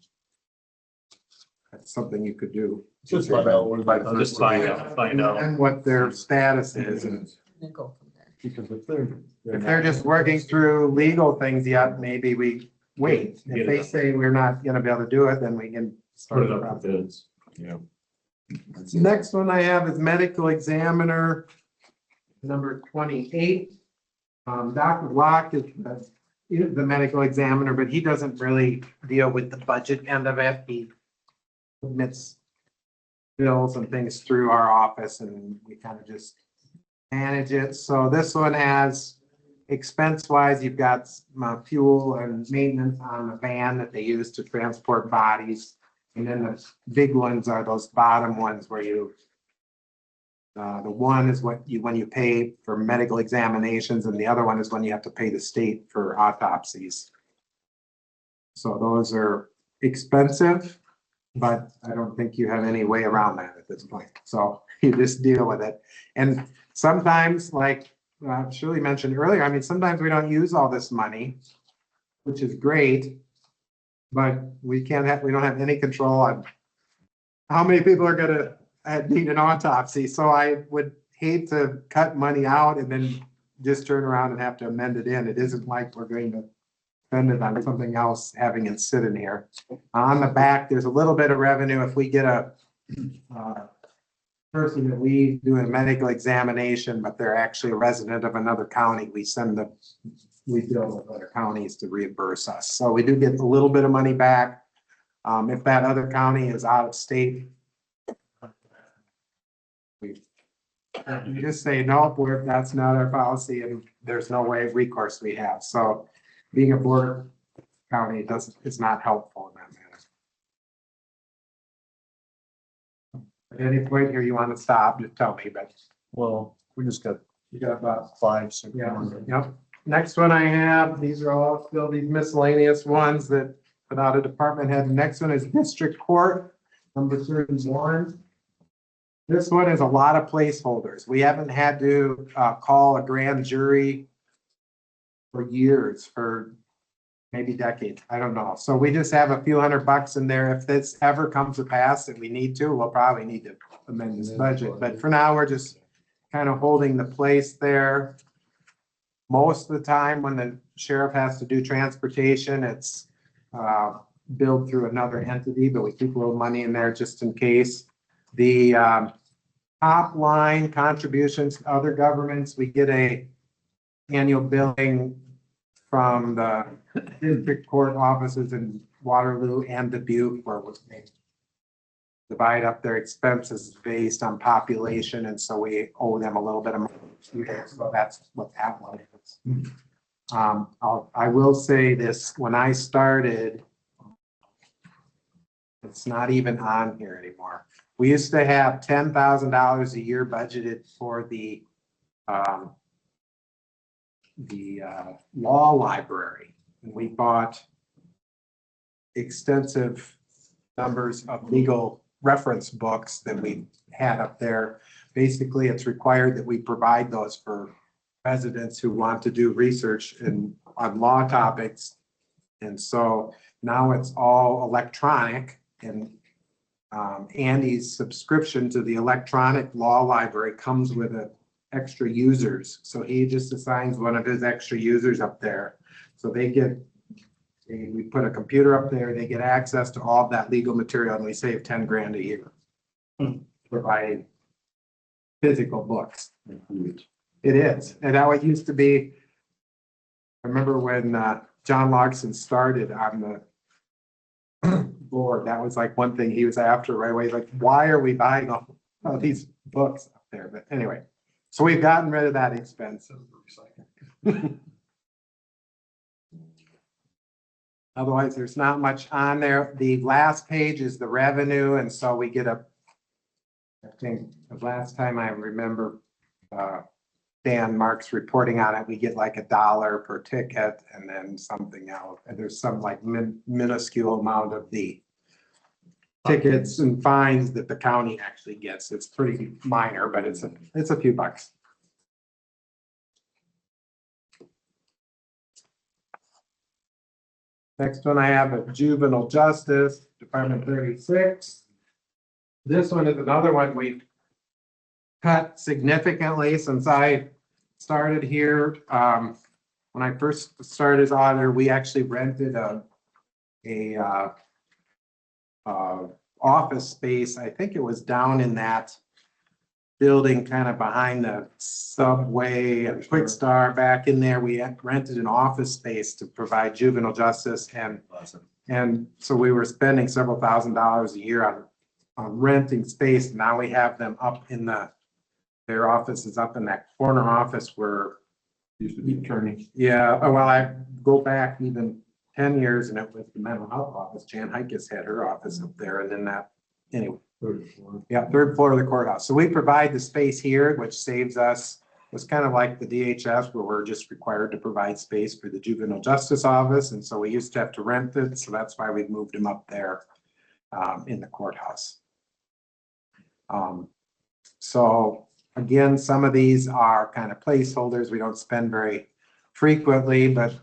That's something you could do.
Just find out. I'll just find out.
And what their status is. And
And go from there.
Because
if they're just working through legal things yet, maybe we wait. If they say we're not gonna be able to do it, then we can
Put
start
it
the
up
process.
to bids.
Yeah.
Next one I have is medical examiner, number 28. Dr. Locke is the medical examiner, but he doesn't really deal with the budget end of it. He submits bills and things through our office and we kind of just manage it. So this one has expense wise, you've got fuel and maintenance on the van that they use to transport bodies. And then the big ones are those bottom ones where the one is when you pay for medical examinations, and the other one is when you have to pay the state for autopsies. So those are expensive, but I don't think you have any way around that at this point. So you just deal with it. And sometimes, like Shirley mentioned earlier, I mean, sometimes we don't use all this money, which is great. But we don't have any control on how many people are gonna need an autopsy. So I would hate to cut money out and then just turn around and have to amend it in. It isn't like we're going to spend it on something else, having it sit in here. On the back, there's a little bit of revenue. If we get a person that we do a medical examination, but they're actually a resident of another county, we bill with other counties to reimburse us. So we do get a little bit of money back. If that other county is out of state, we just say, nope, that's not our policy and there's no way recourse we have. So being a border county is not helpful in that matter. At any point here you want to stop, just tell me, but.
Well, we just got,
You got about
5, 6
Yeah,
more.
yep. Next one I have, these are all still these miscellaneous ones that without a department head. The next one is district court, number 31. This one is a lot of placeholders. We haven't had to call a grand jury for years, for maybe decades. I don't know. So we just have a few $100 in there. If this ever comes to pass that we need to, we'll probably need to amend this budget. But for now, we're just kind of holding the place there. Most of the time when the sheriff has to do transportation, it's billed through another entity, but we keep a little money in there just in case. The top line contributions to other governments, we get a annual billing from the district court offices in Waterloo and Dubuque, where they divide up their expenses based on population, and so we owe them a little bit of money. So that's what that one is. I will say this, when I started, it's not even on here anymore. We used to have $10,000 a year budgeted for the law library. And we bought extensive numbers of legal reference books that we had up there. Basically, it's required that we provide those for residents who want to do research on law topics. And so now it's all electronic, and Andy's subscription to the electronic law library comes with extra users. So he just assigns one of his extra users up there. So we put a computer up there, they get access to all of that legal material, and we save 10 grand a year. Providing physical books. It is. And how it used to be, I remember when John Larson started on the board, that was like one thing he was after right away. Like, why are we buying all these books up there? But anyway, so we've gotten rid of that expense. Otherwise, there's not much on there. The last page is the revenue, and so we get I think the last time I remember Dan Marks reporting on it, we get like $1 per ticket and then something else. And there's some like minuscule amount of the tickets and fines that the county actually gets. It's pretty minor, but it's a few bucks. Next one I have a juvenile justice, Department 36. This one is another one we've cut significantly since I started here. When I first started as auditor, we actually rented a office space. I think it was down in that building kind of behind the Subway and Quick Star. Back in there, we rented an office space to provide juvenile justice, and so we were spending several $1,000s a year on renting space. Now we have them up in their office is up in that corner office where
Used to be attorney.
yeah, well, I go back even 10 years and it was the mental health office. Jan Heikes had her office up there, and then anyway. Yeah, third floor of the courthouse. So we provide the space here, which saves us. It's kind of like the DHS, where we're just required to provide space for the juvenile justice office. And so we used to have to rent it. So that's why we've moved them up there in the courthouse. So again, some of these are kind of placeholders. We don't spend very frequently, but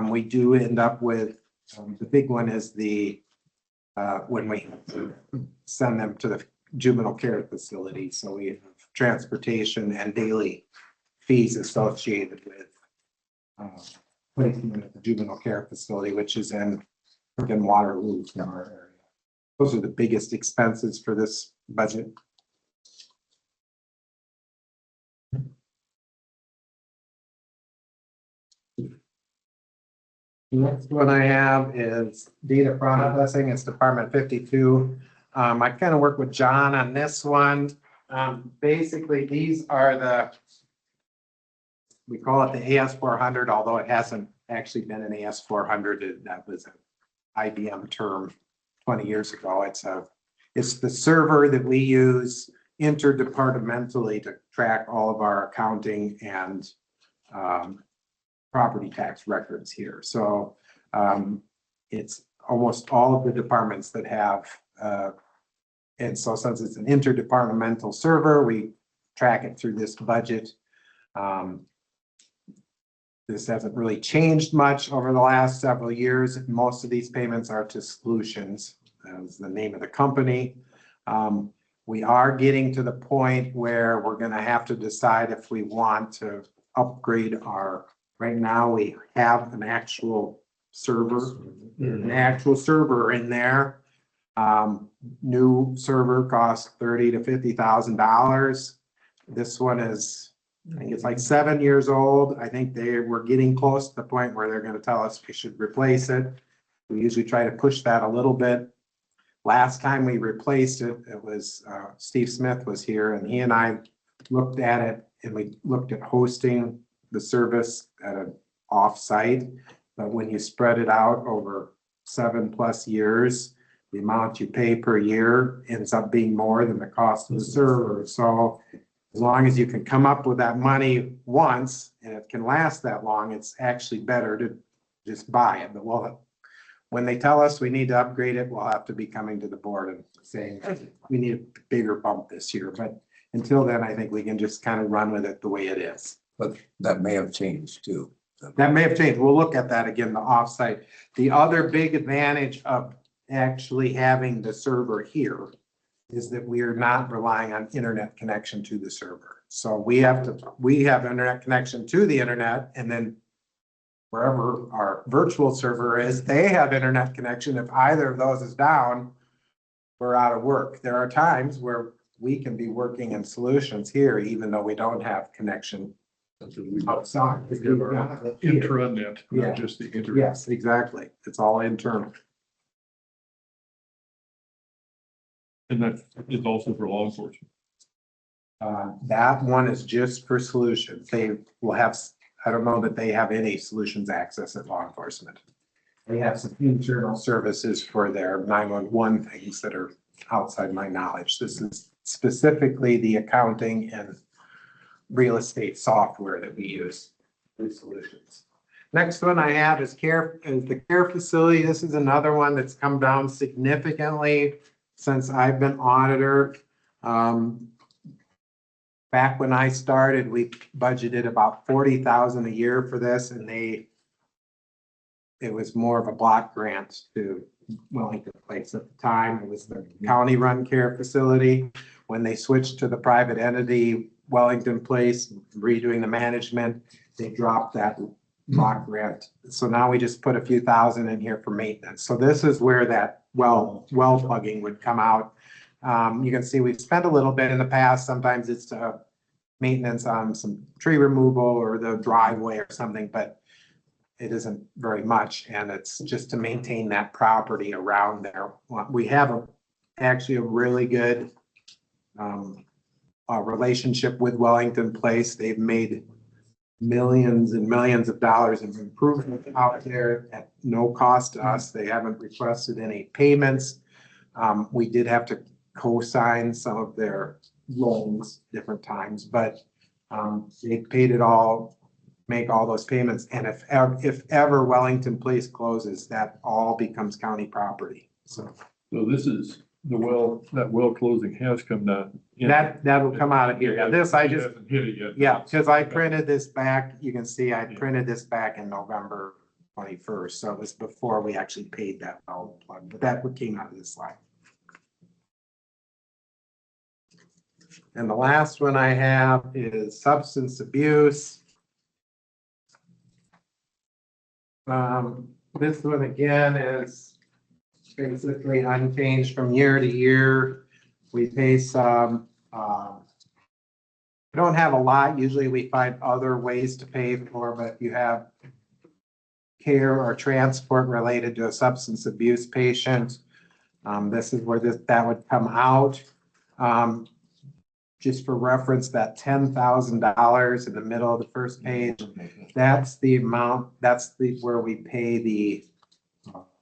we do end up with, the big one is when we send them to the juvenile care facility. So we have transportation and daily fees associated with placing them at the juvenile care facility, which is in Waterloo in our area. Those are the biggest expenses for this budget. The next one I have is data processing. It's Department 52. I kind of work with John on this one. Basically, these are we call it the AS400, although it hasn't actually been an AS400. That was an IBM term 20 years ago. It's the server that we use interdepartmentally to track all of our accounting and property tax records here. So it's almost all of the departments that have, and so since it's an interdepartmental server, we track it through this budget. This hasn't really changed much over the last several years. Most of these payments are to Solutions, as the name of the company. We are getting to the point where we're going to have to decide if we want to upgrade right now we have an actual server in there. New server costs $30,000 to $50,000. This one is, I think it's like 7 years old. I think we're getting close to the point where they're gonna tell us we should replace it. We usually try to push that a little bit. Last time we replaced it, it was, Steve Smith was here and he and I looked at it and we looked at hosting the service at an off-site. But when you spread it out over 7+ years, the amount you pay per year ends up being more than the cost of the server. So as long as you can come up with that money once and it can last that long, it's actually better to just buy it. But when they tell us we need to upgrade it, we'll have to be coming to the board and saying, we need a bigger bump this year. But until then, I think we can just kind of run with it the way it is.
But that may have changed too.
That may have changed. We'll look at that again, the offsite. The other big advantage of actually having the server here is that we are not relying on internet connection to the server. So we have internet connection to the internet, and then wherever our virtual server is, they have internet connection. If either of those is down, we're out of work. There are times where we can be working in solutions here, even though we don't have connection outside.
Intranet,
Yeah.
not just the internet.
Yes, exactly. It's all internal.
And that is also for law enforcement.
That one is just for solutions. They will have, I don't know that they have any solutions access at law enforcement. They have some internal services for their 911 things that are outside my knowledge. This is specifically the accounting and real estate software that we use for solutions. Next one I have is the care facility. This is another one that's come down significantly since I've been auditor. Back when I started, we budgeted about $40,000 a year for this, and it was more of a block grant to Wellington Place at the time. It was the county-run care facility. When they switched to the private entity, Wellington Place, redoing the management, they dropped that block grant. So now we just put a few thousand in here for maintenance. So this is where that well plugging would come out. You can see we've spent a little bit in the past. Sometimes it's maintenance on some tree removal or the driveway or something, but it isn't very much. And it's just to maintain that property around there. We have actually a really good relationship with Wellington Place. They've made millions and millions of dollars of improvement out there at no cost to us. They haven't requested any payments. We did have to co-sign some of their loans different times, but they paid it all, make all those payments. And if ever Wellington Place closes, that all becomes county property. So
this is that well closing has come down.
that will come out of here. Yeah, this I just,
Hasn't hit it yet.
yeah, because I printed this back. You can see I printed this back in November 21st. So it was before we actually paid that well plug, but that came out of this slide. And the last one I have is substance abuse. This one again is basically unchanged from year to year. We pay some, we don't have a lot. Usually we find other ways to pay for, but if you have care or transport related to a substance abuse patient, this is where that would come out. Just for reference, that $10,000 in the middle of the first page, that's the amount, where we pay the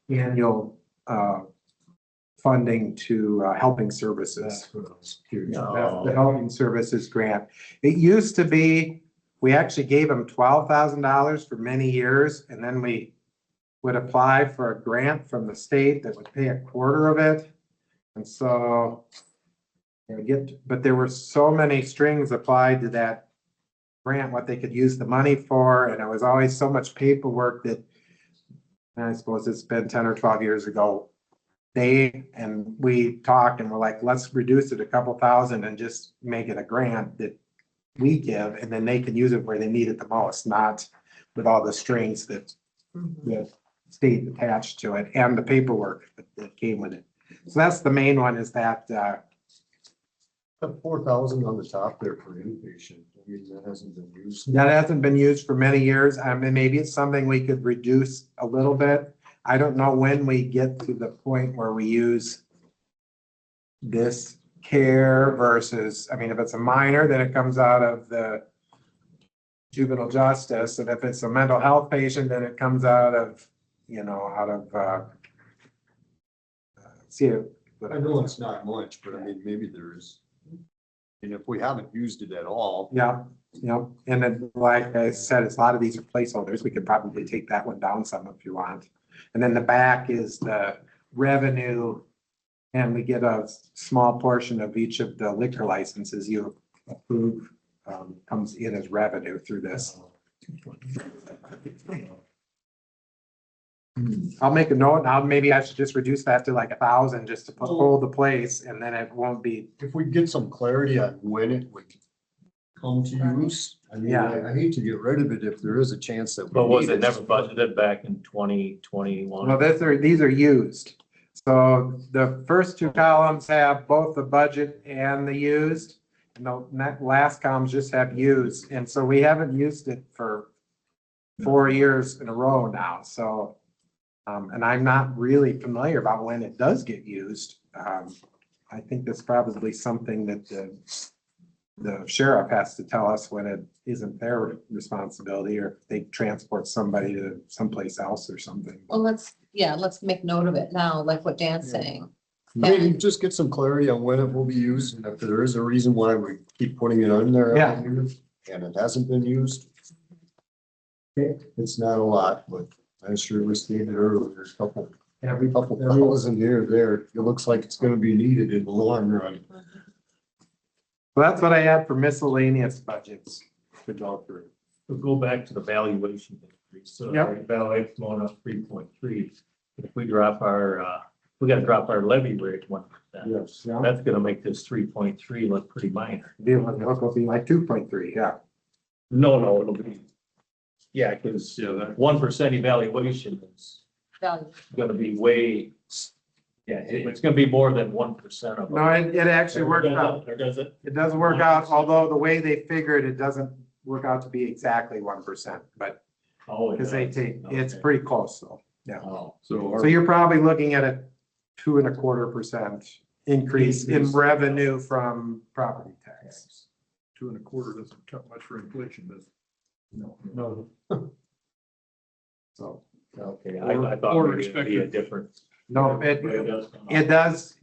annual funding to helping services.
That's what I was curious
That's
about.
the helping services grant. It used to be, we actually gave them $12,000 for many years, and then we would apply for a grant from the state that would pay a quarter of it. And so but there were so many strings applied to that grant, what they could use the money for, and it was always so much paperwork that, and I suppose it's been 10 or 12 years ago. We talked and we're like, let's reduce it a couple thousand and just make it a grant that we give, and then they can use it where they need it the most, not with all the strings that state attached to it and the paperwork that came with it. So that's the main one, is that,
Got 4,000 on the top there for inpatient. I mean, that hasn't been used.
that hasn't been used for many years. I mean, maybe it's something we could reduce a little bit. I don't know when we get to the point where we use this care versus, I mean, if it's a minor, then it comes out of the juvenile justice. And if it's a mental health patient, then it comes out of, see,
I know it's not much, but I mean, maybe there is. And if we haven't used it at all.
yeah, and then, like I said, it's a lot of these are placeholders. We could probably take that one down some if you want. And then the back is the revenue, and we get a small portion of each of the liquor licenses you approve, comes in as revenue through this. I'll make a note. Now, maybe I should just reduce that to like 1,000 just to hold the place, and then it won't be.
If we get some clarity on when it would come to use, I mean,
Yeah.
I hate to get rid of it if there is a chance that. we
But was
need
it never budgeted back in 2021?
Well, these are used. So the first two columns have both the budget and the used. And the last columns just have used. And so we haven't used it for 4 years in a row now. So, and I'm not really familiar about when it does get used. I think that's probably something that the sheriff has to tell us when it isn't their responsibility, or if they transport somebody to someplace else or something.
Well, let's make note of it now, like what Dan's saying.
Maybe just get some clarity on when it will be used, and if there is a reason why we keep putting it on there.
Yeah.
And it hasn't been used. It's not a lot, but I sure we stated earlier, there's a couple thousand here or there. It looks like it's gonna be needed in the long run.
Well, that's what I had for miscellaneous budgets to go through.
We'll go back to the valuation increase. So
Yep.
our valuation going up 3.3. If we drop our, we gotta drop our levy rate 1%.
Yes.
That's gonna make this 3.3 look pretty minor.
It'll be like 2.3, yeah.
No, it'll be. Yeah, because
Yeah, that,
1% evaluation is
Value.
gonna be way, yeah, it's gonna be more than 1% of.
No, it actually works out.
Or does it?
It doesn't work out, although the way they figure it, it doesn't work out to be exactly 1%, but
Oh,
because they take, it's
Okay.
pretty close though. Yeah.
Oh,
so
So you're probably looking at a 2.25% increase in revenue from property tax.
2.25 doesn't cut much for inflation, does it?
no,
So,
okay,
Or-
I thought
or
maybe it'd be a
expected.
different.
no,
But does come
it
out.
does,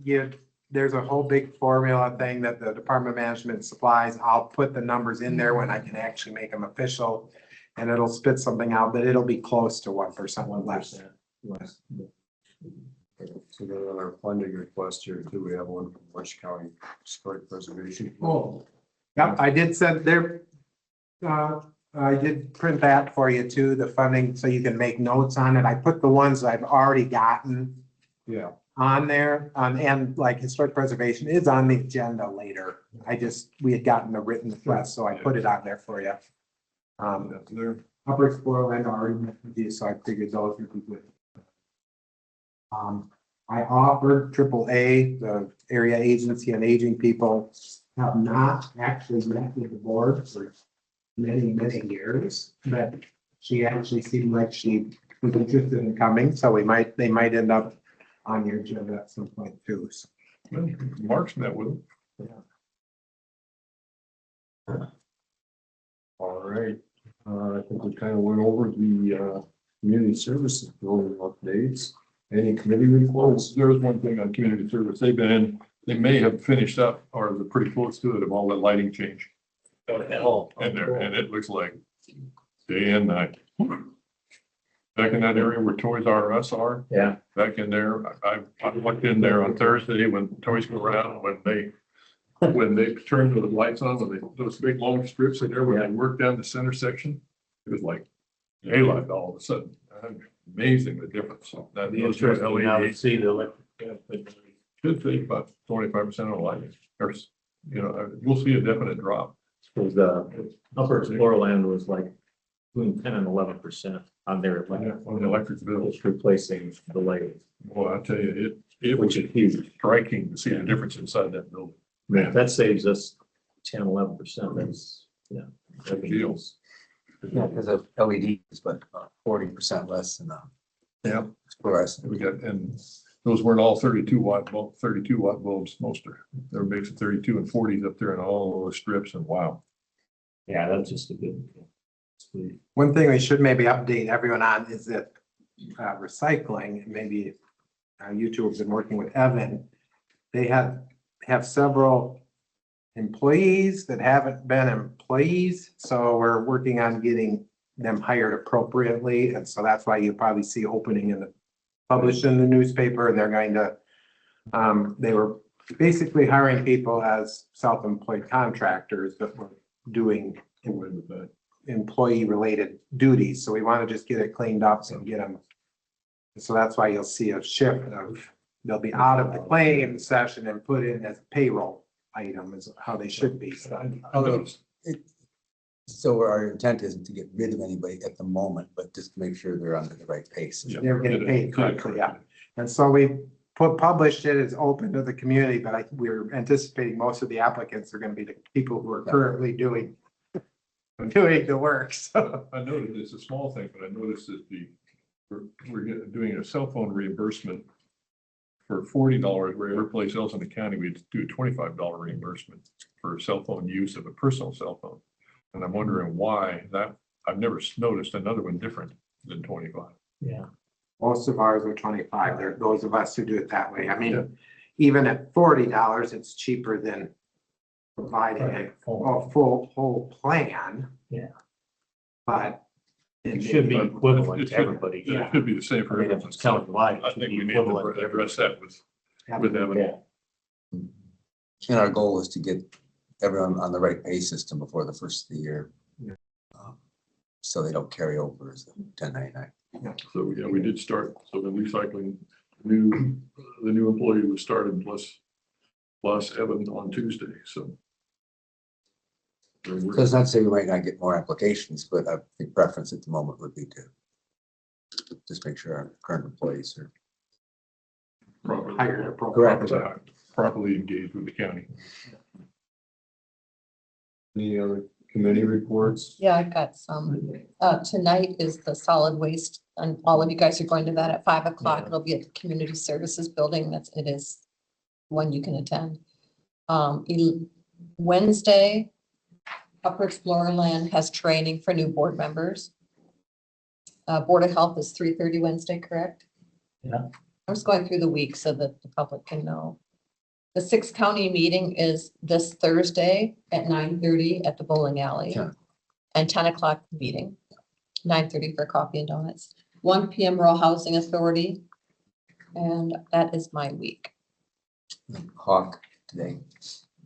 there's a whole big formula thing that the Department of Management supplies. I'll put the numbers in there when I can actually make them official. And it'll spit something out, but it'll be close to 1% less.
1% less.
So then on our funding request here too, we have one from Winneshiek County Historic Preservation.
Oh. Yep, I did send there, I did print that for you too, the funding, so you can make notes on it. I put the ones I've already gotten
Yeah.
on there, and like historic preservation is on the agenda later. We had gotten the written request, so I put it on there for you.
That's there.
Upper Explorer I already met with you, so I figured those would be good. I offered AAA, the Area Agency on Aging People, have not actually met with the board for many, many years, but she actually seemed like she was interested in coming, so they might end up on your agenda at some point too. So,
Well, Mark's met with him.
All right. I think we kind of went over the community services building updates. Any committee reports?
There's one thing on community service. They've been in, they may have finished up or they're pretty close to it of all that lighting change.
Oh,
And there, and it looks like day and night. Back in that area where Toys R Us are,
yeah,
back in there, I walked in there on Thursday when Toys go around, when they turned the lights on, those big long strips in there, when they worked down the center section, it was like daylight all of a sudden. Amazing the difference. That
the
those
interesting now to
LEDs
see the electric.
should save about 25% of the lighting. We'll see a definite drop.
Cause the upper floor land was like between 10 and 11% on their
Yeah,
electric.
on the electric bill.
It's replacing the light,
Well, I tell you, it was
which is huge.
striking to see the difference inside that building.
Man, that saves us 10, 11%. That's, yeah. that
Deals.
Yeah, because of LEDs, but 40% less than
Yeah.
fluorescent.
We got, and those weren't all 32 watt bulbs, most are, they're mixing 32 and 40s up there and all those strips, and wow.
Yeah, that's just a good.
One thing we should maybe update everyone on is that recycling, maybe you two have been working with Evan. They have several employees that haven't been employees, so we're working on getting them hired appropriately. And so that's why you probably see opening in the published in the newspaper, and they're going to, they were basically hiring people as self-employed contractors that were doing employee-related duties. So we want to just get it cleaned up and get them. So that's why you'll see a shift of, they'll be out of the claim session and put in as payroll item is how they should be.
So our intent isn't to get rid of anybody at the moment, but just to make sure they're under the right pace.
They're getting paid correctly, yeah. And so we published it as open to the community, but we're anticipating most of the applicants are going to be the people who are currently doing the work, so.
I noticed, it's a small thing, but I noticed that we're doing a cell phone reimbursement for $40, where every place else in the county, we do a $25 reimbursement for cell phone use of a personal cell phone. And I'm wondering why that, I've never noticed another one different than 25.
Yeah.
Most of ours are 25. There are those of us who do it that way. I mean, even at $40, it's cheaper than providing a full whole plan.
Yeah.
But
It should be equivalent to everybody.
It should be the same for
I mean, if
everyone.
it's countywide, it
I
should
think
be
we need to
equivalent to
address that with them.
Yeah.
And our goal is to get everyone on the right pay system before the first of the year. So they don't carry over as a 1099.
So, yeah, we did start, so the recycling, the new employee was started plus Evan on Tuesday, so.
So it's not to say we might not get more applications, but I think preference at the moment would be to just make sure our current employees are
hired appropriately.
Properly engaged with the county.
Any other committee reports?
Yeah, I've got some. Tonight is the solid waste, and all of you guys are going to that at 5 o'clock. It'll be at the Community Services Building. It is one you can attend. Wednesday, Upper Explorer Land has training for new board members. Board of Health is 3:30 Wednesday, correct?
Yeah.
I'm just going through the week so that the public can know. The 6th county meeting is this Thursday at 9:30 at the bowling alley.
Yeah.
And 10 o'clock meeting, 9:30 for coffee and donuts. 1 PM Rural Housing Authority. And that is my week.
Hawk today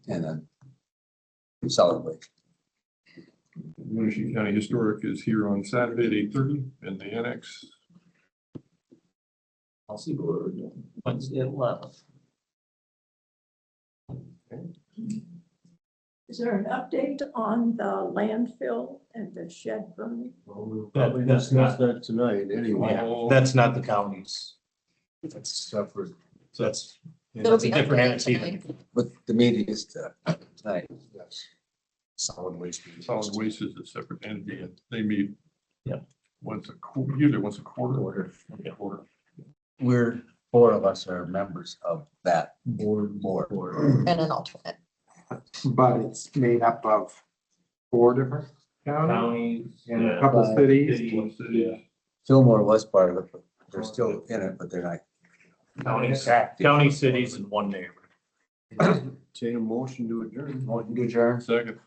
and then solid waste.
Winneshiek County Historic is here on Saturday at 8:30 in the annex.
I'll see board Wednesday at 11.
Is there an update on the landfill and the shed burning?
Well, we'll probably discuss that tonight anyway.
Yeah, that's not the county's.
That's separate.
So that's
It'll
a
be
different
updated
entity.
tonight.
But the meeting is tonight.
Yes. Solid waste.
Solid waste is a separate entity and they meet.
Yeah.
Usually once a quarter.
We're, 4 of us are members of that board.
And an alternate.
But it's made up of 4 different counties
Counties.
and a couple cities.
Fillmore was part of it, but they're still in it, but they're not.
County, cities, and 1 neighbor.
Take a motion to adjourn.
Motion to adjourn.
Second.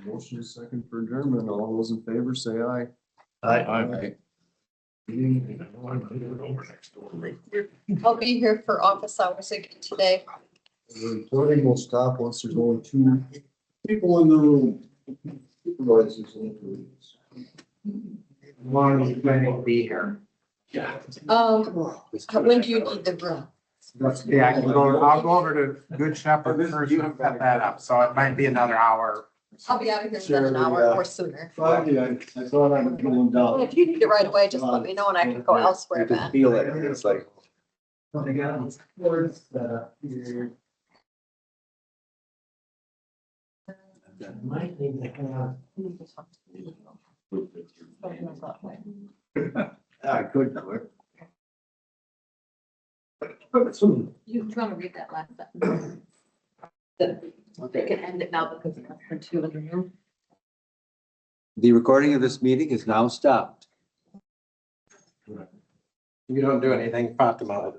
Motion is second for adjournment. All those in favor say aye.
Aye.
I'll be here for office hours again today.
The recording will stop once there's only 2 people in the room. Supervisors and employees.
One is planning to be here.
When do you need the room?
Yeah, I'll go over to Good Shepherd first and set that up. So it might be another hour or
I'll be out of here in
Share
an
the,
hour or sooner.
Friday, I thought I was going
Well,
down.
if you need to right away, just let me know and I can go elsewhere,
You can
Ben.
feel it. It's like,
I got these cords set up here. Might need to have. I could quit.
You want to read that last sentence? They can end it now because it's for two in the room.
the recording of this meeting is now stopped.
You don't do anything, prompt them out.